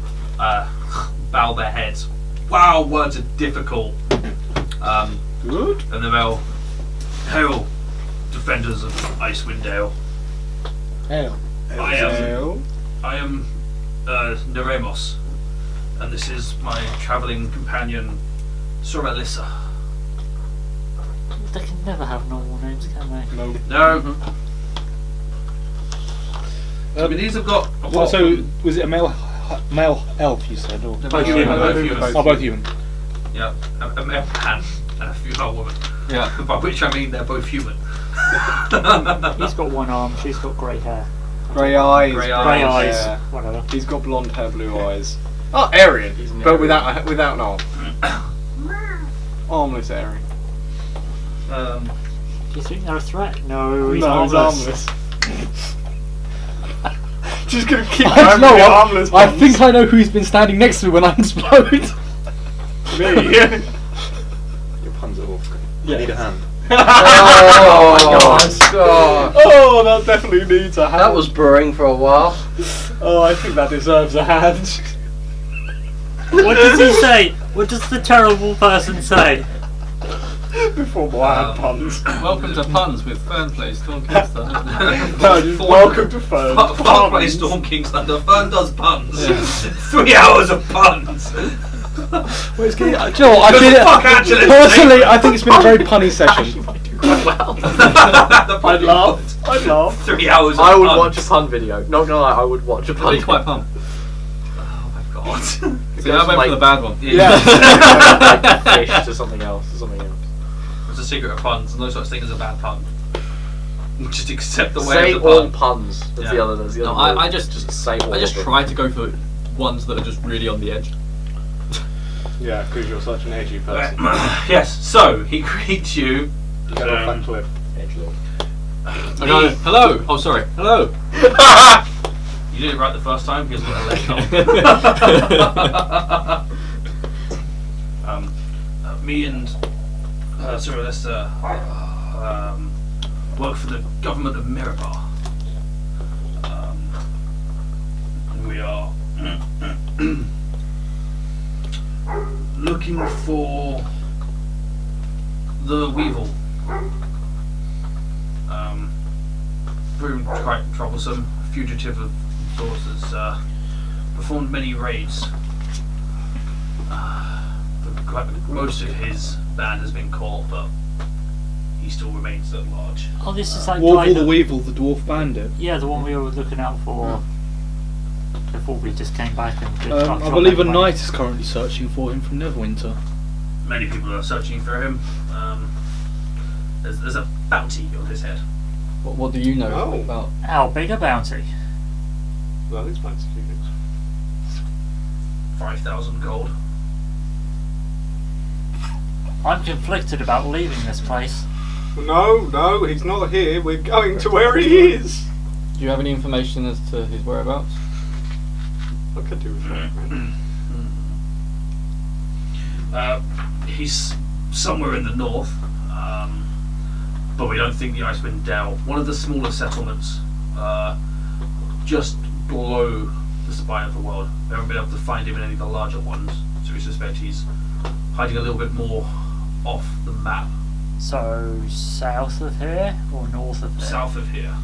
bow their heads. Wow, words are difficult. Good. And the male, hail, defenders of Icewind Dale. Hell. I am Neremos, and this is my travelling companion, Sir Melissa. They can never have normal names, can they? No. No. I mean, these have got. So, was it a male elf you said? Or? Both human, human. both human. Oh, both human. Yeah, a male man and a female woman. Yeah. By which I mean they're both human. He's got one arm. She's got grey hair. Grey eyes. Grey Grey eyes. eyes. Yeah. Whatever. He's got blonde hair, blue eyes. Oh, Aryan, He's an but Aryan. without an arm. Armless Aryan. Do you think they're a threat? No, he's No, he's armless. armless. Just gonna keep I going know with the what? armless I ones. think I know who's been standing next to me when I explode. Me. Your puns are awful. Yeah. I need a hand. Oh, God. Oh, that definitely needs a hand. That was brewing for a while. Oh, I think that deserves a hand. What does he say? What does the terrible person say? Before my puns. Welcome to Puns with Fern Plays Storm Kingston. No, just welcome to Fern. Far play Storm King's Thunder. Fern does puns. 3 hours of puns. Well, it's getting, do you know what? I feel Fuck Angela. personally, I think it's been a very punny session. I'd laugh. I'd laugh. 3 hours of I would puns. watch a pun video. Not gonna lie, I would watch a pun Be quite fun. Oh my god. See, I went for the bad one. like fish to something else. To something else. There's a secret of puns. No such thing as a bad pun. Just accept the way Say of the all pun. puns. That's Yeah. the other. That's the No, other. I word. just say all. I just of them. try to go for ones that are just really on the edge. Yeah, because you're such an edgy person. Yes, so he greets you. Get off that cliff. I go, hello. Oh, sorry. Hello. You did it right the first time. Here's what I let go. Me and Sir Alesta work for the government of Mirabar. We are looking for the Weevil. Proved quite troublesome, fugitive of sorts, has performed many raids. Most of his band has been caught, but he still remains at large. Oh, this is that guy Warble the that, Weevil, the dwarf bandit. yeah, the one we were looking out for before we just came back and did I believe a knight is currently searching for him from Neverwinter. Many people are searching for him. There's a bounty on his head. What do you know Oh. about? How big a bounty? Well, these fancy things. 5,000 gold. I'm conflicted about leaving this place. No, he's not here. We're going to where he is. Do you have any information as to his whereabouts? I could do with that. He's somewhere in the north, but we don't think the Icewind Dale. One of the smaller settlements, just below the spine of the world. We haven't been able to find him in any of the larger ones, so we suspect he's hiding a little bit more off the map. So south of here or north of here? South of here.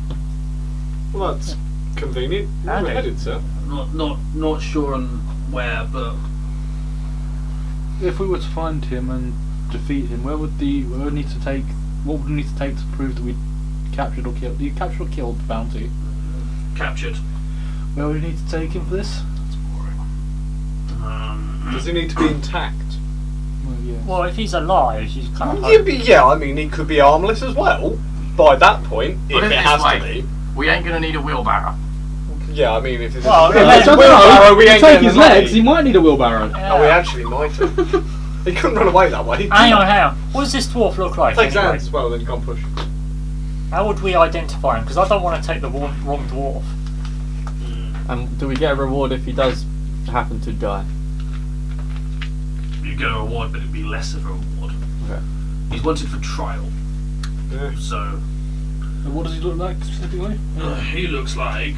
Well, that's convenient. Where Handy. we're headed, sir. Not sure on where, but If we were to find him and defeat him, what would we need to take to prove that we captured or killed? You captured or killed the bounty? captured. Where would we need to take him for this? Does he need to be intact? Well, yeah. Well, if he's alive, you kind of Yeah, I mean, he could be armless as well. By that point, Put if it it this has way. to be. We ain't gonna need a wheelbarrow. Yeah, I mean, if it's Well, if yeah, it's I a don't know. wheelbarrow, we You ain't take getting his the money. legs, he might need a wheelbarrow. No, we actually might have. He couldn't run away that way. Hang on. What does this dwarf look like? Takes Anyway? hands as well, then you can't push. How would we identify him? Because I don't want to take the wrong dwarf. And do we get a reward if he does happen to die? You get a reward, but it'd be less of a reward. Okay. He's wanted for trial, Yeah. so And what does he look like specifically? he looks like.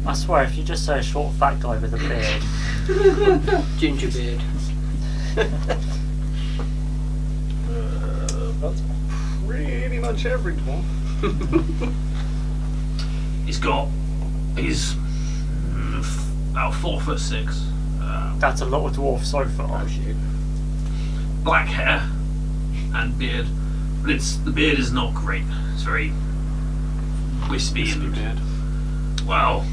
I swear, if you just say a short, fat guy with a beard, Ginger beard. That's pretty much every dwarf. He's about 4'6". that's a lot of dwarfs so far. Black hair and beard, but the beard is not great. It's very wispy and beard. well,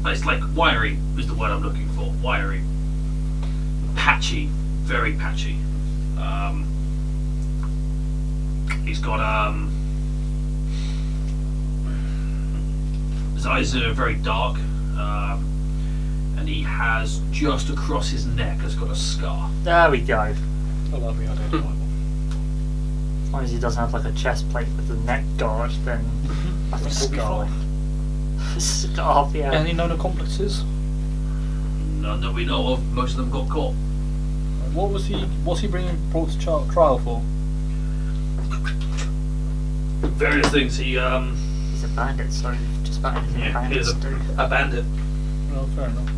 it's like wiry is the word I'm looking for. Wiry, patchy, very patchy. He's got his eyes are very dark, and he has just across his neck has got a scar. There we go. Oh, that'll be identifiable. As long as he doesn't have like a chest plate with a neck guard, then I think we'll be Scarf. fine. Scarf, yeah. Any known accomplices? None that we know of. Most of them got caught. What's he brought to trial for? Various things. He He's a bandit, so just about anything yeah, he bandits is do. a bandit. Oh, fair enough.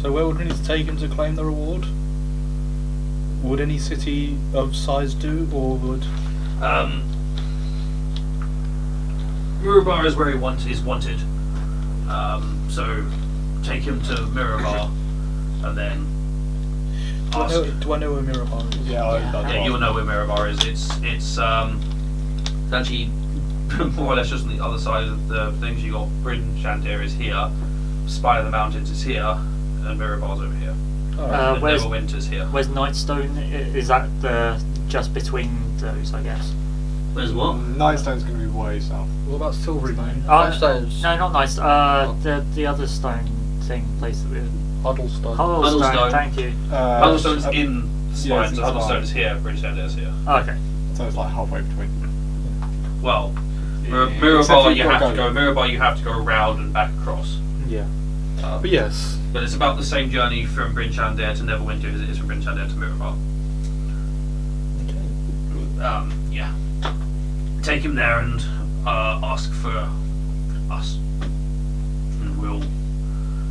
So where would we need to take him to claim the reward? Would any city of size do, or would... Mirabar is where he is wanted. So take him to Mirabar, and then ask. Do I know where Mirabar is? Yeah, you'll know where Mirabar is. It's actually more or less just on the other side of the things. You got Bryn Shantair is here, Spire of the Mountains is here, and Mirabar's over here. And where's Neverwinter's here. where's Nightstone? Is that just between those? I guess. Where's what? Nightstone's going to be way south. What about Silverstone? Nightstone's- No, not Nightstone. The other stone thing place that we were. Huddlestone. Huddlestone. Huddlestone. Thank you. Huddlestone's uh, in yeah, Spine, it's so in Huddlestone Spine. is here, British End is here. Okay. So it's like halfway between. Well, Except Mirabar you've you got have to go. go. Mirabar you have to go around and back across. Yeah. Um, But yes. But it's about the same journey from Bryn Chandler to Neverwinter as it is from Bryn Chandler to Mirabar. Yeah. Take him there and ask for us. And we'll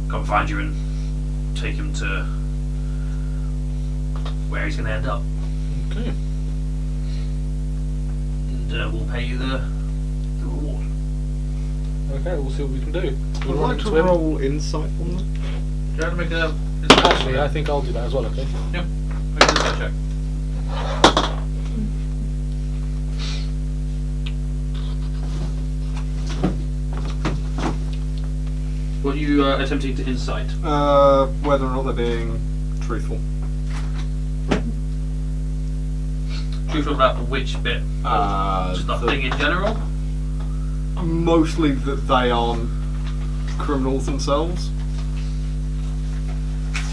come find you and take him to where he's going to end up. Okay. And we'll pay you the reward. Okay, we'll see what we can do. I'd We'll like run to into him. roll insight on them. Do you have to make a... Actually, I think I'll do that as well, okay? Yep. Make an insight check. What are you attempting to insight? Whether or not they're being truthful. Truthful about which bit? Just the thing in general? Mostly that they aren't criminals themselves.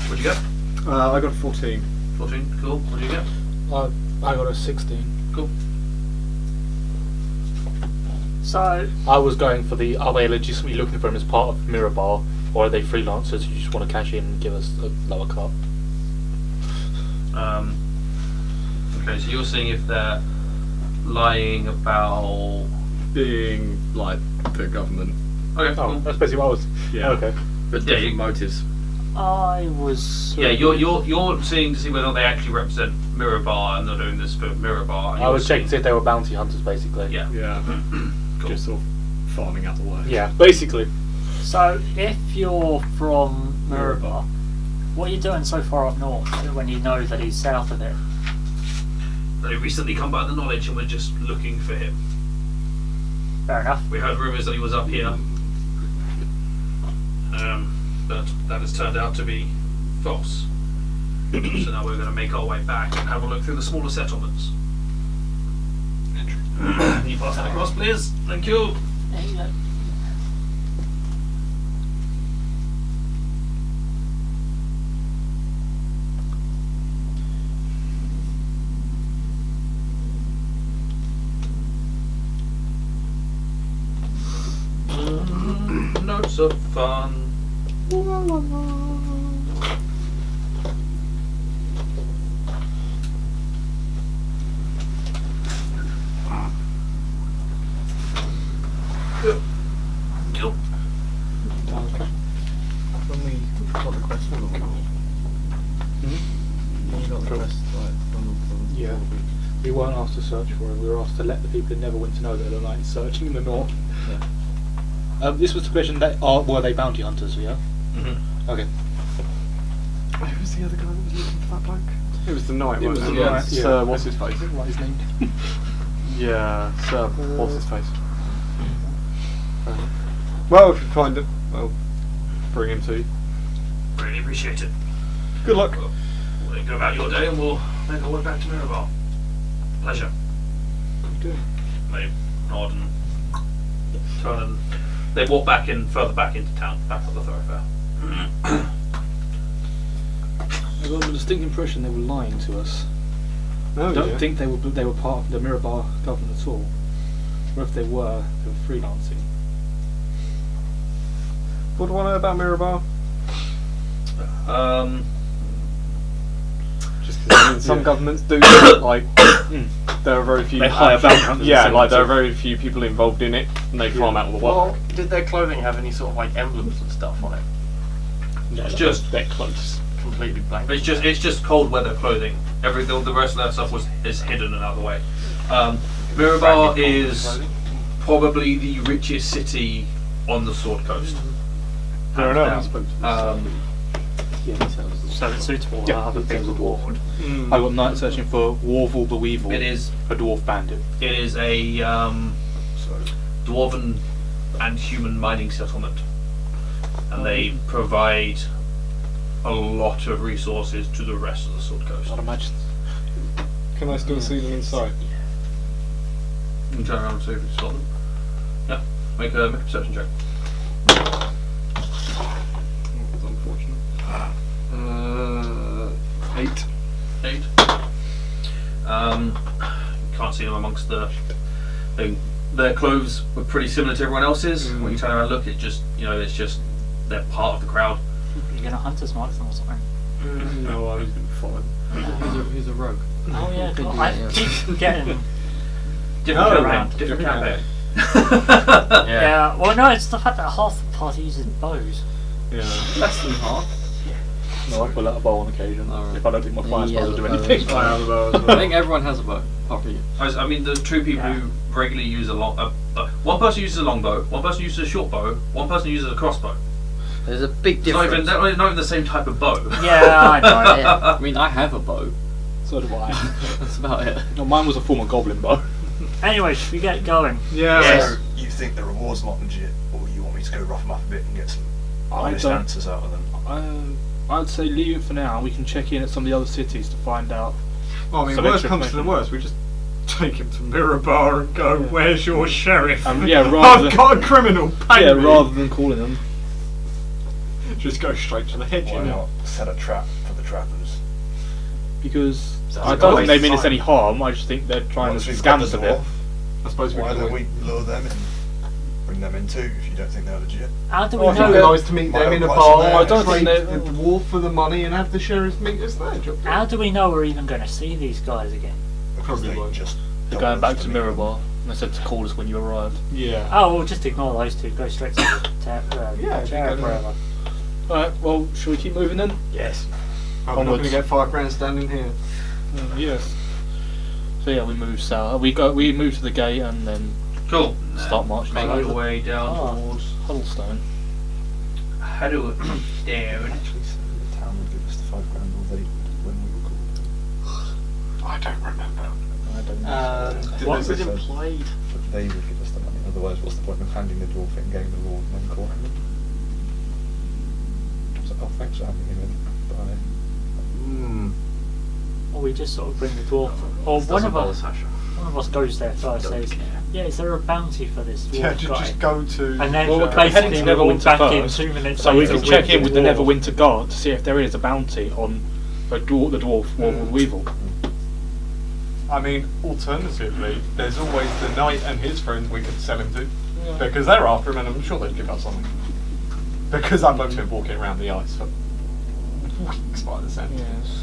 What'd you get? I got 14. 14, cool. What did you get? I got a 16. Cool. So I was going for are they legitimately looking for him as part of Mirabar, or are they freelancers who just want to cash in and give us a lower cut? Okay, so you're seeing if they're lying about... Being like the government. Okay, Oh, cool. that's basically what I was. Yeah. Okay. But Yeah, different you- motives. I was. Yeah, you're seeing to see whether they actually represent Mirabar and they're doing this for Mirabar. And I you're was checking to see seeing- if they were bounty hunters, basically. Yeah. Yeah. Cool. Just sort of farming out the way. Yeah, basically. So if you're from Mirabar, what are you doing so far up north when you know that he's south of it? They recently come by the knowledge and we're just looking for him. Fair enough. We heard rumours that he was up here. But that has turned out to be false. So now we're going to make our way back and have a look through the smaller settlements. Can you pass that across, please? Thank you. Notes of fun. Yep. When we got the quest from the when we got the quest from Yeah. We weren't asked to search for him, we were asked to let the people in Neverwinter know that they're like searching in the north. Yeah. This was the question, were they bounty hunters, yeah? Mm-hmm. Okay. Who was the other guy that was looking for that bloke? It was the knight, It was wasn't the it? knight, yeah. Sir, what's his face? I didn't write his name down. Yeah, Sir, what's his face? Well, if you find it, well, bring him to you. Really appreciate it. Good luck. Well, we'll go about your day and we'll make our way back to Mirabar. Pleasure. They nod and turn and they walk back in, further back into town, back up the thoroughfare. I got a distinct impression they were lying to us. No, I don't think they were part of the Mirabar government at all. Or if they were freelancing. What do I know about Mirabar? Just 'cause I mean, some Yeah. governments do that, like there are very few. They hire bounty hunters Yeah, and like there are send them very few people involved in it, and they farm out all the work. Well, did their clothing have any sort of like emblems and stuff on it? No, It's just their clothes. Completely blank. It's just cold weather clothing. The rest of that stuff is hidden and out of the way. Mirabar is probably the richest city on the Sword Coast. Fair Hands enough. down. So it's suitable Yeah, to have a it big was a dwarf. reward. I got night searching for Warvel the Weevil. It is a dwarf bandit. a dwarven and human mining settlement, and they provide a lot of resources to the rest of the Sword Coast. I'd imagine. Can I still see them inside? You can turn around and see if you spot them. Yeah, make a perception check. That's unfortunate. 8. 8. Can't see them amongst their clothes were pretty similar to everyone else's. When you turn around and look, it's just they're part of the crowd. You're gonna hunt us mark them or something. No, I was been followed. Who's a rogue? Oh yeah, God, I keep forgetting. Different campaign. Yeah. Well, no, it's the fact that half the party uses bows. Yeah. Less than half. No, I pull out a bow on occasion if I don't think my fire spells will do anything. I have a bow as I well. think everyone has a bow, apart from you. I mean, the two people who regularly use one person uses a longbow, one person uses a short bow, one person uses a crossbow. There's a big It's not difference. even the same type of bow. Yeah, I know. Yeah. I mean, I have a bow. So do I. That's about it. No, mine was a former goblin bow. Anyway, should we get going? Yeah. So you think the reward's not legit, or you want me to go rough them up a bit and get some honest don't- answers out of them? I'd say leave it for now. We can check in at some of the other cities to find out. Well, I mean, Some worst extra comes to the information. worst, we just take him to Mirror Bar and go, where's your sheriff? Yeah, rather I've than- got a criminal, pay me. rather than calling them. Just go straight to the hedge, Why you know. not set a trap for the trappers? Because Sounds I like don't a think they waste mean of us time. any harm. I just think they're trying Once to we've scam got us the a bit. dwarf, I suppose we why can don't always we lure them in? Bring them in too if you don't think they're legit. How do we I think know? it'd be nice to meet them in a Might bar, have I don't trade think the dwarf for the money and have the sheriff meet us there. How do we know we're even going to see these guys again? Because Probably they won't. just They're don't going want back us to meet Mirror them. Bar. And they said to call us when you arrived. Yeah. Oh, we'll just ignore those two. Go straight to the Yeah, chair, wherever. Alright, well, shall we keep moving then? Yes. I'm not Onwards. going to get £5 standing here. Yes. So yeah, we move south. We move to the gate and then Cool. start marching Make south. your way down towards Huddlestone. Huddlestone. Actually, so the town would give us the £5 or they would when we were called. I don't remember. I don't know. What They was said implied? that they would give us the money. Otherwise, what's the point of handing the dwarf in, getting the reward, and then calling them? So, oh, thanks for handing him in. Bye. Or we just sort of bring the dwarf. Or one of us goes there first. Says, "Yeah, is there a bounty for this dwarf Yeah, guy?" just go to. And then Well, we're basically heading to we're all Neverwinter back in first, 2 minutes So we later can check in with the dwarf. Neverwinter Guard to see if there is a bounty on the dwarf Warwood Weevil. I mean, alternatively, there's always the knight and his friends we could sell him to. Because they're after him and I'm sure they'd give us something. Because I've been walking around the ice for weeks by the sound. Yes.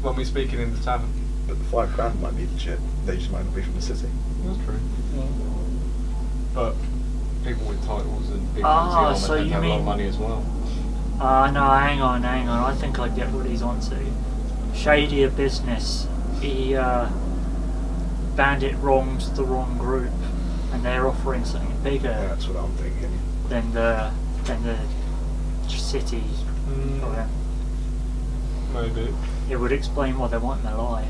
When we're speaking in the tavern. But the £5 might be legit. They just might not be from the city. That's true. But people with titles and people Ah, with so tend you to have a lot of mean- money as well. No, hang on. I think I get what he's onto. Shadier business. He bandit wrongs the wrong group, and they're offering something bigger That's what I'm thinking. than the city. Okay. Maybe. It would explain why they want him alive.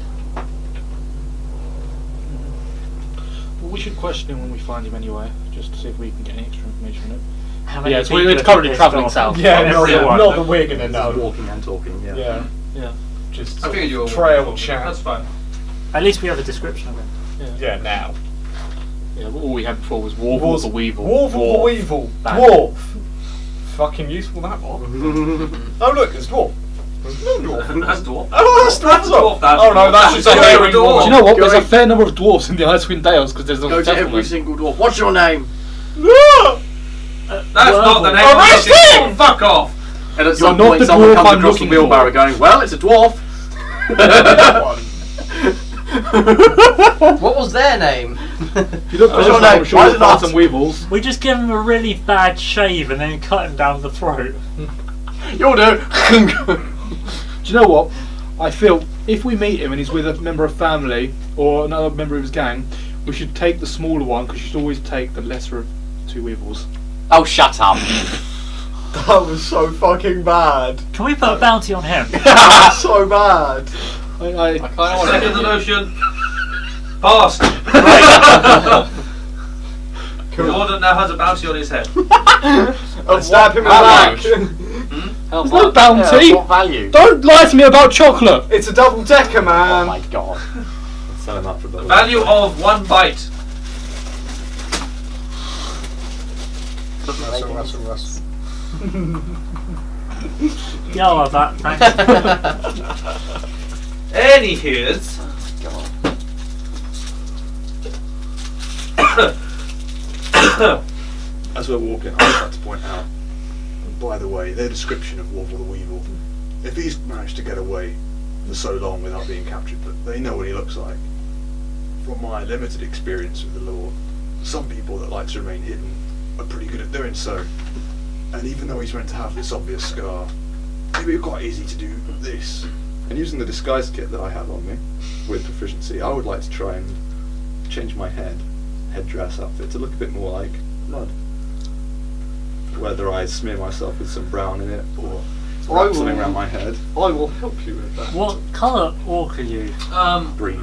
Well, we should question him when we find him anyway, just to see if we can get any extra information on it. How many Yeah, so people it's have currently pissed travelling off? south. Yeah, Everyone. not that we're gonna know. Walking and talking, yeah. Yeah. Yeah. Just I figured you were trail chat. That's fine. At least we have a description of him. Yeah, now. Yeah, all we had before was Warble the Weevil. Dwarf the Dwarf. Weevil. Bandit. Dwarf. Fucking useful that one. Oh look, it's dwarf. No dwarf. That's dwarf. Oh, that's That's dwarf. dwarf. That's Oh no, that's just a That's hearing dwarf. woman. Do you know what? There's a Going- fair number of dwarves in the Icewind Dales because there's a Go to every settlement. single dwarf. What's your name? Ah! That's not the name. Arrest of the him! Fuck off. And at You're some not point the someone dwarf comes I'm across the looking wheelbarrow for. going, well, it's a dwarf. That one. What was their name? If you look What's for your us, I'm name? sure Why you'll is it find not? some weevils. We just give him a really bad shave and then cut him down the throat. You'll do. Do you know what? I feel if we meet him and he's with a member of family or another member of his gang, we should take the smaller one because you should always take the lesser of two weevils. Oh, shut up. That was so fucking bad. Can we put a bounty on him? So bad. I I kind of want Second the motion. Passed. The warden now has a bounty on his head. I'll stab him in the How back. much? How There's no much? bounty. What value? Don't lie to me about chocolate. It's a double decker, Oh man. my god. Sell him out for a The double. value of 1 byte. Russell. Yeah, I'll have that. Thanks. Anywho's. As we're walking, I'd like to point out, by the way, their description of Wobble the Weevil, if he's managed to get away for so long without being captured, but they know what he looks like. From my limited experience with the law, some people that like to remain hidden are pretty good at doing so. And even though he's meant to have this obvious scar, it'd be quite easy to do this. And using the disguise kit that I have on me, with proficiency, I would like to try and change my headdress outfit to look a bit more like blood. Whether I smear myself with some brown in it or wrap something around my head. I will help you with that. What colour orc are you? Green.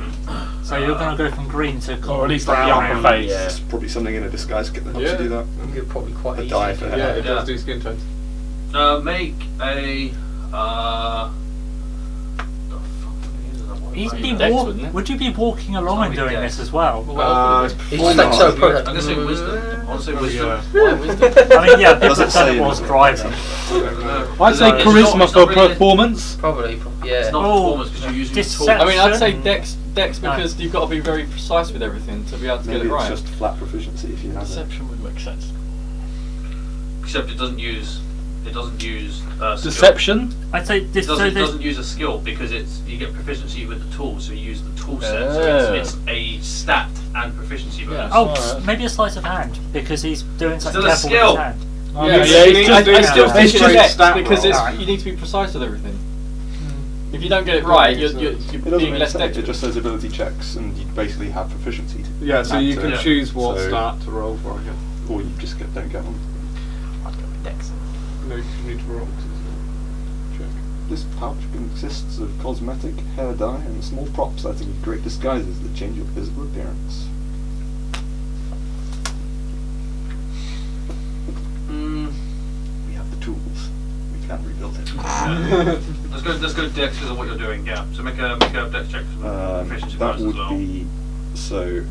So you're going to go from green to Or at least like the upper face. It's probably something in a disguise kit that helps you do that. You're probably quite A easy. dye to for do hair. Yeah, that. it does do skin tones. Make a. He's Right. been Dex, walk- wouldn't it? Would you be walking along and Probably doing Dex. this as well? It's Why like not? so I'm going to say wisdom. I want to say wisdom. Why wisdom? I mean, yeah, people Doesn't have done say it whilst in the- driving. I'd say No, it's charisma not for really- performance. Probably, yeah. It's not Oh, performance because you're using the tool. deception. I mean, I'd say dex No. because you've got to be very precise with everything to be able to Maybe get it it's right. just flat proficiency if you have it. Deception would make sense. Except it doesn't use. Skill. Deception. I'd say It this. So doesn't, this. doesn't use a skill because you get proficiency with the tool, so you use the tool set. Yeah. So it's a stat and proficiency bonus. Oh, Alright. maybe a slice of hand because he's doing something Still a careful with skill. his hand. I still Yeah. think It's it's just dex stat because roll. you need to be precise with everything. If you don't get it right, you're It doesn't being really less say, it dexterous. just says ability checks and you basically have proficiency. Yeah, so you add can to it. choose what So- start to roll for, I guess. Or you just don't get one. I'd go with Dex. No, you need to roll. 'cause it's a check. This pouch consists of cosmetic, hair dye, and small props letting you create disguises that change your physical appearance. We have the tools. We can rebuild it. Let's go dex because of what you're doing. Yeah. So make a dex check for proficiency That bonus as would well. be so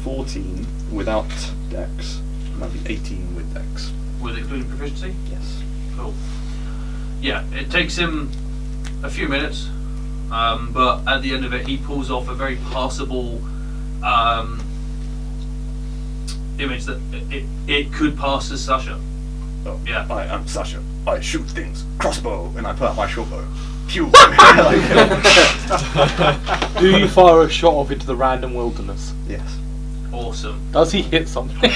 14 without dex. That'd be 18 with dex. With including proficiency. Yes. Cool. Yeah, it takes him a few minutes, but at the end of it, he pulls off a very passable image that it could pass as Sasha. Oh, Yeah. I am Sasha. I shoot things. Crossbow, and I pull out my short bow. Pew. Do you fire a shot off into the random wilderness? Yes. Awesome. Does he hit something?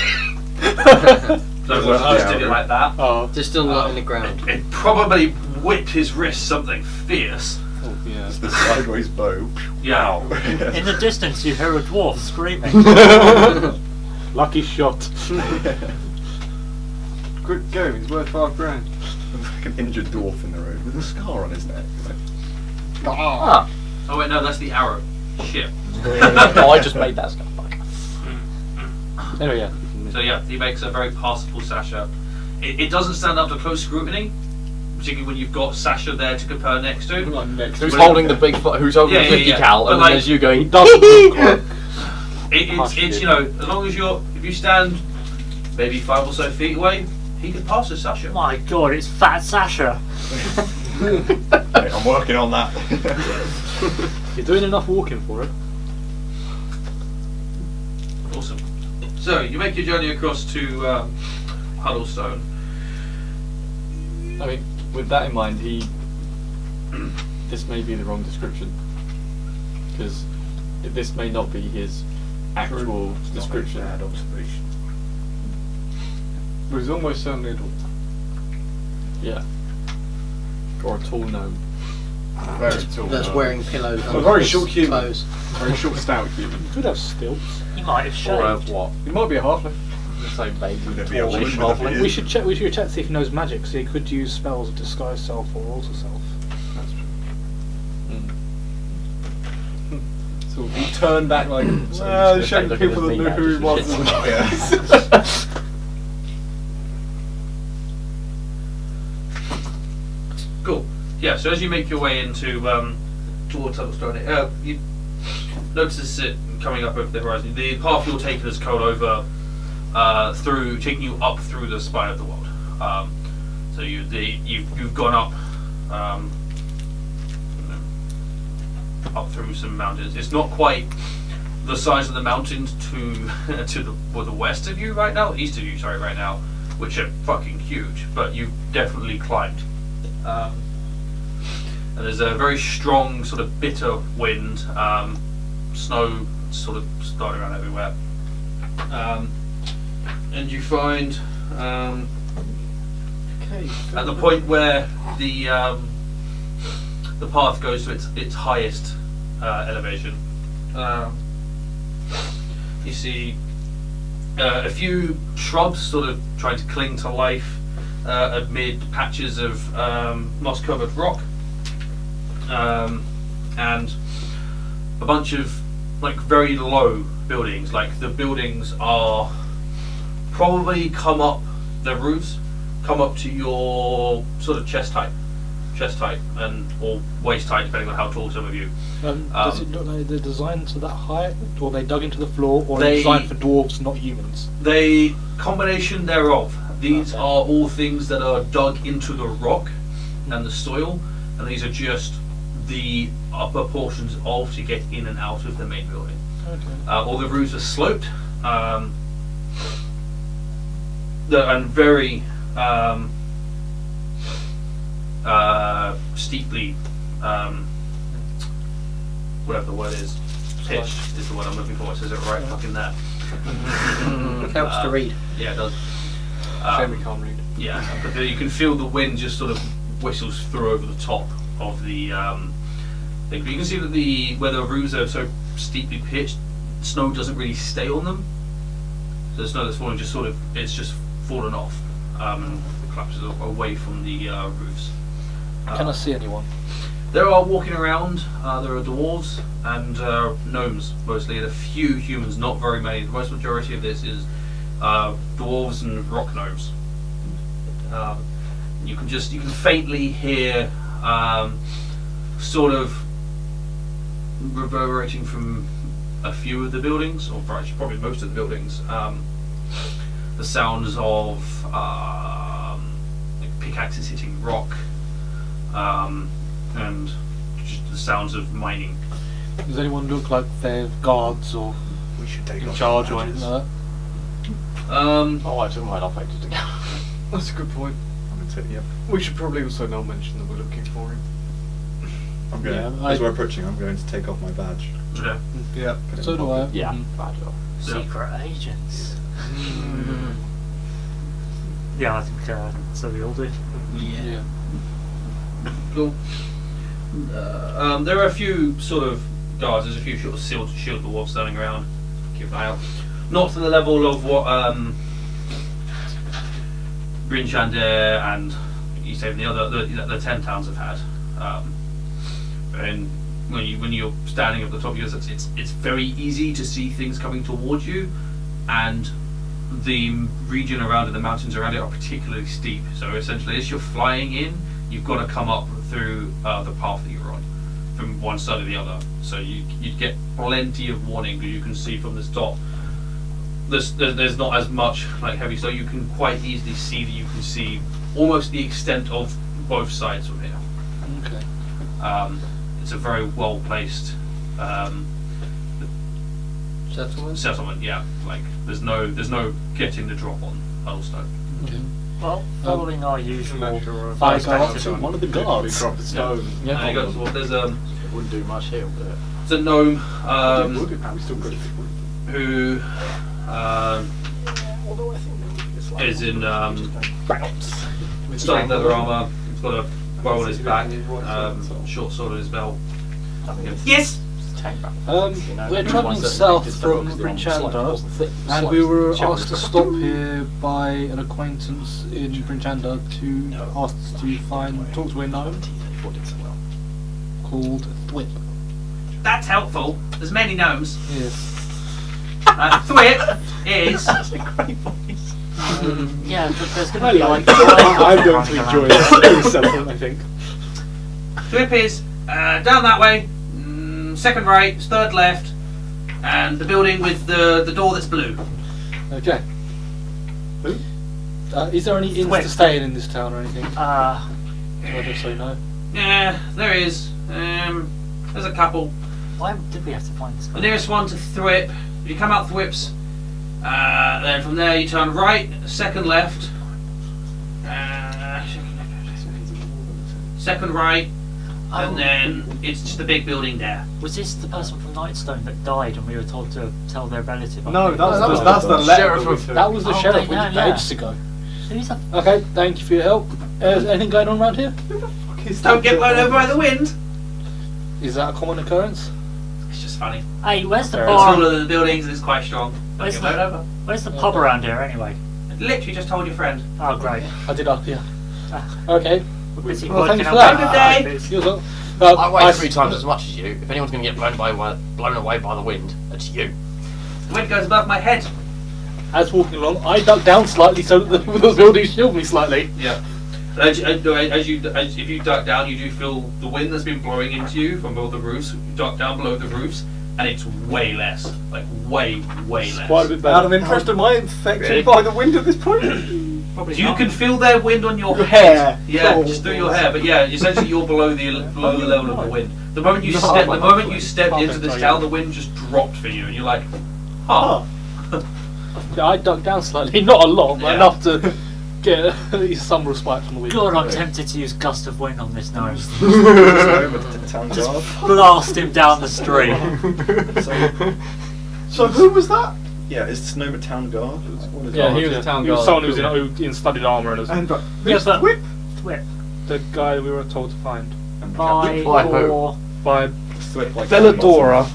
So Well, we'll just yeah. did it like that. Oh, Just still not in the ground. It probably whipped his wrist something fierce. yeah. It's the sideways bow. Yeah. In the distance, you hear a dwarf screaming. Lucky shot. Quick go, he's worth $5,000. Like an injured dwarf in the road with a scar on his neck. Like, Ah, Oh wait, no, that's the arrow. Shit. no, I just made that stuff. Anyway, yeah. So yeah, he makes a very passable Sasha. It doesn't stand up to close scrutiny, particularly when you've got Sasha there to compare next to. Who's holding the big? Who's holding Yeah, the 50 yeah, yeah. cal? But And like- then there's you He going. doesn't look like It's you know, as long as if you stand maybe 5 or so feet away, he could pass as Sasha. My God, it's Fat Sasha. hey, I'm working on that. You're doing enough walking for it. Awesome. So you make your journey across to Huddlestone. I mean, with that in mind, this may be the wrong description because this may not be his actual description. observation. But he's almost certainly a dwarf. Yeah. Or a tall gnome. Very tall. That's wearing pillows. A under very his short human. clothes. Very short, stout human. You could have stilts. He might have shaved. what? He might be a halfling. So vaguely Would it be a woman tallish with a halfling. beard? We should check. We should check to see if he knows magic. So he could use spells of disguise self or alter self. That's true. Mm. So we turn back like, gonna shame say, look at people that me knew now, who he just was. Yeah. yeah, so as you make your way into towards Huddlestone, you notice it coming up over the horizon. The path you're taking is curled over through, taking you up through the spine of the world. So you've gone up up through some mountains. It's not quite the size of the mountains to the west of you right now, east of you, sorry, right now, which are fucking huge. But you've definitely climbed. And there's a very strong sort of bitter wind, snow sort of starting around everywhere, and you find at the point where the path goes to its highest elevation, you see a few shrubs sort of trying to cling to life amid patches of moss-covered rock. And a bunch of like very low buildings. Like the buildings are probably the roofs come up to your sort of chest height, and or waist height, depending on how tall some of you. Does it look like they're designed to that height, or they dug into the floor, or They- they're designed for dwarves, not humans? The combination thereof. These are all things that are dug into the rock and the soil, and these are just the upper portions of to get in and out of the main building. Okay. All the roofs are sloped, and very steeply, whatever the word is, pitched is the word I'm looking for. It says it right fucking there. Helps to read. Yeah, it does. Shame we can't read. Yeah, but you can feel the wind just sort of whistles through over the top of the thing. But you can see that where the roofs are so steeply pitched, snow doesn't really stay on them. So the snow that's falling it's just fallen off. It collapses away from the roofs. Can I see anyone? There are walking around. There are dwarves and gnomes mostly, and a few humans. Not very many. The most majority of this is dwarves and rock gnomes. You can faintly hear sort of reverberating from a few of the buildings, or actually probably most of the buildings, the sounds of like pickaxes hitting rock, and just the sounds of mining. Does anyone look like they're guards or We should take in off charge our or anything badges. like that? Oh, I took mine off ages ago. That's a good point. We should probably also not mention that we're looking for him. I'm going Yeah, as we're approaching. I'm going to take off my badge. Okay. Yeah. Put it So in do my I. pocket. Yeah, Mhm. bad job. Secret agents. Yeah, I think so. We all do. Yeah. Cool. There are a few sort of guards. There's a few sort of shield dwarves standing around. Keep an eye out. Not to the level of what Bryn Shander and East Haven, the 10 towns have had. And when you're standing at the top of yours, it's very easy to see things coming towards you, and the region around it, the mountains around it, are particularly steep. So essentially, as you're flying in, you've got to come up through the path that you're on, from one side or the other. So you get plenty of warning, because you can see from this top. There's not as much like heavy, so you can quite easily see that you can see almost the extent of both sides from here. Okay. It's a very well placed settlement. Yeah, like there's no getting the drop on Huddlestone. Okay. Well, following our usual. I first go up activity. to one of the Literally guards. drop a stone. Yeah. And you go to, there's It wouldn't do much here, would it? a gnome We still got who Although I think it's like is in bounce. studded leather armour. He's got a bow on his back, short sword on his belt. Yes. Tank back. We're travelling south from Brinchanda, and we were asked to stop here by an acquaintance in Brinchanda to ask us to talk to a gnome called Thwip. That's helpful. There's many gnomes. Yes. Thwip is. Yeah, but there's going to be like. I'm going to enjoy this settlement, I think. Twip is down that way, second right, third left, and the building with the door that's blue. Okay. Who? Is there any inns Wait. to stay in this town or anything? Uh, So you know. Yeah, there is. There's a couple. why did we have to find this The guy? nearest one to Thwip. If you come out Thwip's, then from there you turn right, second left, second right, and then it's just a big building there. Was this the person from Nightstone that died and we were told to tell their relative? No, that was that's the letter Sheriff that we of- took. That was the Oh, sheriff yeah, we yeah. ages ago. Who's a Okay, thank you for your help. Is anything going on around here? Don't get blown over by the wind. Is that a common occurrence? It's just funny. Hey, where's the It's bar? taller than the buildings and it's quite strong. Don't Where's get blown the- over. Where's the pub around here anyway? I literally just told your friend. Oh, great. I did up here. Okay. We're busy Well, working thanks out for that. our Have a good day. bits. Yours up. I weigh 3 times as much as you. If anyone's going to get blown away by the wind, it's you. The wind goes above my head. As walking along, I ducked down slightly so that the building shielded me slightly. Yeah. If you duck down, you do feel the wind that's been blowing into you from both the roofs. You duck down below the roofs, and it's way less. Like way less. Quite a bit Out of better. interest, am I infected Really? by the wind at this point? You can feel their wind on your Your head. hair. Yeah, Oh. just through your hair. But yeah, essentially you're below the level of the wind. The moment you stepped into this town, the wind just dropped for you, and you're like, huh. Yeah, I ducked down slightly. Not a lot, but Yeah. enough to get some respite from the wind. God, I'm tempted to use gust of wind on this nose. Town Just guard. blast him down the street. So who was that? Yeah, is Sonoma town guard? What is Yeah, it? he was a town He was guard. someone who was in studded armour and was And Yeah, but Whip. Thwip. the guy we were told to find And By By who? or by Thwip, like Belladora.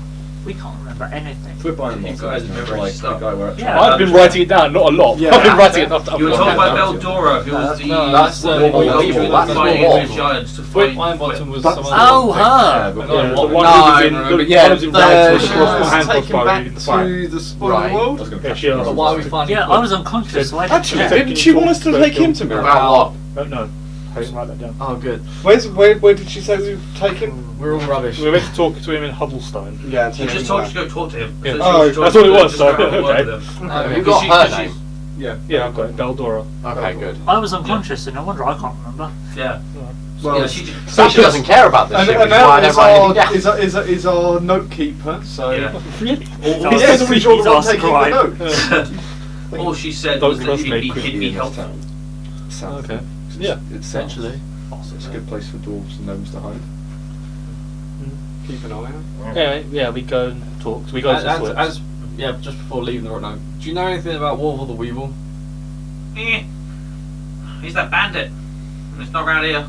we can't remember anything. Thwip Iron You Moss, guys isn't it? remember Like stuff. the guy where Yeah. I've been writing it down, not a lot. Yeah. I've been writing enough to You were told by Yeah. Beldora, who was the No, that's More Evil. evil, that's fighting more with giants to Whip find Ironbottom was That's- someone. Oh, her! but Yeah, the No, one no, who was in no, the but yeah, one who was in the- rags she with was a hand taken crossbow back in the fire. to the spoiled Right. I world. was going Yeah, to she asked. But why are we finding? Yeah, I was unconscious, so I didn't Actually, check. Didn't she want us to take him to me? About what? No, I didn't write that down. Oh, good. Where did she say we would take him? We're all rubbish. We were meant to talk to him in Huddlestone. Yeah, You just told her to go talk to him. Yeah. So Oh, she told that's what you it to was, just so, go have a word okay. with him. No, you Because got she- her because name. Yeah. Yeah, I've got it. Beldora. Okay, good. I was unconscious, and no wonder I can't remember. Yeah. Well, Yeah, she just, So she doesn't care about this and, shit, and which is why I now don't write anything down. is our note keeper. So yeah. Really? He's yes, our- we sure he's the one our taking scribe. the notes. All she said Don't was that trust he'd me, be quickly in this helpful. town. South. Okay. It's- Yeah. It's south. Essentially. It's a good place for dwarves and gnomes to hide. Keep an eye out. Anyway, yeah, we go and talk. So we go to As, Swift. as yeah, just before leaving the Rotterdam, do you know anything about Warble the Weevil? Eh. He's that bandit. It's not around here.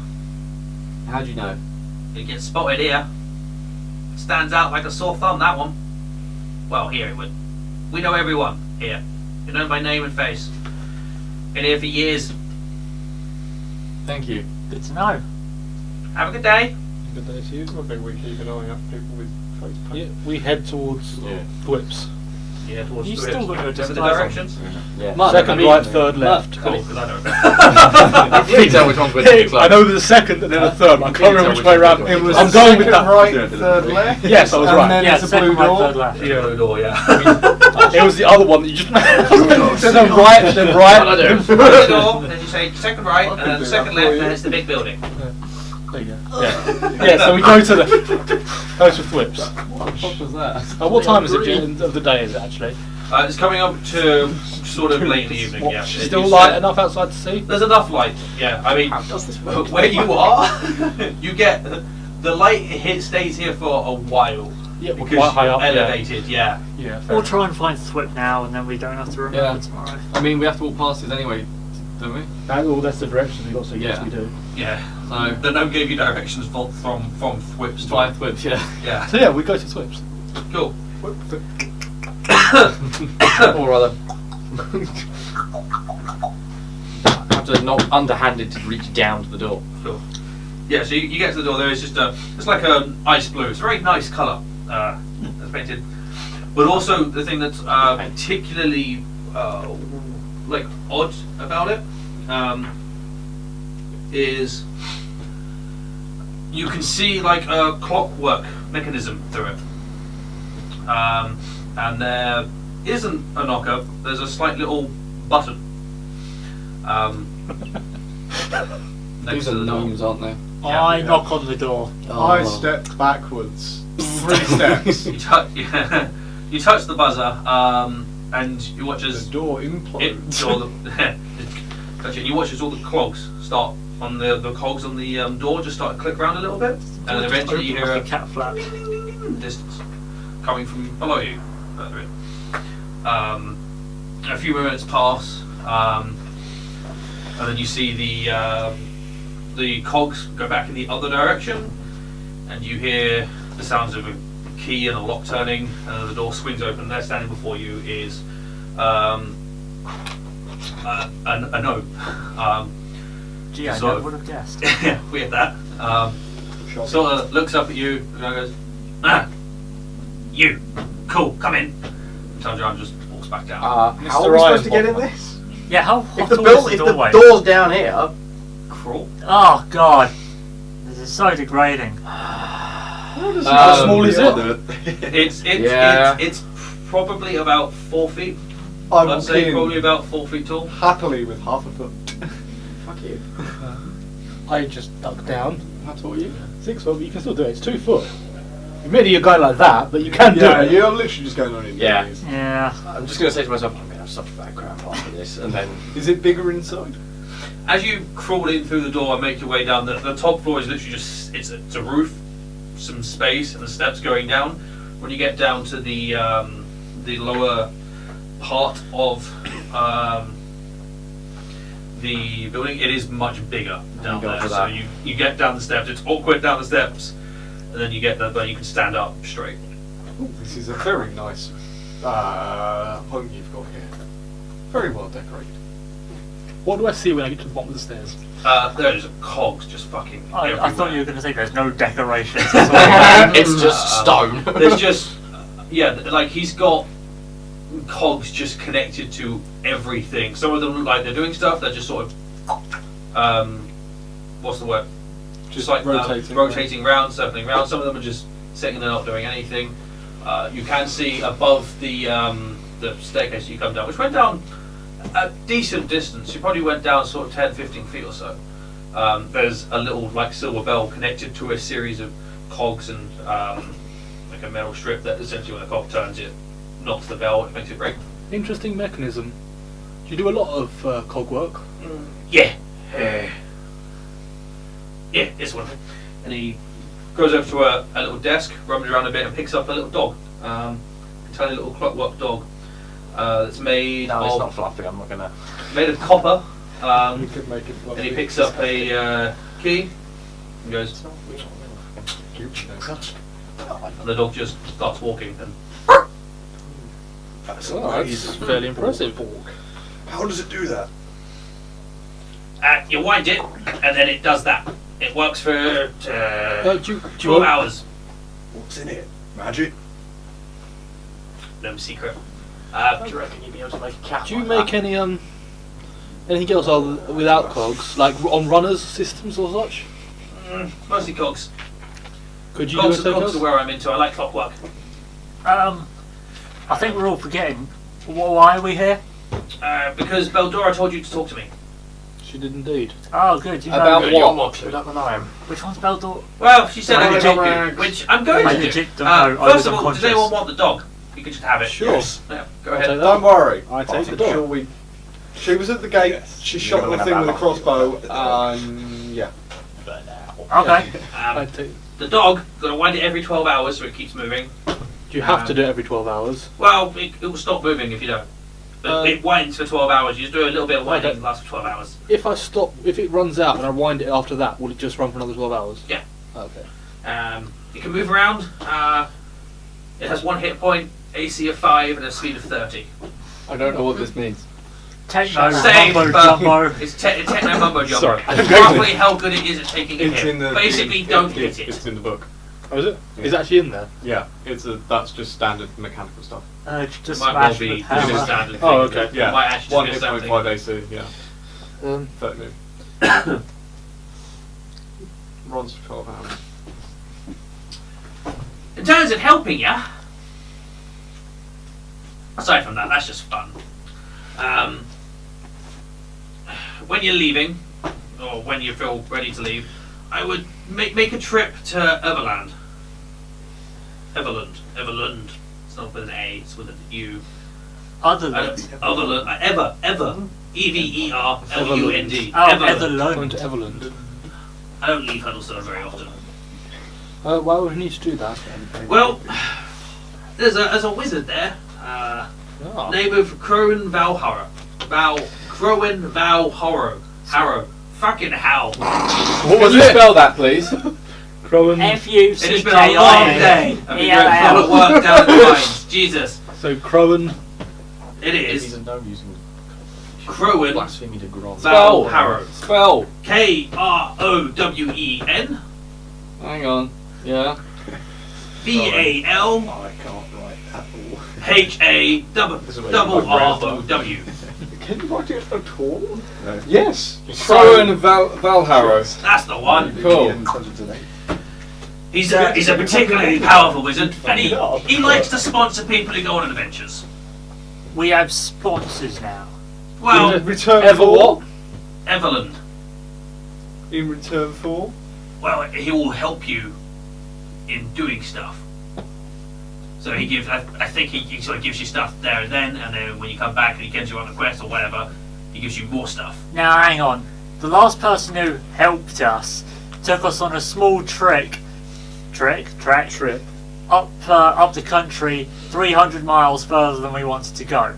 How do you know? It gets spotted here. Stands out like a sore thumb, that one. Well, here it would. We know everyone here. You're known by name and face. Been here for years. Thank you. Good to know. Have a good day. Good day to you. I think we keep an eye out people with face paint. Yeah, we head towards Yeah. Thwips. Yeah, towards You the still ridge. got your Remember the disguise on. directions? Yeah. Mark, Second, I mean- right, third, left. Cool, because I don't. You can tell which one's with Hey, you, I know there's a second and then a third. I can't remember which way around. It was I'm going with second that. right, Yeah, third left. Yes, I was and right. Then Yeah, there's a second blue right, door. third left. Yeah, the door, yeah. It was the other one that you just. Then a right, then right. I do. the door, then you say second right, and then second left, and it's the big building. There you go. Yeah. Yeah. So we go to the Thwips. What the fuck was that? What time is it of the day? Is it actually? It's coming up to sort of late in the evening, yeah. Still You light said- enough outside to see? There's enough light, yeah. I mean, where you are, you get the light stays here for a while. Yeah, we're Because quite high up. you're elevated, yeah. Yeah. Fair We'll try and find Thwip now, and then we don't have to remember Yeah. tomorrow. I mean, we have to walk past this anyway, don't we? That's the direction we got. So yes, Yeah. we do. Yeah. So The gnome gave you directions from Thwip's five Thwips, yeah. Yeah. So yeah, we go to Thwips. Cool. Or rather, have to not underhanded to reach down to the door. Cool. Yeah, so you get to the door, there is just it's like an ice blue. It's a very nice colour that's painted. But also the thing that's particularly like odd about it is you can see like a clockwork mechanism through it, and there isn't a knocker. There's a slight little button next These to are the door. gnomes, aren't they? Yeah. I knock on the door. I stepped backwards 3 steps. You touch the buzzer, and you watch The as door it, implodes. all the, touch it, you watch as all the clogs start on the cogs on the door just start to click around a little bit, and then eventually you hear like a a cat flap. distance coming from below you. Further in. A few moments pass, and then you see the cogs go back in the other direction, and you hear the sounds of a key and a lock turning, and the door swings open. There, standing before you, is a gnome. Gee, I Sort never of. would have guessed. Yeah, weird that. Sort of looks up at you and goes, you, cool, come in. Turns around and just walks back down. How Mr. are we supposed to get in Ryan this? Yeah, how If the, tall bill, is the if doorway? the door's down here, Crawl. Oh god, this is so degrading. How small is it? It's probably about 4 feet. I I'd walk say in probably about 4 feet tall. happily with half a foot. fuck you. I just duck down. How tall are you? 6 foot, but you can still do it. It's 2 foot. You're merely a guy like that, but you can do Yeah, it. you're literally just going on in Yeah. knees. Yeah. I'm just going to say to myself, I'm going to have such a bad cramp after this, and then Is it bigger inside? As you crawl in through the door and make your way down, the top floor is literally just it's a roof, some space, and the steps going down. When you get down to the lower part of the building, it is much bigger down Go there. for So that. you get down the steps. It's awkward down the steps, and then you get there, but you can stand up straight. This is a very nice home you've got here. Very well decorated. What do I see when I get to the bottom of the stairs? There is cogs just fucking everywhere. I thought you were going to say there's no decorations. As well. it's just stone. There's just like he's got cogs just connected to everything. Some of them look like they're doing stuff. They're just sort of what's the word? Just like rotating round, circling round. Some of them are just sitting there not doing anything. You can see above the staircase you come down, which went down a decent distance. You probably went down sort of 10, 15 feet or so. There's a little like silver bell connected to a series of cogs and like a metal strip that essentially when the cog turns it knocks the bell, it makes it break. Interesting mechanism. Do you do a lot of cog work? Yeah. Yeah, this one. And he goes over to a little desk, rummage around a bit and picks up a little dog. A tiny little clockwork dog. That's made No, it's of not fluffy. I'm not going to. made of copper. You could make it fluffy. And he picks up a key and goes, and the dog just starts walking. And That's That's fairly impressive. How does it do that? you wind it, and then it does that. It works for Do you 12 hours. What's in it? Magic? No secret. Do you reckon you'd be able to make a cat? Do you like make any anything else other, without cogs, like on runners systems or such? Mostly cogs. Could you Cogs do a are where I'm into. I like clockwork. I think we're all forgetting. Why are we here? Because Beldora told you to talk to me. She did indeed. Oh, good. You About know that? You're more clued up than I am. which one's Beldor? Well, she said I Well, could you help you, which I'm going I to do. legit don't know. I First was of all, does unconscious. anyone want the dog? You can just have it. Sure. Yes. Yeah, go I'll ahead. take that. Don't worry. I take the Shall dog. we? She was at the gate. Yes. She You're shot gonna the thing have with a that crossbow. Yeah. Okay. I take. The dog, gotta wind it every 12 hours so it keeps moving. Do you have to do it every 12 hours? Well, it will stop moving if you don't. But it winds for 12 hours. You just do a little bit of winding, it lasts for 12 hours. If I stop, if it runs out and I wind it after that, will it just run for another 12 hours? Yeah. Okay. It can move around. It has 1 hit point, AC of 5, and a speed of 30. I don't know what this means. Techno, Same, mumbo but jumbo. it's techno mumbo jumbo. Sorry. It's roughly how good it is at taking a It's hit. in the. Basically, don't hit it. It's in the book. Oh, is it? Is it actually in there? Yeah. That's just standard mechanical stuff. Urge to It might well smash be with just a hammer. standard thing. Oh, okay. It might actually One just hit be a point, standard 5 AC. Yeah. Um, 30 move. runs for 12 hours. In terms of helping you, aside from that, that's just fun. When you're leaving, or when you feel ready to leave, I would make a trip to Everland. Everland. It's not with an A, it's with an U. Otherland. Ever. EVERLUND. Oh, Going Everland. to Everland. I don't leave Huddleston very often. Why would we need to do that? Well, there's a wizard there. Oh. Name of Crowan Valhorror. Crowan Valhorror. Harrow. Fucking hell. What was it? Spell that, please. Crowan. It has been a long day. I've been doing a lot of work down in the mines. Jesus. So Crowan. It He's is a gnome using Crowan blasphemy to Grom. Valhorror. Spell. KROWEN Hang on. Yeah. VALHARROW. I can't write at all. Can you write it at all? No. Yes. Crowan Valharrow. That's the one. Cool. He's a particularly powerful wizard, and he likes to sponsor people who go on adventures. We have sponsors now. Well, In return Ever for? what? Everland. In return for? Well, he will help you in doing stuff. So he gives, I think he sort of gives you stuff there and then when you come back and he gets you on a quest or whatever, he gives you more stuff. Now hang on. The last person who helped us took us on a small trek up the country 300 miles further than we wanted to go.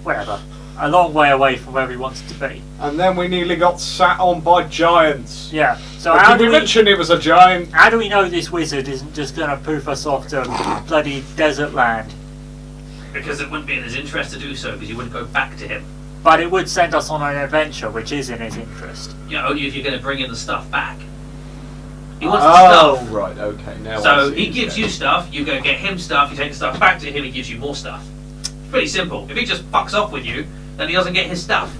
Whatever. A long way away from where we wanted to be. And then we nearly got sat on by giants. Yeah. So But how did do we we mention it was a giant? how do we know this wizard isn't just gonna poof us off to bloody desert land? Because it wouldn't be in his interest to do so, because you wouldn't go back to him. But it would send us on an adventure, which is in his interest. You know, only if you're going to bring in the stuff back. He wants Oh, the stuff. right, okay. Now I So see he gives you stuff, you go get him stuff, you take the stuff back to him, he gives you more stuff. It's pretty simple. If he just fucks off with you, then he doesn't get his stuff.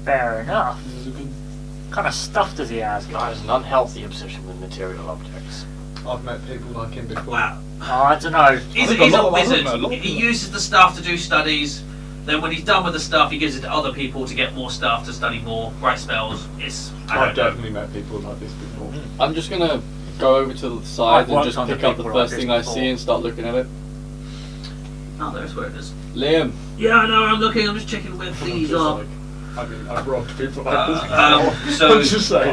Fair enough. What kind of stuff does he have? He has an unhealthy obsession with material objects. I've met people like him before. Wow. Oh, I don't know. He's a wizard. He uses the stuff to do studies. Then when he's done with the stuff, he gives it to other people to get more stuff, to study more, write spells. I've I don't know. definitely met people like this before. I'm just gonna go over to the side I've and worked just under pick up the people like first this thing I before. see and start looking at it. Oh, there's where it is. Liam. Yeah, I know, I'm looking, I'm just checking where these are. I mean, I've robbed people like this So, I'm just saying.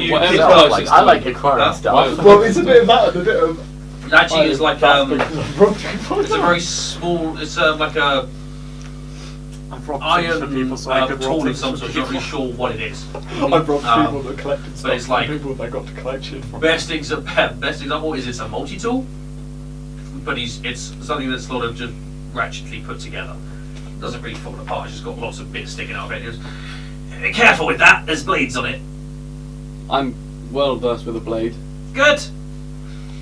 you Whatever pick colours up, it's I like acquiring Huh? stuff. Well, it's a bit of that and a bit of... it actually is like, I've robbed people. it's a very small, it's like a I've robbed iron things for people so I could rob tool of things some for sort, you're not people. really sure what it is. I've robbed people that collected stuff it's from like- people they got to collect shit from. Best example is it's a multi-tool, but it's something that's sort of just ratchetly put together. It doesn't really fall apart, it's just got lots of bits sticking out of it. Just, careful with that, there's blades on it. I'm well versed with a blade. Good!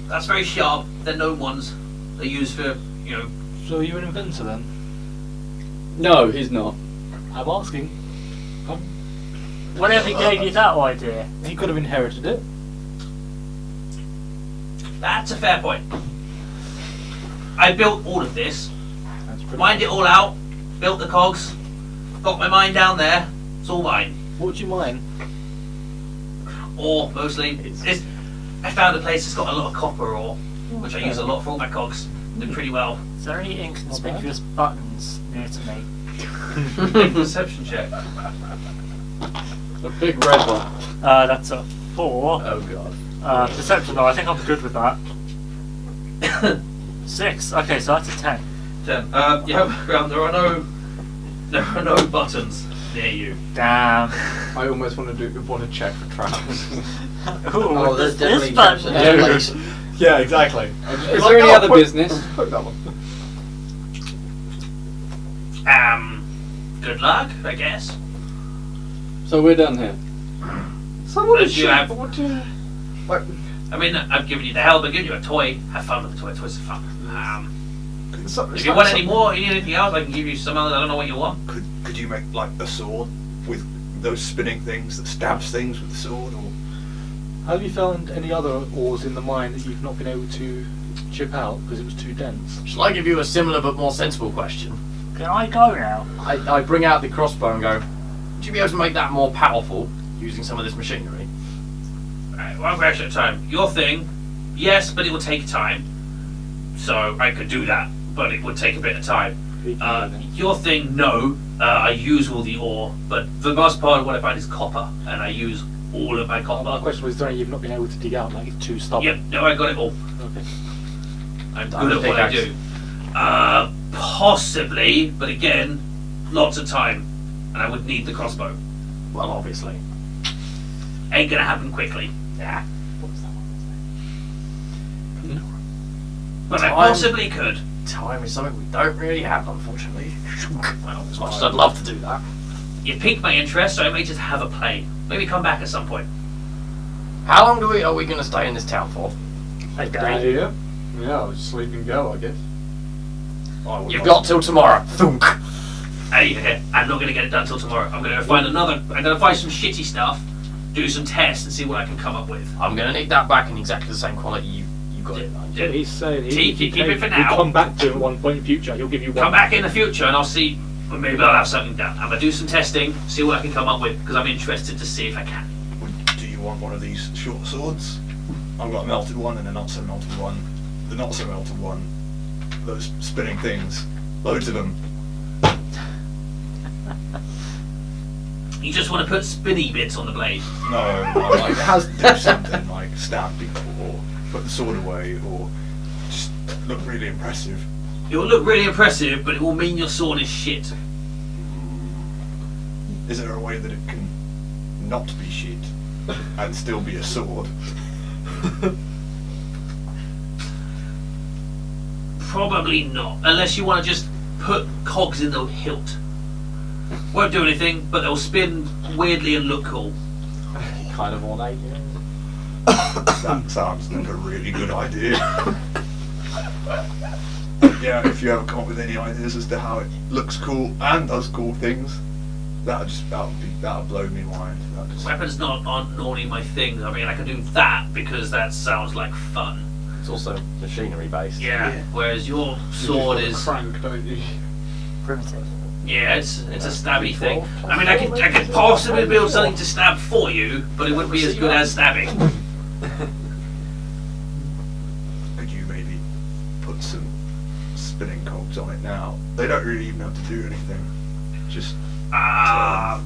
That's very sharp, they're known ones. They're used for, you know, So are you an inventor then? No, he's not. I'm asking. Whatever gave you that idea? He could have inherited it. that's a fair point. I built all of this, That's pretty. mined it all out, built the cogs, got my mine down there, it's all mine. What do you mine? Ore, mostly. I found a place that's got a lot of copper ore, which I use a lot for all my cogs. Do pretty well. Is there any inconspicuous buttons near to me? Make a perception check. A big red one. That's a 4. Oh god. Perception though, I think I'm good with that. 6. Okay, so that's a 10. 10. Yeah, there are no buttons near you. Damn. I almost want to check for traps. Ooh, Oh, there's this definitely button. traps in this place. Yeah, exactly. Is there any other business? Put that one. Good luck, I guess. So we're done here. Someone Unless you have- what do you... Like, I mean, I've given you the help, I've given you a toy. Have fun with the toy. Toys are fun. If you want any more, you need anything else, I can give you some other. I don't know what you want. Could you make like a sword with those spinning things that stabs things with the sword, or Have you found any other ores in the mine that you've not been able to chip out because it was too dense? Shall I give you a similar but more sensible question? Can I go now? I bring out the crossbow and go, would you be able to make that more powerful using some of this machinery? Right, one question at a time. Your thing, yes, but it will take time. So I could do that, but it would take a bit of time. Your thing, no. I use all the ore, but for the most part, what I find is copper, and I use all of my copper. My question was, is there any you've not been able to dig out, like it's too stubborn? Yep, no, I got it all. Okay. I'm good at what I do. Possibly, but again, lots of time, and I would need the crossbow. Well, obviously. Ain't gonna happen quickly. Yeah. But I possibly could. Time is something we don't really have, unfortunately. Well, as much as I'd love to do that. You piqued my interest, so I may just have a play. Maybe come back at some point. How long are we going to stay in this town for? A Good day. idea. Yeah, I'll just sleep and go, I guess. You've got till tomorrow. Thunk. Hey, I'm not gonna get it done till tomorrow. I'm gonna find some shitty stuff, do some tests, and see what I can come up with. I'm going to need that back in exactly the same quality you got it. Yeah, he's saying Keep it for now. You come back to him at one point in future. He'll give you one. Come back in the future, and I'll see. Maybe I'll have something done. I'm gonna do some testing, see what I can come up with, because I'm interested to see if I can. Do you want one of these short swords? I've got a melted one and a not so melted one. The not so melted one, those spinning things, loads of them. You just want to put spinny bits on the blade. No, like, it has to do something like stab people or put the sword away or just look really impressive. It will look really impressive, but it will mean your sword is shit. Is there a way that it can not be shit and still be a sword? Probably not, unless you want to just put cogs in the hilt. Won't do anything, but they'll spin weirdly and look cool. Kind of ornate. That sounds like a really good idea. Yeah, if you ever come up with any ideas as to how it looks cool and does cool things, that'll blow me mind. Weapons aren't normally my thing. I mean, I can do that because that sounds like fun. It's also machinery based. Yeah. Whereas your sword You've got a is crank, don't you? Primitive. it's a stabby thing. I mean, I could possibly build something to stab for you, but it wouldn't be as good as stabbing. Could you maybe put some spinning cogs on it now? They don't really even have to do anything. Just Not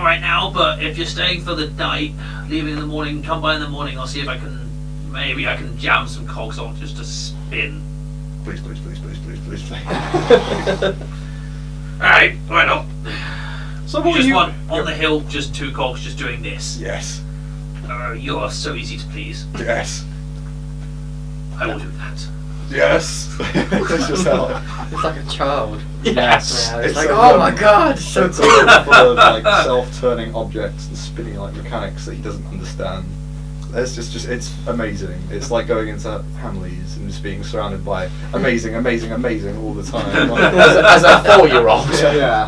right now, but if you're staying for the night, leaving in the morning, come by in the morning. I'll see if I can. Maybe I can jam some cogs on just to spin. please. Alright, why not? So You what just you want on the hill, just 2 cogs, just doing this. Yes. You are so easy to please. Yes. I will do that. Yes. That's just how. It's like a child. Yes. It's like, oh my god, so It's cool. all full of like self-turning objects and spinning like mechanics that he doesn't understand. It's just it's amazing. It's like going into Hamleys and just being surrounded by amazing all the time. As a 4-year-old. Yeah.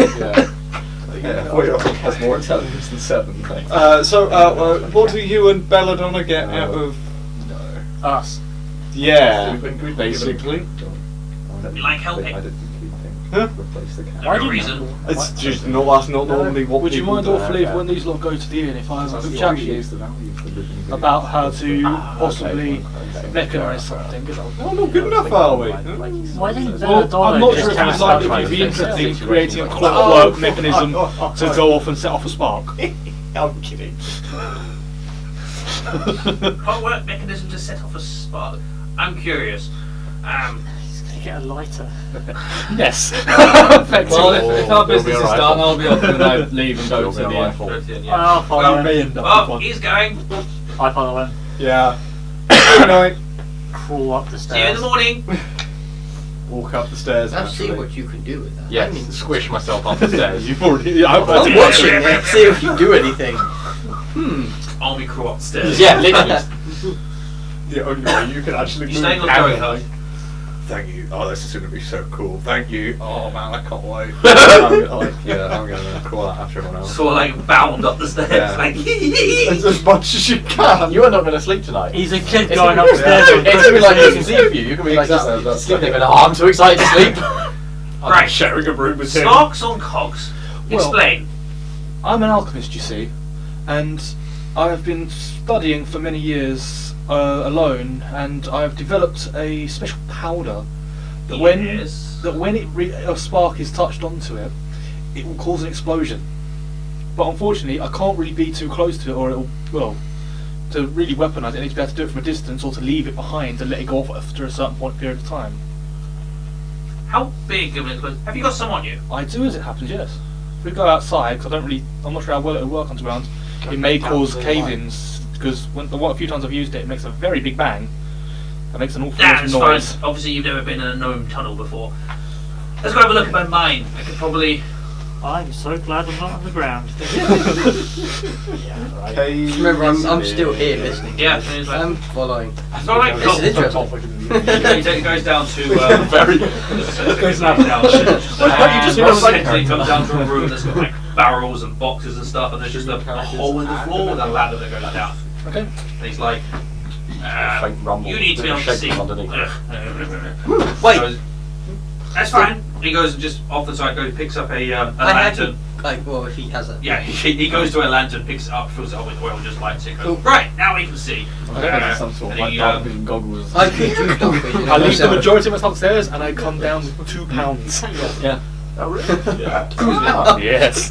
4-year-old has more intelligence than 7. Thanks. what do you and Belladonna get out of? Us. Yeah, We've been basically. We like helping. I didn't think Huh? replace the cat. No reason. It's just not. That's not normally what. Would you people mind do. awfully if when these lot go to the inn, if I have a quick chat with you the value of the living about how to Ah, possibly okay. mechanise something? Oh, not good enough, are we? Why didn't Well, Belladonna I'm not just sure if tell you'd us like, how if you'd be to interested in fix it? creating a clockwork mechanism to go off and set off a spark. I'm kidding. Clockwork mechanism to set off a spark. I'm curious. He's gonna get a lighter. Yes. Well, Effectively. if our business is done, I'll be off and I leave and go to the inn. I'll follow him. Oh, he's going. I follow him. Yeah. Good night. Crawl up the See you in the stairs. morning. Walk up the stairs. Now see naturally. what you can do with that. Yes, squish myself up the stairs. You've already. I'm watching it. See if you do anything. Army crawl upstairs. Yeah, literally. The only way you can actually You move staying or out going of home? it. thank you. Oh, this is going to be so cool. Thank you. Oh man, I can't wait. I'm gonna call that after everyone else. Sort of like bound up the stairs, Yeah. like As much as you can. You are not going to sleep tonight. He's a kid It's going gonna be- upstairs. on It's going to be like Christmas New Eve. Year's Eve for you. You're going to be like Exactly, just that's sleeping there like- going, oh, I'm too excited to sleep. Right. Sharing a room with him. Sparks on cogs. Well- Explain. I'm an alchemist, you see, and I have been studying for many years alone, and I have developed a special powder that Yes. when a spark is touched onto it, it will cause an explosion. But unfortunately, I can't really be too close to it, or to really weaponize it, I need to be able to do it from a distance, or to leave it behind and let it go off after a certain period of time. How big of an explosion? Have you got some on you? I do, as it happens, yes. If we go outside, because I'm not sure how well it will work underground, it may cause cave-ins, because a few times I've used it, it makes a very big bang. That makes an awful lot of That's noise. fine. Obviously, you've never been in a gnome tunnel before. Let's go have a look at my mine. I could probably. I'm so glad I'm not on the ground. Just remember, I'm still here listening. Yeah, it's like- I'm following. It's not like This is interesting. It goes down to Very. goes down. you just hear a Essentially, it comes down to a room that's got like barrels and boxes and stuff, and there's just a hole in the floor with a ladder that goes down. Okay. And he's like, Faint rumble. "You need to be on the Shaking seat." underneath. Wait. That's fine. He goes and just off the side, picks up a I had lantern. to, like, well, if he has a. Yeah, he goes to a lantern, picks it up, fills it up with oil, just lights it. Goes, Cool. Right, now we can see. Some sort of And like he, dark vision goggles. I could use dark vision. I leave the majority of us upstairs, and I come down with 2 pounds. Yeah. Oh, really? Yes.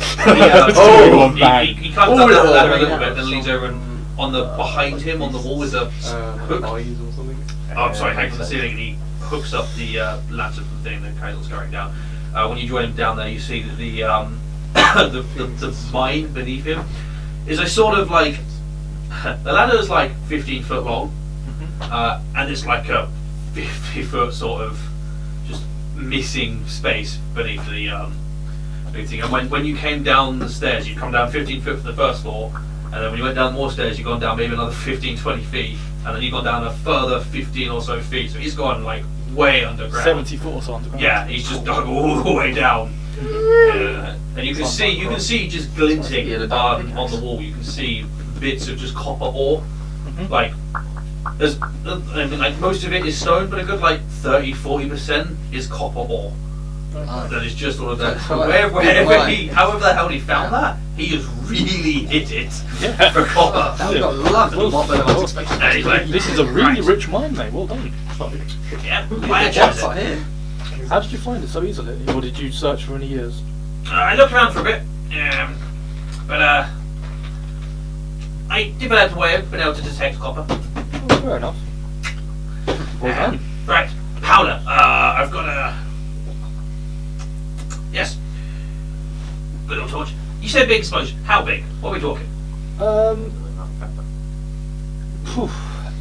Oh, One bang. he climbs up Oh, that ladder a yeah. little bit, then leans over and on the behind him on the wall is a hook. Eyes or something. Oh, I'm sorry, hangs from the ceiling, and he hooks up the lantern thing. The candle's going down. When you join him down there, you see that the mine beneath him is a sort of like the ladder is like 15 foot long, and it's like a 50 foot sort of just missing space beneath the thing. And when you came down the stairs, you'd come down 15 foot from the first floor, and then when you went down more stairs, you'd gone down maybe another 15-20 feet, and then you've gone down a further 15 or so feet. So he's gone like way underground. 70 foot or so underground. Yeah, he's just dug all the way down. And you can see just glinting on the wall. You can see bits of just copper ore. Like there's, I mean, like most of it is stone, but a good like 30-40% is copper ore. That is just all of that. However the hell he found that, he has really hit it for copper. I've got luck. And he's like, This is a really rich mine, mate. Well done. yeah, What's I chose that it. here? How did you find it so easily, or did you search for many years? I looked around for a bit, but I developed a way of being able to detect copper. Oh, fair enough. Well done. Right, powder. I've got a. Yes. Good old torch. You said big explosion. How big? What are we talking? Phew.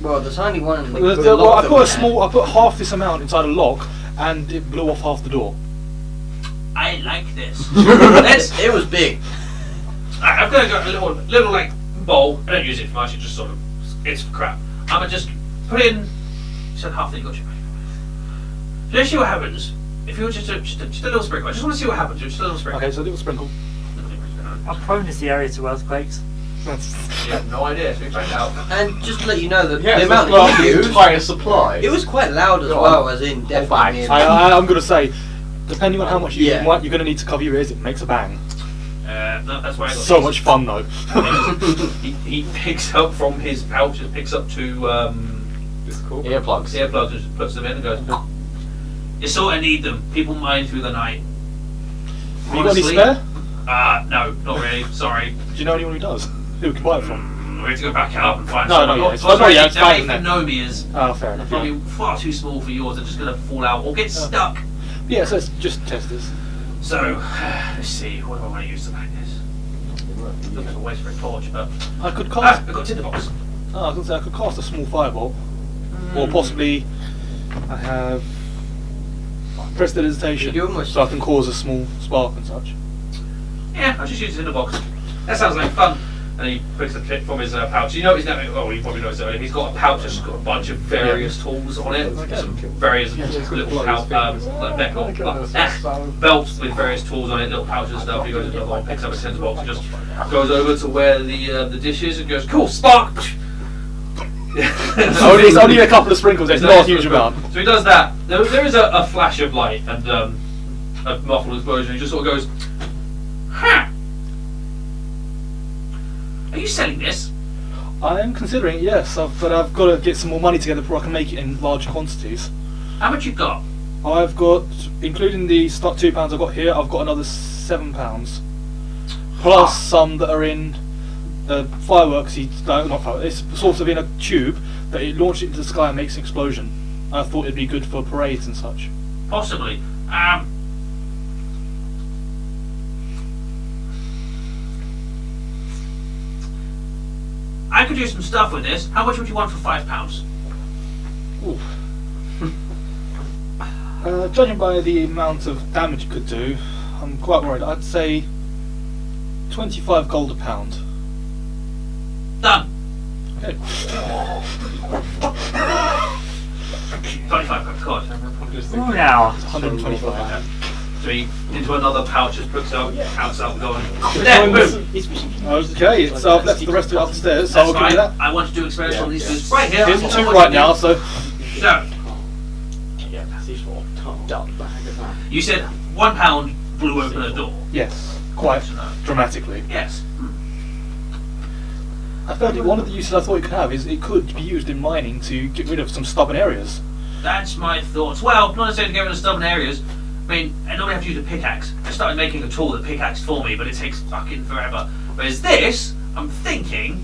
Well, there's only one in the. Well, I put half this amount inside a lock, and it blew off half the door. I like this. It was big. Alright, I've got a little like bowl. I don't use it for much. It just sort of it's for crap. I'm gonna just put in. You said half the got you. Let's see what happens. If you were just a little sprinkle, I just want to see what happens. Just a little sprinkle. Okay, so a little sprinkle. How prone is the area to earthquakes? You have no idea. So we find out. And just to let you know that Yeah, the amount that you used, entire supply. it was quite loud as Go well, on. as in back. definitely. I'm going to say, depending on how much you Yeah. use, you're going to need to cover your ears. It makes a bang. No, that's why I got So these. much fun though. he picks up from his pouch and picks up 2 Earplugs. earplugs and puts them in and goes, you sort of need them. People mine through the night. Have you got any Honestly, spare? no, not really. Sorry. Do you know anyone who does? Who we can buy it from? We have to go back out and find No, someone. no, yeah, it's Oh, sorry, not- yeah, it's they're fine, made for then. nomias. Oh, fair enough. Probably Yeah. far too small for yours. They're just going to fall out or get stuck. Yeah, so it's just testers. So, let's see. What do I want to use to light this? Looking for waste for a torch, but I could cast. I've got tinderbox. Oh, I was gonna say I could cast a small firebolt, or possibly I have prestidigitation, You almost- so I can cause a small spark and such. Yeah, I'll just use the tinderbox. That sounds like fun. and he picks a clip from his pouch. You know, he's now. Oh, you probably noticed it. He's got a pouch that's got a bunch of various tools on it. Some various little belts with various tools on it, little pouches and stuff. He goes into another one, picks up a tinder box, and just goes over to where the dish is, and goes, "Cool, spark." It's only a couple of sprinkles. It's not a huge amount. So he does that. There is a flash of light and a muffled explosion. He just sort of goes, "Ha! Are you selling this?" I am considering, yes, but I've got to get some more money together before I can make it in large quantities. How much you got? I've got, including the start £2 I've got here, I've got another £7. Plus some that are in fireworks. Not fireworks. It's sort of in a tube that it launches into the sky and makes an explosion. I thought it'd be good for parades and such. Possibly. I could do some stuff with this. How much would you want for £5? Ooh. Judging by the amount of damage it could do, I'm quite worried. I'd say 25 gold a pound. Done. Okay. 25, of course. Oh, now. 125. So he into another pouch, just puts out, counts out the gold. There, boom. Okay, so I've left the rest of it upstairs, so I'll That's give you fine. that. I want to do experiments on these dudes right here. Here's I two want right to now, do- so So, Done. you said £1 blew open a door. yes, quite dramatically. Yes. I felt that one of the uses I thought it could have is it could be used in mining to get rid of some stubborn areas. That's my thoughts. Well, not necessarily to get rid of stubborn areas. I mean, I normally have to use a pickaxe. I started making a tool that pickaxed for me, but it takes fucking forever. Whereas this, I'm thinking,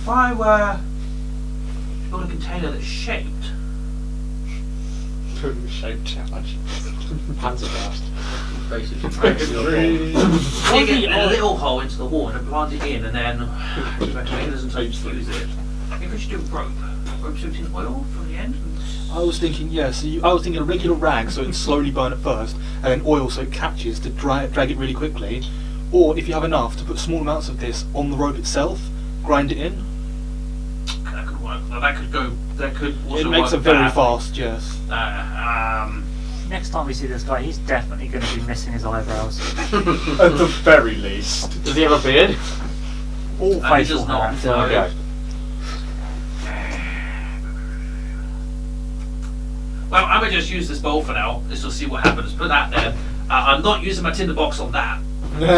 if I were to build a container that's shaped, Shape challenge. Panzerfaust. Basically. dig it a little hole into the wall and plant it in, and then mechanisms to use it. Maybe we should do rope. Rope soaked in oil from the end. I was thinking, yes, I was thinking a regular rag so it can slowly burn at first, and then oil so it catches to drag it really quickly. Or if you have enough, to put small amounts of this on the rope itself, grind it in. That could work. Well, that could go. That could also It makes work it very badly. fast, yes. Next time we see this guy, he's definitely going to be missing his eyebrows. At the very least. Does he have a beard? All He facial does not. hair. Okay. Well, I'm gonna just use this bowl for now. Just to see what happens. Put that there. I'm not using my tinderbox on that.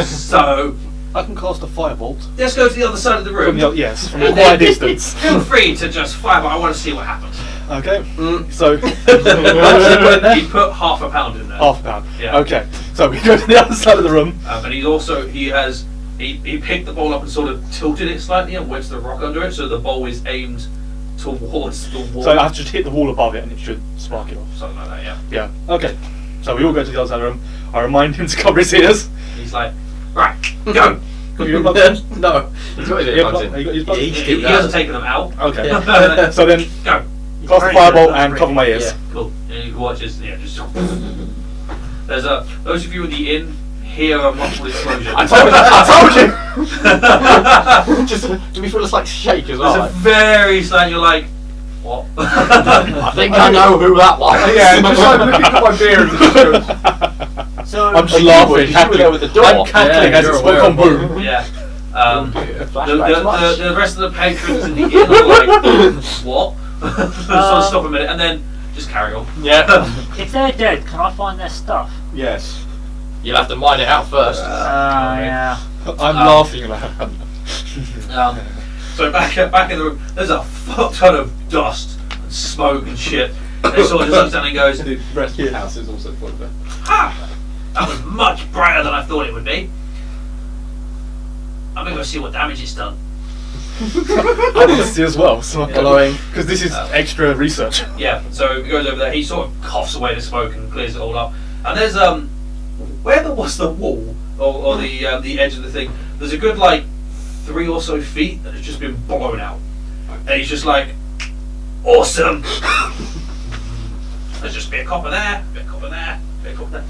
So I can cast a firebolt let's go to the other side of the room. from the from a quiet distance. Feel free to just fire, but I want to see what happens. Okay, so He put half a pound in there. half a pound. Yeah. Okay, so we go to the other side of the room. And he picked the bowl up and sort of tilted it slightly and wedged the rock under it, so the bowl is aimed towards the wall. So I have to hit the wall above it and it should spark it off. Something like that, yeah. Yeah, okay. So we all go to the other side of the room. I remind him to cover his ears. He's like, right, go. Got your earplugs? No. He's got his earplugs in. You got your plugs? He hasn't taken them out. Okay. Yeah. So then, Go. cast the firebolt and cover my ears. Yeah. Cool. And he watches, just. There's those of you in the inn hear a muffled explosion. I told you! Just to be full of like shake as well. There's a very slight, you're like, what? I think I know who that was. Yeah, just like looking at my beard and just goes, So, I'm just you laughing, were there cackling. with the door. I'm cackling Yeah, as you're it's aware on of boom. Yeah. Flashbacks, The rest of the patrons in the inn are like, what? So stop a minute and then just carry on. Yeah. if they're dead, can I find their stuff? yes. You'll have to mine it out first. Yeah. I'm laughing loud. So back in the room, there's a fuck ton of dust and smoke and shit. And he sort of just looks down and goes, The rest of the house is also full of it. ha! That was much brighter than I thought it would be. I'm gonna go see what damage it's done. I want to see as well, so I'm Glowing. because this is extra research. Yeah, so he goes over there, he sort of coughs away the smoke and clears it all up. And there's where there was the wall or the edge of the thing, there's a good like 3 or so feet that has just been blown out. And he's just like, awesome! There's just a bit of copper there, bit of copper there, bit of copper there.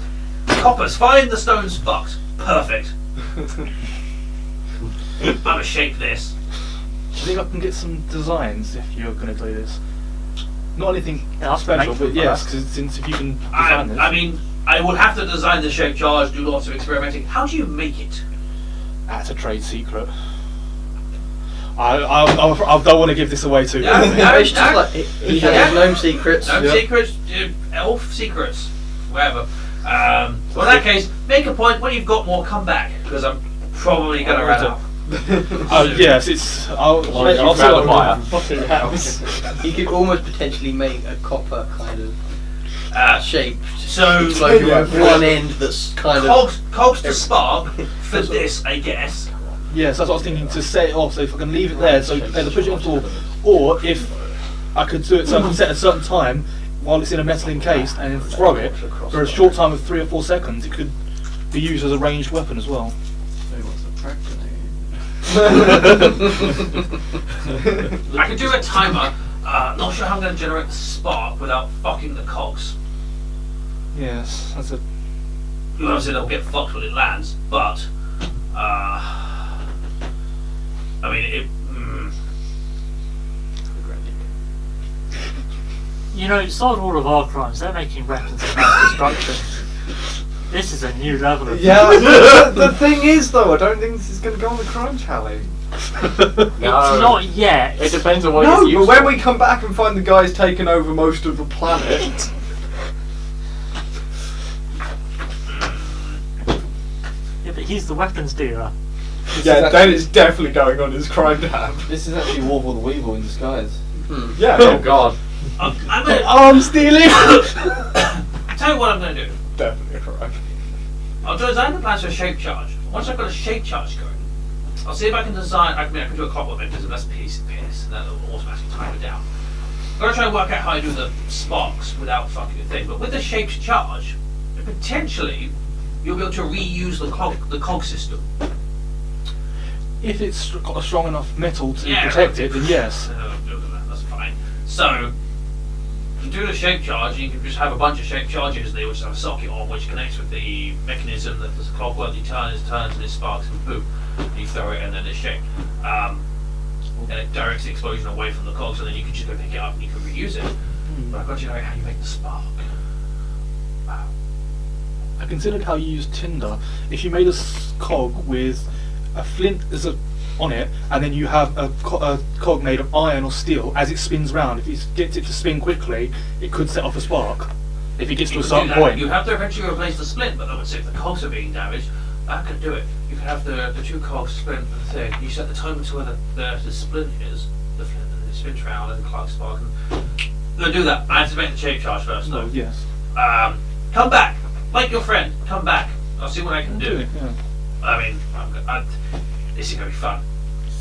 Copper's fine, the stone's fucked. Perfect. I'm gonna shape this. Do you think I can get some designs if you're going to do this? Not anything Yeah, I'll special, make but them yes, first. because since if you can design this. I mean, I would have to design the shape charge, do lots of experimenting. How do you make it? That's a trade secret. I don't want to give this away too. No, quickly. no. It's just like he has gnome secrets. No secrets, elf secrets, whatever. Well, in that case, make a point when you've got more. Come back because I'm probably gonna run out. Yes, it's. I'll see what I can do. He could almost potentially make a copper kind of shape. So It's like one end that's kind of. cogs to spark for this, I guess. Yes, that's what I was thinking, to set it off, so if I can leave it there, so either push it on the floor, or if I could do it so I can set a certain time while it's in a metal encased and then throw it for a short time of 3 or 4 seconds, it could be used as a ranged weapon as well. I could do a timer. Not sure how I'm going to generate the spark without fucking the cogs. Yes, that's a. Obviously, they'll get fucked when it lands, but I mean, it. You know, it's not all of our crimes. They're making weapons of mass destruction. This is a new level of. Yeah, the thing is though, I don't think this is going to go on the crime tally. It's not yet. It depends on what No, it's used but when for. we come back and find the guy's taken over most of the planet. Yeah, but he's the weapons dealer. Yeah, then it's definitely going on his crime tab. This is actually Warble the Weevil in disguise. Yeah. Oh god. I'm gonna. Arm stealing! Tell you what I'm going to do. Definitely a crime. I'll design the plans for a shape charge. Once I've got a shape charge going, I'll see if I can design. I can do a clockwork mechanism. That's piss, and that'll automatically time it down. I'm gonna try and work out how I do the sparks without fucking a thing. But with the shaped charge, potentially you'll be able to reuse the cog system. If it's got a strong enough metal to Yeah. protect it, then yes. That's fine. So, to do the shape charge, you can just have a bunch of shape charges there, which have a socket on, which connects with the mechanism that does the clockwork. You turn, it turns, and it sparks, and boom, you throw it, and then it's shaped. And it directs the explosion away from the cogs, and then you can just go pick it up and you can reuse it. But I've got to know how you make the spark. Wow. I considered how you use tinder. If you made a cog with a flint on it, and then you have a cog made of iron or steel, as it spins round, if you get it to spin quickly, it could set off a spark. If it gets to a could certain do that. point. You have to eventually replace the splint, but that would say if the cogs are being damaged, that could do it. You could have the two cogs splint the thing. You set the timer to where the splint is, the flint, and then it spins round and the clock spark. They'll do that. I have to make the shape charge first, though. Well, yes. Come back, like your friend. Come back. I'll see what I can do. Yeah. I mean, this is gonna be fun.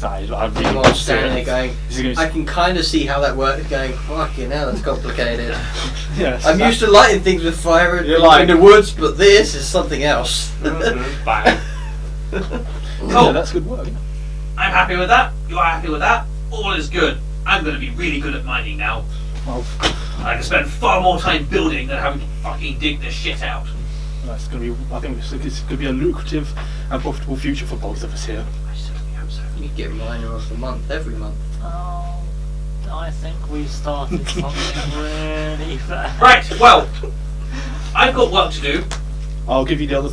I really I'm want to see standing there it. going, Is it gonna I can kind of see how that works, going, fucking hell, that's complicated. Yes. I'm used to lighting things with fire in You're like- the woods, but this is something else. Bang. Yeah, that's good work. I'm happy with that. You're happy with that. All is good. I'm gonna be really good at mining now. Well, I can spend far more time building than having to fucking dig this shit out. that's going to be. I think it's going to be a lucrative and profitable future for both of us here. I certainly hope so. You get miner of the month every month. Oh, I think we started something really bad. Right, well, I've got work to do. I'll give you the other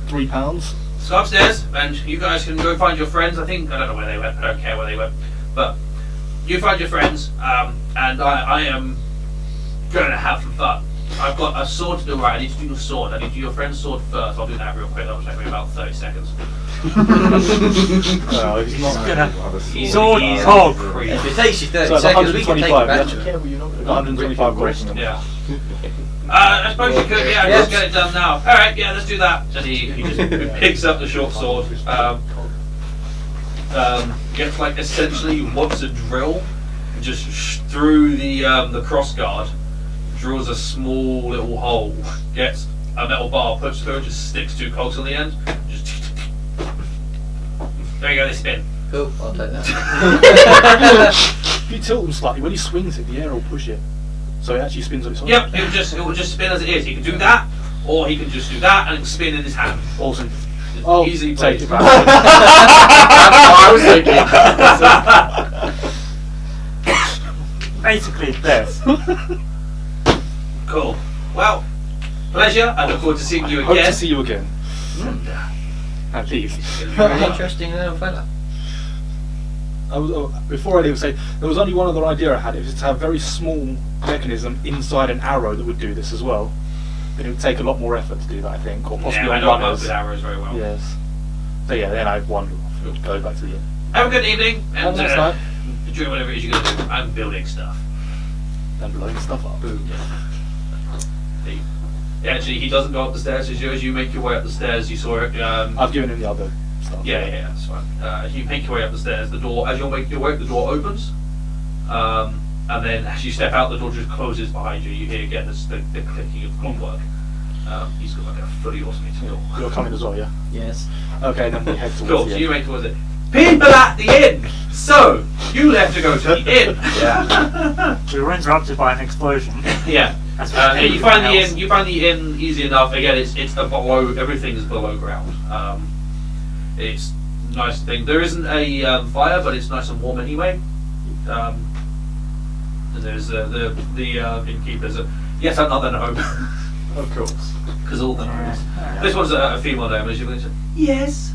£3. Let's go upstairs, and you guys can go find your friends. I don't know where they went. I don't care where they went, but you find your friends, and I am going to have some fun. I've got a sword to do. Right, I need to do your sword. I need to do your friend's sword first. I'll do that real quick. That'll take me about 30 seconds. No, he's not. Sword cog. If it takes you 30 So it's seconds, we can take it 125. back. Yeah. 125 gold. Yeah. I suppose you could. Yeah, just get it done now. All right. Yeah, let's do that. And he just picks up the short sword. Gets like essentially what's a drill, just through the cross guard, drills a small little hole, gets a metal bar, puts through, just sticks 2 cogs on the end. Just there you go. They spin. Cool, I'll take that. If you tilt them slightly, when he swings it, the air will push it. So it actually spins on its own. Yep. It will just spin as it is. He can do that, or he can just do that and it will spin in his hand. Awesome. Oh, Easy take place. it back. That's what I was thinking. Basically, this. Cool. Well, pleasure. I look forward to seeing you Hope again. to see you again. And, At least. Very interesting little fella. Before I leave, say there was only one other idea I had. It was to have a very small mechanism inside an arrow that would do this as well. But it would take a lot more effort to do that, I think, or possibly yeah, I on know about runners. with arrows very well. Yes. So yeah, then I'd wander off, go back to the inn. Have a good evening, and Have a nice night. enjoy whatever it is you're going to do. I'm building stuff. And blowing stuff up. Actually, he doesn't go up the stairs. As you make your way up the stairs, you saw it. I've given him the other stuff. Yeah, that's fine. You make your way up the stairs. The door, as you're making your way up, the door opens, and then as you step out, the door just closes behind you. You hear again the clicking of clockwork. He's got like a fully automated door. You're coming as well, yeah? Yes. Okay, then we head towards Cool. the So inn. you make towards it. People at the inn. So you left to go to the inn. Yeah. We were interrupted by an explosion. Yeah. That's Yeah, you find the else. inn. You find the inn easy enough. Again, it's below. Everything's below ground. It's a nice thing. There isn't a fire, but it's nice and warm anyway. And there's the innkeeper's yet another gnome. Of course. Because all the gnomes. This one's a female gnome, as you can see. Yes.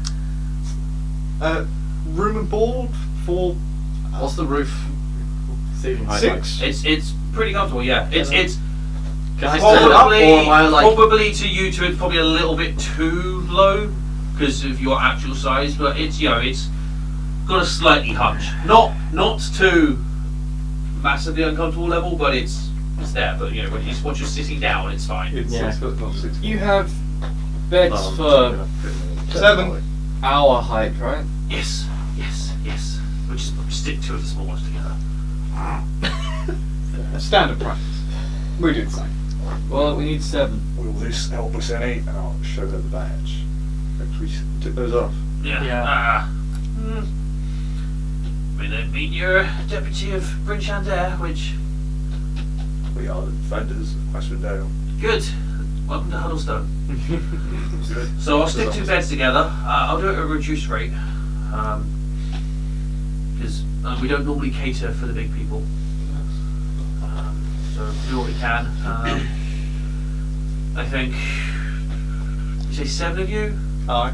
Room and board for What's the roof ceiling height? 6. It's pretty comfortable. Yeah. It's Can I stand up, or am I like? probably to you two it's probably a little bit too low because of your actual size, but it's it's got a slightly hunch. Not too massively uncomfortable level, but it's there. But once you're sitting down, it's fine. It's Yeah. 6 foot, not 6 foot. You have beds for 7. our height, right? Yes. We'll just stick two of the small ones together. Standard practice. We do the same. Well, we need 7. Will this help us any? And I'll show her the badge. Next we took those off. Yeah. Yeah. We then meet your deputy of Bryn Shandair, which We are the defenders of Western Dale. good. Welcome to Huddlestone. Good. So I'll stick 2 beds together. I'll do it at a reduced rate, because we don't normally cater for the big people. So do what we can. I think you say 7 of you. Aye.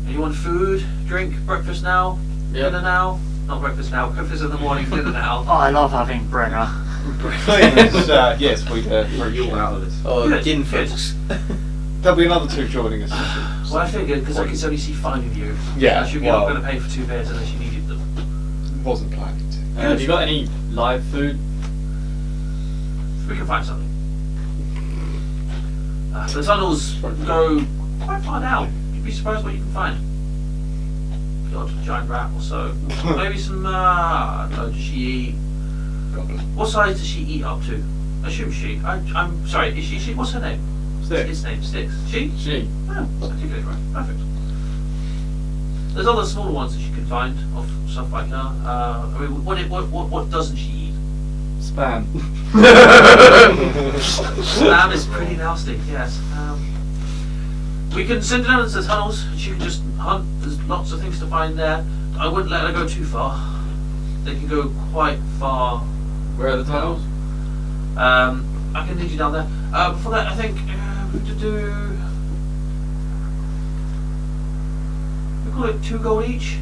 Anyone food, drink, breakfast now, Yep. dinner now? Not breakfast now. Breakfast in the morning, dinner now. Oh, I love having Brenner. Yes, we do. You're out of this. Oh, Good, gin good. folks. There'll be another 2 joining us. Well, I figured because I can only see 5 of you. Yeah, You're well- not going to pay for 2 beds unless you needed them. Wasn't planning to. Have you got any live food? We can find something. The tunnels go quite far down. You'd be surprised what you can find. The odd giant rat or so. Maybe some. Does she eat? What size does she eat up to? Assume she. I'm sorry. Is she? What's her name? Six. Its name Sticks. She? She. Oh, I think it's right. Perfect. There's other smaller ones that you can find of stuff like her. I mean, what doesn't she eat? Spam. Spam is pretty nasty, yes. We can send her down into the tunnels, and she can just hunt. There's lots of things to find there. I wouldn't let her go too far. They can go quite far. Where are the tunnels? I can lead you down there. Before that, I think we have to do. We call it 2 gold each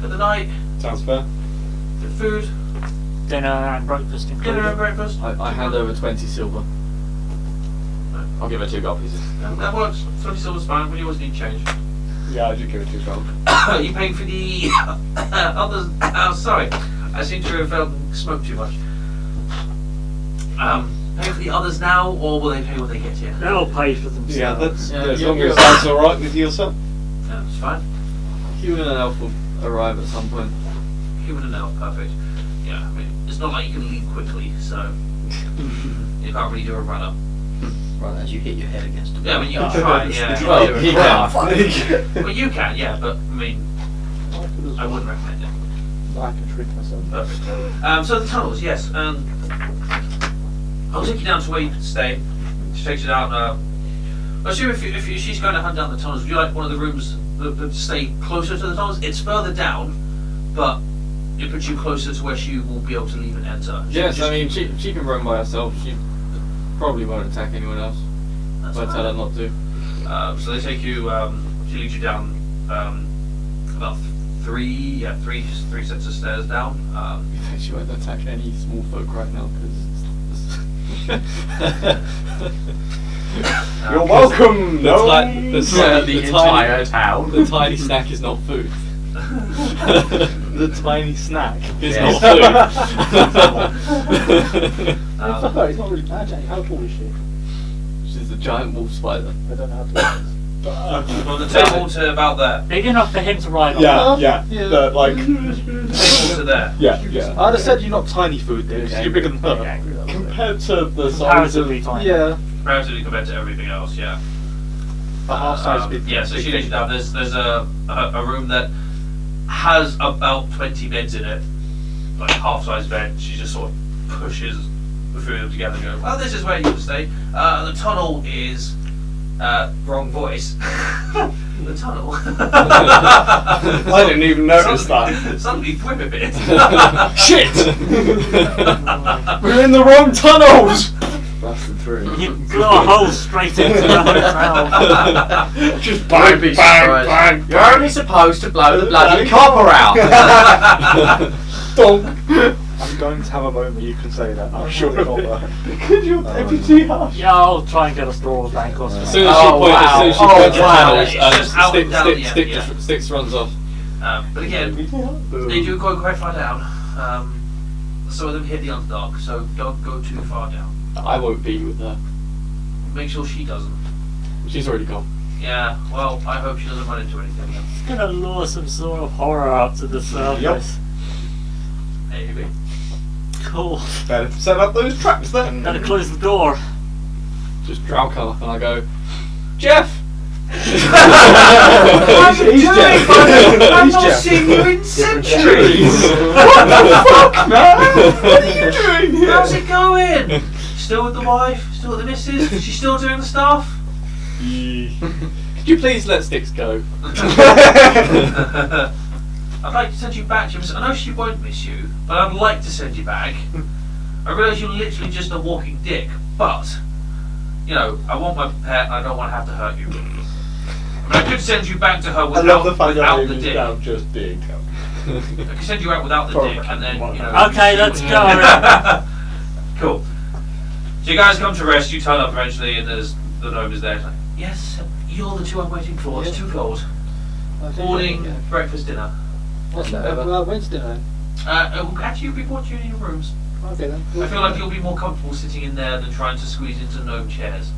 for the night. Sounds fair. The food, Dinner and breakfast included. dinner and breakfast. I hand over 20 silver. I'll give her 2 gold pieces. That works. 20 silver's fine. We always need change. Yeah, I did give it 2 gold. Are you paying for the others? Sorry, I seem to have smoked too much. Pay for the others now, or will they pay when they get here? They'll pay for themselves. Yeah, that's Yeah, as yeah, long yeah. as that's alright with yourself. Yeah, it's fine. Human and elf will arrive at some point. Human and elf, perfect. Yeah, I mean, it's not like you can leave quickly, so you can't really do a run up. Right, as you hit your head against the Yeah, I mean, you can try, yeah. Well, you can he do a run-up. can. Well, you can, yeah, but I mean, I wouldn't recommend it. I can treat myself. Perfect. So the tunnels, yes. I'll take you down to where you can stay. She takes you down. I assume if she's going to hunt down the tunnels, would you like one of the rooms that stay closer to the tunnels? It's further down, but it puts you closer to where she will be able to leave and enter. Yes, I mean she can roam by herself. She probably won't attack anyone else. If I tell her not to. So they take you. She leads you down about three sets of stairs down. She won't attack any small folk right now because. You're welcome. No. The entire town. The tiny snack is not food. The tiny snack. It's Yeah. not food. Fuck her, it's not really magic. How tall is she? She's a giant wolf spider. I don't know how tall it is. From the table to about there. Big enough for him to ride on. Yeah. Like. Table to there. Yeah. I'd have said you're not tiny food then, 'cause you're bigger than her. Compared to the size of. Comparatively tiny. Yeah. Comparatively compared to everything else, yeah. A half size big. Yeah, so big she leads you thing. down. There's a room that has about 20 beds in it, like half-size bed. She just sort of pushes the three of them together and goes, well, this is where you can stay. The tunnel is wrong voice. The tunnel. I didn't even notice that. Suddenly whip a bit. Shit! We're in the wrong tunnels! Blasted through. You blew a hole straight into the hotel. Just Don't bang, be bang, surprised. bang, You're only supposed to blow the bloody Bloody copper out. Donk. I'm going to have a moment you can say that. I'm sure it'll work. Because you're deputy hush. Yeah, I'll try and get a straw of bank or As something. soon as Oh, she wow. points Oh, at wow. the It's just out and down, yeah. Sticks runs off. But again, they do go quite far down. Some of them hit the Underdark, so don't go too far down. I won't be with her. Make sure she doesn't. She's already gone. Yeah, well, I hope she doesn't run into anything then. It's gonna lure some sort of horror up to the surface. Maybe. Cool. Better set up those traps then. Better close the door. Just drow come up and I go, Jeff! How's it He's doing, Jeff. buddy? I've He's not Jeff. seen you in centuries. What the fuck, man? What are you doing here? How's it going? Still with the wife? Still with the missus? Is she still doing the stuff? Could you please let Sticks go? I'd like to send you back, Jim. I know she won't miss you, but I'd like to send you back. I realise you're literally just a walking dick, but, you know, I want my pet and I don't want to have to hurt you. I mean, I could send you back to her I without, love the fact that without the it is dick. now just dig. I could send you out without the For dick and then, you know... Okay, let's go. Cool. So you guys come to rest, you turn up eventually and there's the gnome is there. It's like, yes, you're the two I'm waiting for. It's too cold. Morning, breakfast, dinner. What's Whatever. that? When's dinner? Actually, we brought you in your rooms. Okay then. I feel like you'll be more comfortable sitting in there than trying to squeeze into gnome chairs.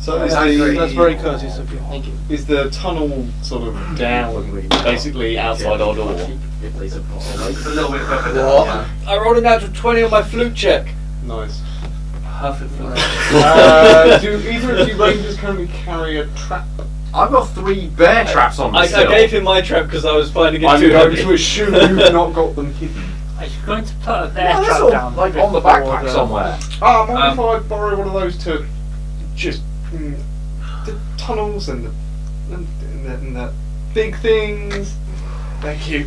So is That's very courteous of you. Thank you. Is the tunnel sort of down, basically outside our door? It's a little bit further What? down. I rolled a natural 20 on my flute check. Nice. Perfect for Do either of you rangers currently carry a trap? I've got 3 bear traps on me I still. gave him my trap because I was finding it I'm too going heavy. to assume you've not got them hidden. Are you going to put a bear Yeah, that's trap all, down? like on the before backpack the- somewhere. Mind if I borrow one of those to just the tunnels and the big things? Thank you.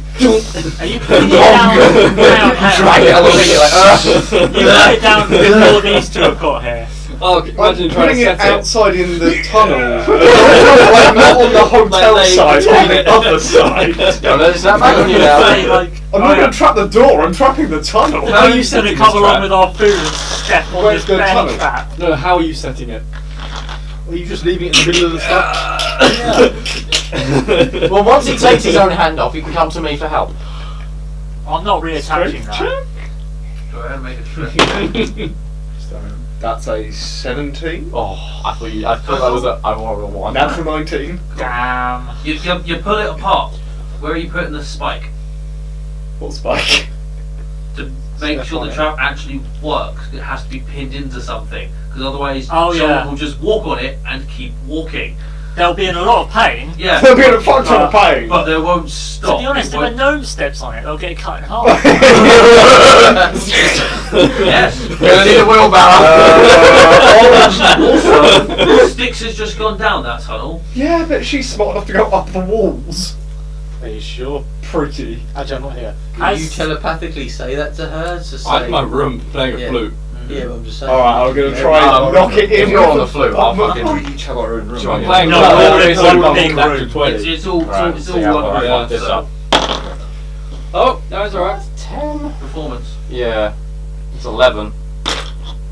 Are you putting it down now? Drag it along here like, You put it down before these two have got here. Oh, I'm imagine trying putting to it set outside in the tunnel. Like, not on the hotel Like, side, on the other side. Don't let it snap back on you now. Say, like, I'm not going to trap the door, I'm trapping the tunnel. how are you setting going to this come along trap? with our food and step on Where's this the bear tunnel? trap? No, how are you setting it? Are you just leaving it in the middle of the stuff? Well, once he takes his own hand off, he can come to me for help. I'm not reattaching that. Go ahead and make a trip. That's a 17. Oh, I thought that was I wanted a 1. Natural 19. Damn. You pull it apart. Where are you putting the spike? What spike? To make Step sure on the it. trap actually works, it has to be pinned into something. Because otherwise, Oh, someone yeah. will just walk on it and keep walking. they'll be in a lot of pain. Yeah. They'll be in a fuck ton of pain. But they won't stop. To be honest, It if a won't- gnome steps on it, they'll get cut in half. Yes. Gonna need a wheelbarrow. Also, Styx has just gone down that tunnel. Yeah, but she's smart enough to go up the walls. Are you sure? Pretty. Actually, I'm not here. Can you telepathically say that to her? To say, I'm in my room playing a Yeah. flute. Yeah, but I'm just saying. Alright, I'm gonna try and knock it in. If you're on the flute, I'll fucking. We each have our own room. So I'm yeah. playing No, flute, no, it's no, all no, big no, back no. to 20. It's all Right, it's see all how one I room, fuck this so- up. Oh, no, it's alright. 10. Performance. Yeah, it's 11.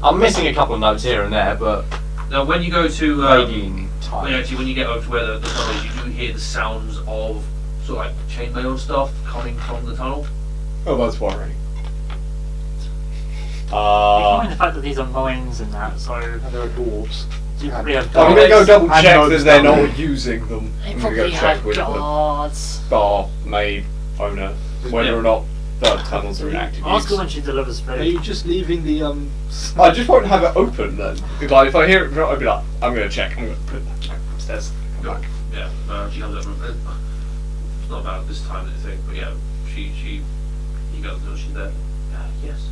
I'm missing a couple of notes here and there, but Now, when you go to vaguely in when time. you get over to where the tunnel is, you do hear the sounds of sort of like chainmail and stuff coming from the tunnel. Oh, that's worrying. Ignore the fact that these are mines and that, so And there are dwarves. you probably have I'm gonna go guards. double And check no that they're tunnel. not using them. They I'm gonna go probably check have with the guards. bar maid owner whether Yeah. or not the tunnels are in active Ask her use. when she delivers Are food. you just leaving the I just won't have it open then. Like if I hear it, I'll be like, I'm gonna check. I'm gonna put it back upstairs. Come back. Yeah, she comes up. It's not about this time, I think, but yeah, you go until she's there. Yes.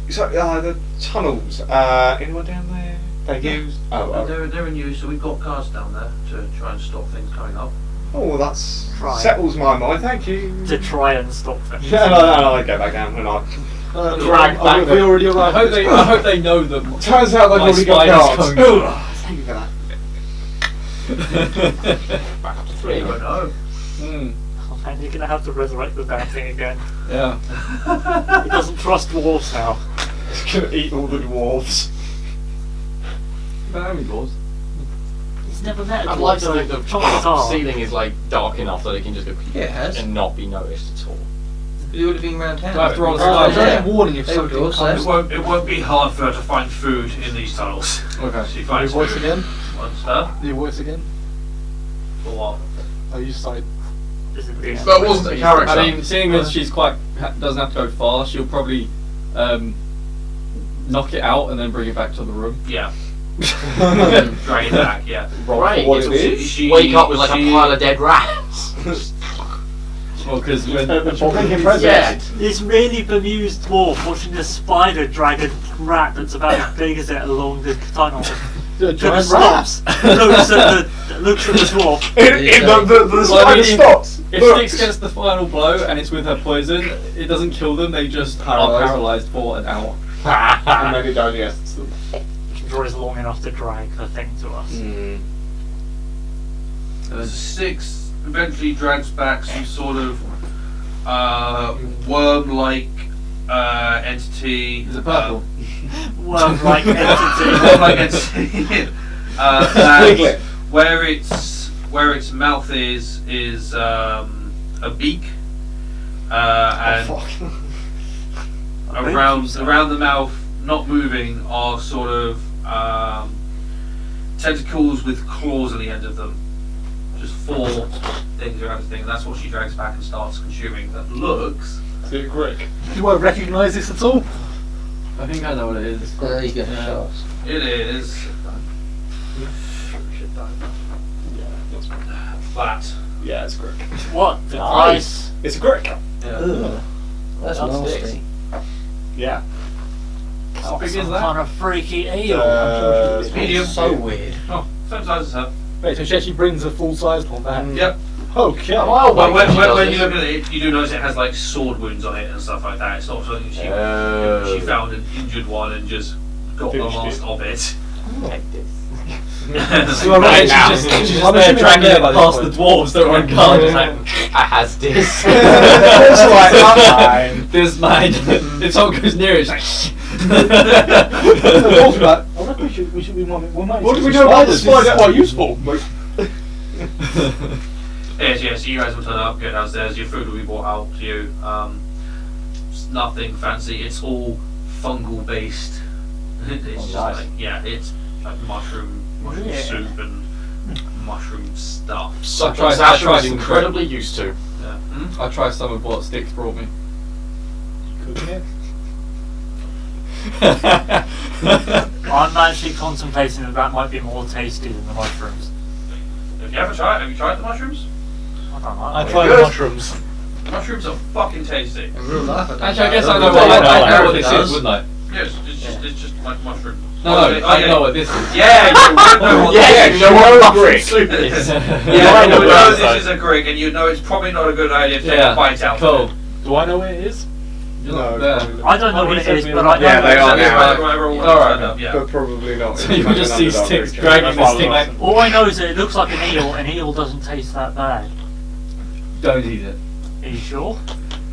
So the tunnels. Anyone down there? They use. Oh, They're in use, so we've got guards down there to try and stop things coming up. oh, well, that's Right. settles my mind. Thank you. To try and stop them. Yeah, no, I go back down and I drag back. we already I arrived. hope they know that. Turns out they've My already got spider's guards. going- Ugh, thank you for that. Back up to You 3. don't know. Oh man, you're gonna have to resurrect the damn thing again. Yeah. He doesn't trust dwarves now. It's gonna eat all the dwarves. How many dwarves? He's never met a I'd dwarf, like to so think the chances are. ceiling is like dark enough that it can just go Yeah, it has. and not be noticed at all. You would have been round town. Do I have to roll a Oh, survival? yeah. There's only a warning if They would something also- comes. It won't be hard for her to find food in these tunnels. Okay. She Your finds voice food. again? Once her. Your voice again? For what? Oh, you started. This is the But wasn't a character. I mean, seeing as she's doesn't have to go far, she'll probably knock it out and then bring it back to the room. Yeah. Drag it back, yeah. Right, what it's it is. wake up with like a pile of dead rats. Well, because when Yeah. This really bemused dwarf watching this spider drag a rat that's about as big as it along the tunnel. A Kind of giant rat. stops, looks at the dwarf. The Well, I spider mean, stops. if Look. Styx gets the final blow and it's with her poison, it doesn't kill them. They just are paralyzed for an hour. And then it digests them. Which I'm sure is long enough to drag the thing to us. The Styx eventually drags back some sort of worm-like entity. Is it purple? Worm-like entity. Worm-like entity. And where its mouth is a beak, and around the mouth, not moving, are sort of tentacles with claws on the end of them. Just 4 things around the thing, and that's what she drags back and starts consuming. That looks. See it quick. You won't recognise this at all? I think I know what it is. There you go. Yeah. Shots. It is. That. Yeah, it's quick. What? The Nice. It's a crick. Yeah. Ugh. That's That's nasty. Yeah. How big is Some that? kind of freaky eel. Medium. So weird. Oh, same size as her. Wait, so she actually brings a full-sized one back. Yep. Okay. Oh, But when she does you this. look at it, you do notice it has like sword wounds on it and stuff like that. It's not something she found an injured one and just got the Finished last it. of it. Like this. Well, right, now. she's just I'm there assuming dragging I'm there it by this past the point. dwarves that are on guard. Just like, I has this. Also like, fine. this mine. If someone goes near it, it's like. The dwarves are like, I reckon we might What do we use know about the spiders. This is spider? quite useful. Yes, you guys will turn up, get downstairs, your food will be brought out to you. It's nothing fancy, it's all fungal based. It's just nice. like, yeah, it's like mushroom Yeah. soup and mushroom stuff. Something I Sasha tried is some incredibly used to. Yeah. Hmm? I try some of what Styx brought me. I'm actually contemplating that might be more tasty than the mushrooms. You haven't tried? Have you tried the mushrooms? I don't know. I tried Good. the mushrooms. Mushrooms are fucking tasty. In real life, I don't Actually, I know. guess I don't know know what, I know America what this does. is, wouldn't I? Yes, it's just like mushrooms. No, I know what this is. Yeah, you would know what Yeah, this you know what mushroom Brick. soup is. Yeah, you would know Right. this is a grig, and you know it's probably not a good idea to take Yeah, a bite out cool. of it. Do I know where it is? You're No, not there. probably I don't know what it is, but I know Yeah, they are That's now. right, right, everyone All right. turned up, yeah. But probably not. So It's you like just an see underdog sticks creature. dragging That's this thing why I like, All I know is that it looks like an eel, and eel doesn't taste that bad. don't eat it. Are you sure?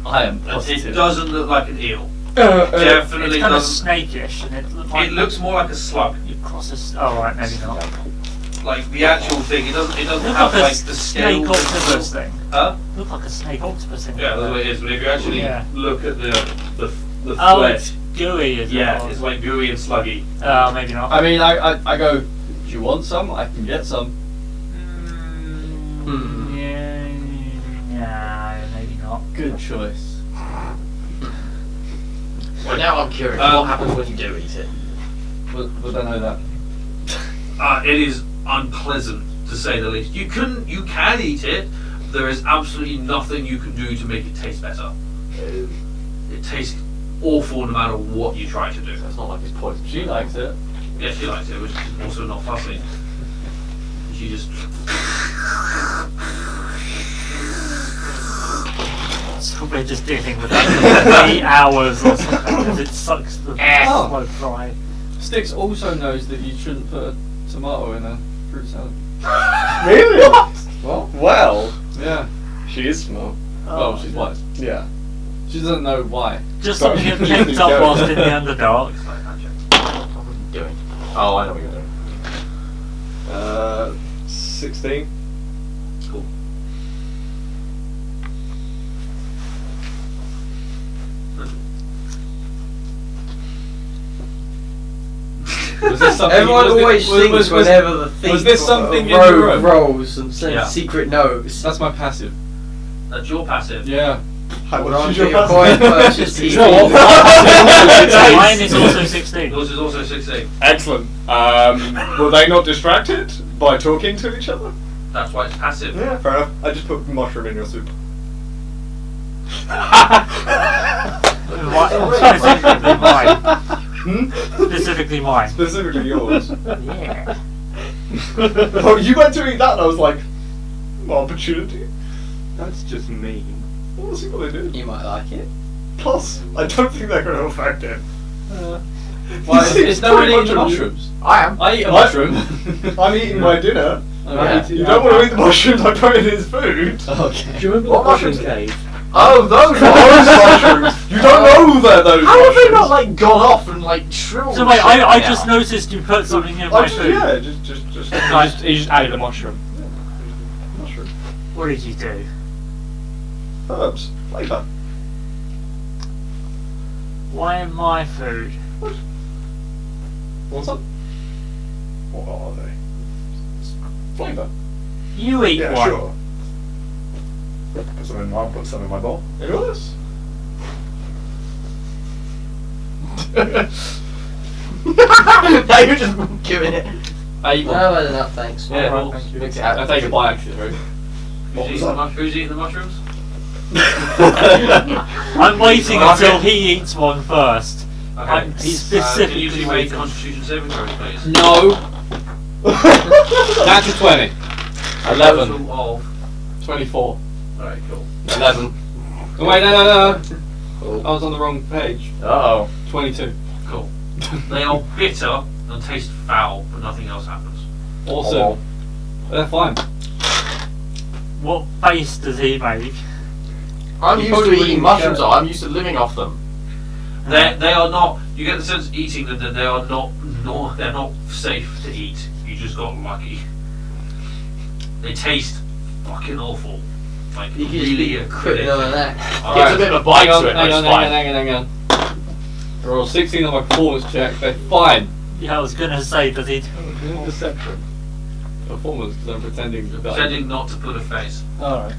I am It positive. doesn't look like an eel. It's Definitely kind of doesn't. snakish, and It looks more like a slug. You cross this. Oh right, maybe not. Like the actual thing, it doesn't Look have like a like the snake scales. octopus thing. Huh? Look like a snake octopus thing. Yeah, that's what it is. But if you actually Yeah. look at the Oh, thread, it's gooey, is it? yeah, it's like gooey and sluggy. Oh, maybe not. I mean, I go, do you want some? I can get some. Yeah, maybe not. Good choice. Well, now I'm curious. What happens when you do eat it? But I know that. It is unpleasant to say the least. You can eat it. There is absolutely nothing you can do to make it taste better. It tastes awful no matter what you try to do. So it's not like it's poison. She likes it. Yeah, she likes it, which is also not fussy. She just. So we're just dealing with that for 3 hours or something because it sucks the Oh. slow dry. Sticks also knows that you shouldn't put a tomato in a fruit salad. Really? What? Well, Yeah. she is smart. Well, she's wise. Yeah. She doesn't know why. Just Sorry. something that picked up whilst in the Underdark. What are you doing? Oh, I know what you're doing. 16. Cool. Was this something? Everyone was thi- always was- thinks was- whenever the thief was this or something in rogue your room? rolls and sends Yeah. secret notes. That's my passive. That's your passive. Yeah. Hold on What's to your your passive? coin purchase TV. You know what? Mine is also 16. Yours is also 16. Excellent. Were they not distracted by talking to each other? That's why it's passive. Yeah, fair enough. I just put mushroom in your soup. Specifically mine. Hmm? Specifically mine. Specifically yours. Yeah. Oh, you went to eat that and I was like, opportunity? That's just mean. Well, we'll see what they do. You might like it. Plus, I don't think they're going to affect it. Why is no one pretty eating much the a- mushrooms? I am. I eat a What? mushroom. I'm eating my dinner. Yeah. You don't want to eat the mushrooms I put in his food. Okay. Do you remember What the mushroom mushrooms? cave? Oh, those Those ones! mushrooms. You don't know they're those How have mushrooms. they not like gone off and like shriveled? So wait, shit I now? just noticed you put something in I my just, food. yeah, just He just added a mushroom. mushroom. What did you do? Herbs. Flavour. Why in my food? What's up? What are they? Flavour. You eat Yeah, one. sure. I'll put some in my bowl. Yours? Now you're just giving it. I eat No, one. I don't know, thanks. Yeah, Alright, well, thank you. Mix it I out. take a bite actually, right? Who's eating the mushrooms? I'm waiting Okay. until he eats one first. Okay. I'm specifically Can you make waiting. Constitution saving throws, please? No. Natural 20. 11. Total of. 24. Alright, cool. 11. Oh, wait, no. I was on the wrong page. Uh-oh. 22. Cool. They are bitter and taste foul, but nothing else happens. Awesome. They're fine. What face does he make? I'm You used probably to wouldn't eating mushrooms get it. though. I'm used to living off them. They are not. You get the sense eating them that they are not. They're not safe to eat. You just got lucky. They taste fucking awful. Like You can really just be putting on that. Gives a bit of a bite to it, but it's fine. Hang on. Roll 16 on my performance check. They're fine. Yeah, I was gonna say, does he? Deception. Performance, because I'm pretending to die. pretending not to put a face. Alright.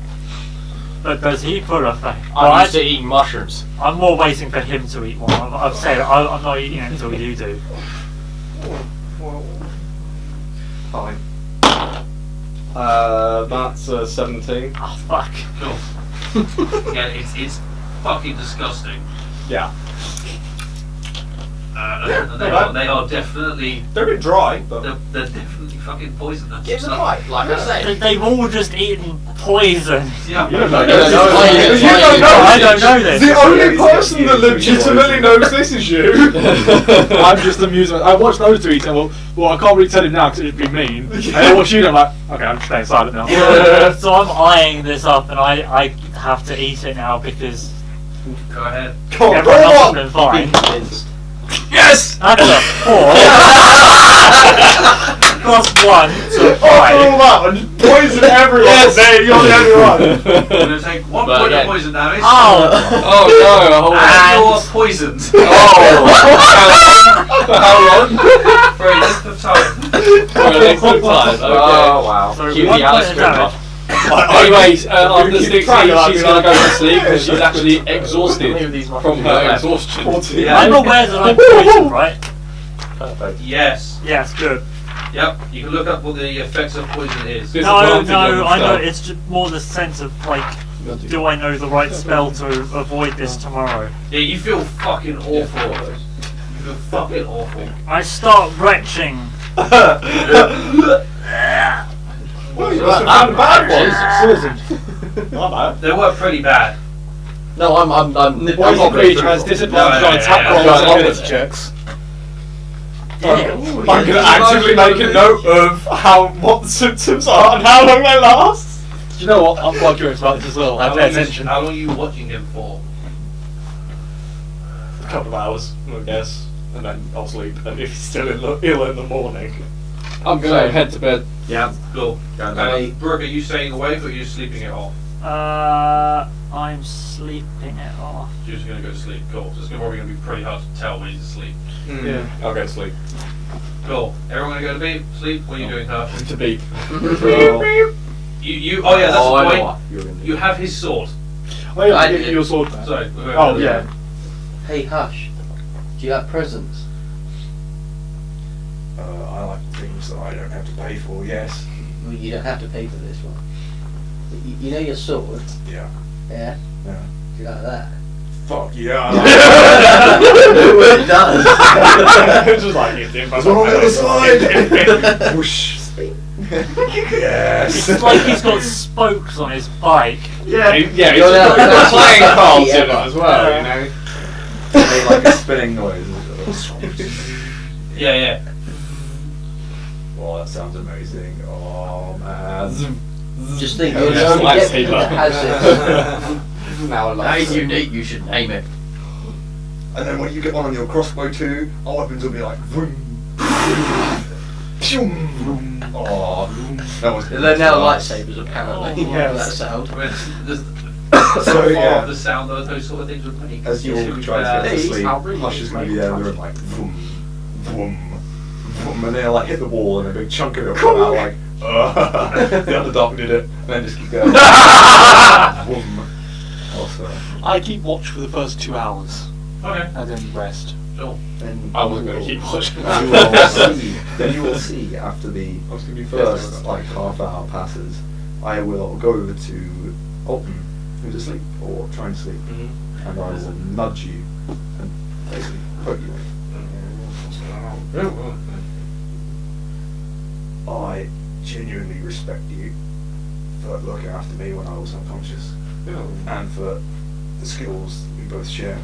But does he put a face? I'm used to eating mushrooms. I'm more waiting for him to eat one. I've said I'm not eating it until you do. Fine. That's 17. Oh fuck. Cool. Yeah, it's fucking disgusting. Yeah. And they are definitely They're a bit dry, but. they're definitely fucking poisonous. Give them a bite, like I say. They've all just eaten poison. Yeah. You don't know You this. don't know this. You don't know I this. don't know this. The only person that legitimately knows this is you. I'm just amused. I watched those two eat and well, I can't really tell him now because it'd be mean. And I watch you and I'm like, okay, I'm just staying silent now. So I'm eyeing this up, and I have to eat it now because Go ahead. Come on, everyone else has go been on! fine. Yes! That's a 4. Plus 1, so All 5. that and just poison everyone. Yes. There, you're the only one. You're going to take 1 But point of again- poison damage. Oh! Oh no! Hold on. And you're poisoned. Oh! For how long? For a length of time. For a length of time. Okay. Oh wow. So Cue 1 the point Alice of damage. Anyways, after keep 16, she's track of that, going to like- go to sleep because she's actually exhausted from her exhaustion. 14. Yeah. I'm aware that I'm poisoned, right? Perfect. Yes. Yes, good. Yep. You can look up what the effects of poison is. Good. No, Disadvantage on I know, stealth. it's just more the sense of, like, do I know the right spell to avoid this tomorrow? Yeah, you feel fucking awful. You feel fucking awful. I start retching. Well, you must have found the bad ones. Not bad. They were pretty bad. No, I'm Poison not creature has disadvantage on attack rolls and ability checks. I'm going to actively make a note of what the symptoms are and how long they last. Do you know what? I'm quite curious about this as well. I pay attention. How long are you watching him for? A couple of hours, I guess, and then I'll sleep. And if he's still ill in the morning, I'm going to head to bed. Yeah. Cool. Go Brooke, are you staying awake or are you sleeping it off? I'm sleeping it off. You're just going to go to sleep. Cool. So it's probably going to be pretty hard to tell when he's asleep. yeah, I'll go to sleep. Cool. Everyone going to go to bed? Sleep? What are you doing, Herb? To beep. You. Oh yeah, that's I know the point. what you're going to do. You have his sword. Oh yeah, I I'll give did. you your sword back. Sorry. Oh yeah. Hey, Hush. Do you like presents? I like things that I don't have to pay for, yes. Well, you don't have to pay for this one. You know your sword? Yeah. Yeah? Yeah. Do you like that? Fuck yeah, I like It does. It's just like you did. There's one on the other side! Whoosh. Yes! It's like he's got spokes on his bike. Yeah, You're he's allowed got to playing have cards in it ever. as well, you know. They like a spinning noise. Yeah. Oh, that sounds amazing. Oh, man. Just think, you're the Yes, only like deputy Hitler. that has this. Now I That is like unique, you should name it. And then when you get one on your crossbow too, our weapons will be like vroom, vroom. Oh, that was They're now lightsabers, apparently. Oh, Yeah, yes. that sound. So yeah. the sound those sort of things would make. As you It's all really try to bad. get to These sleep, are really Hush is going to be there in the room like vroom, vroom, vroom, and they'll like hit the wall and a big chunk of it will come out like, the Underdark did it, and then just keep going. Vroom. Also, I keep watch for the first 2 hours Okay. and then rest. Cool. then I wasn't going to keep watching. then you will see after the I was going to be first like half hour passes, I will go over to Alton, who's asleep or trying to sleep, Mm-hmm. and I will nudge you and basically poke you. I genuinely respect you for looking after me when I was unconscious, and for the skills we both share,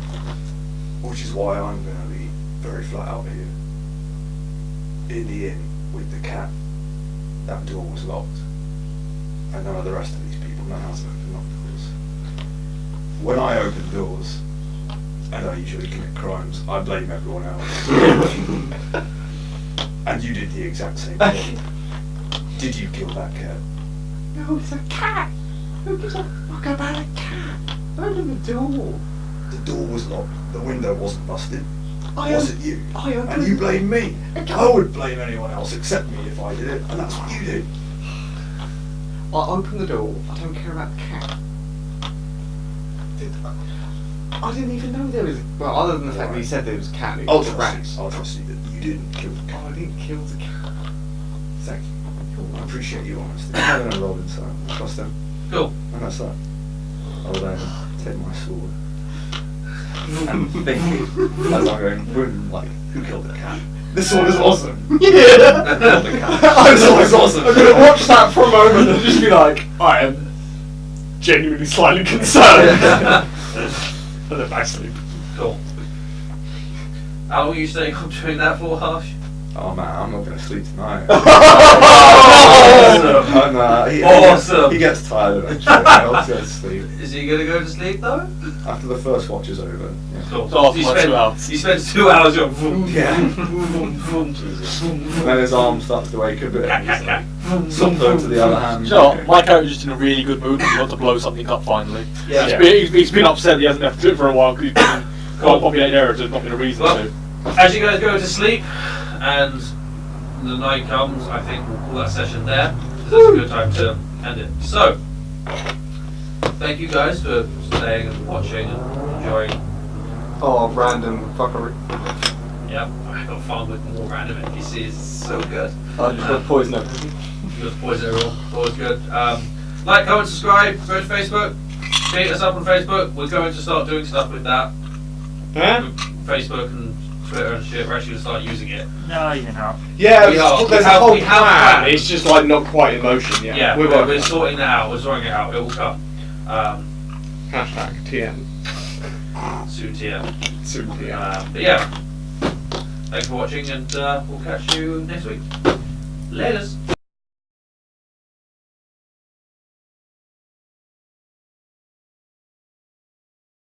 which is why I'm going to be very flat out here. In the inn with the cat, that door was locked, and none of the rest of these people know how to open locked doors. When I open doors, and I usually commit crimes, I blame everyone else. And you did the exact same thing. Did you kill that cat? No, it's a cat. Who gives a fuck about a cat? Open the door. The door was locked, the window wasn't busted. I Was am- it you? I am- And you blame me. I can't- I would blame anyone else except me if I did it, and that's what you did. I opened the door. I don't care about the cat. I didn't even know there was. Well, other than the fact that he said there was a cat. And it I'll was trust rats. you. I'll trust you that you didn't kill the cat. I didn't kill the cat. Thank you. You're I appreciate you honesty. I'm gonna roll inside. Trust him. Cool. And that's that. I will then take my sword and thinking as I'm going, like, who killed the cat? This sword is awesome. Yeah. Who killed the cat? This sword is awesome. I'm gonna watch that for a moment and just be like, I am genuinely slightly concerned. And then back to sleep. Cool. How long are you staying up doing that for, Harsh? Oh man, I'm not gonna sleep tonight. Awesome. Oh, no, Awesome. he gets tired eventually. I'll go to sleep. Is he gonna go to sleep though? After the first watch is over. Yeah. Cool. So you after 2 hours. You spend 2 hours going vroom, Yeah. vroom, vroom, vroom. And then his arm starts to wake a bit. And he's like, Sompo to the other hand. You know what? My character's just in a really good mood. He wants to blow something up finally. Yeah. He's been upset that he hasn't had to do it for a while because he's been quite populated areas. There's not been a reason to. As you guys go to sleep and the night comes, I think we'll call that session there. 'Cause that's a good time to end it. So, thank you guys for staying and watching and enjoying. Oh, random fuckery. Yep, I got fun with more random NPCs. It's so good. I just got poison everything. Just poison everyone. Always good. Like, comment, subscribe. Go to Facebook. Hit us up on Facebook. We're going to start doing stuff with that. Huh? Facebook and Twitter and shit. We're actually going to start using it. No, you're not. Yeah, We are. there's We a whole have plan. plans. It's just like not quite in motion yet. Yeah, we're we're working. sorting that out. We're sorting it out. It will come. Hashtag TM. Soon TM. Soon TM. But yeah, thanks for watching, and we'll catch you next week. Laters.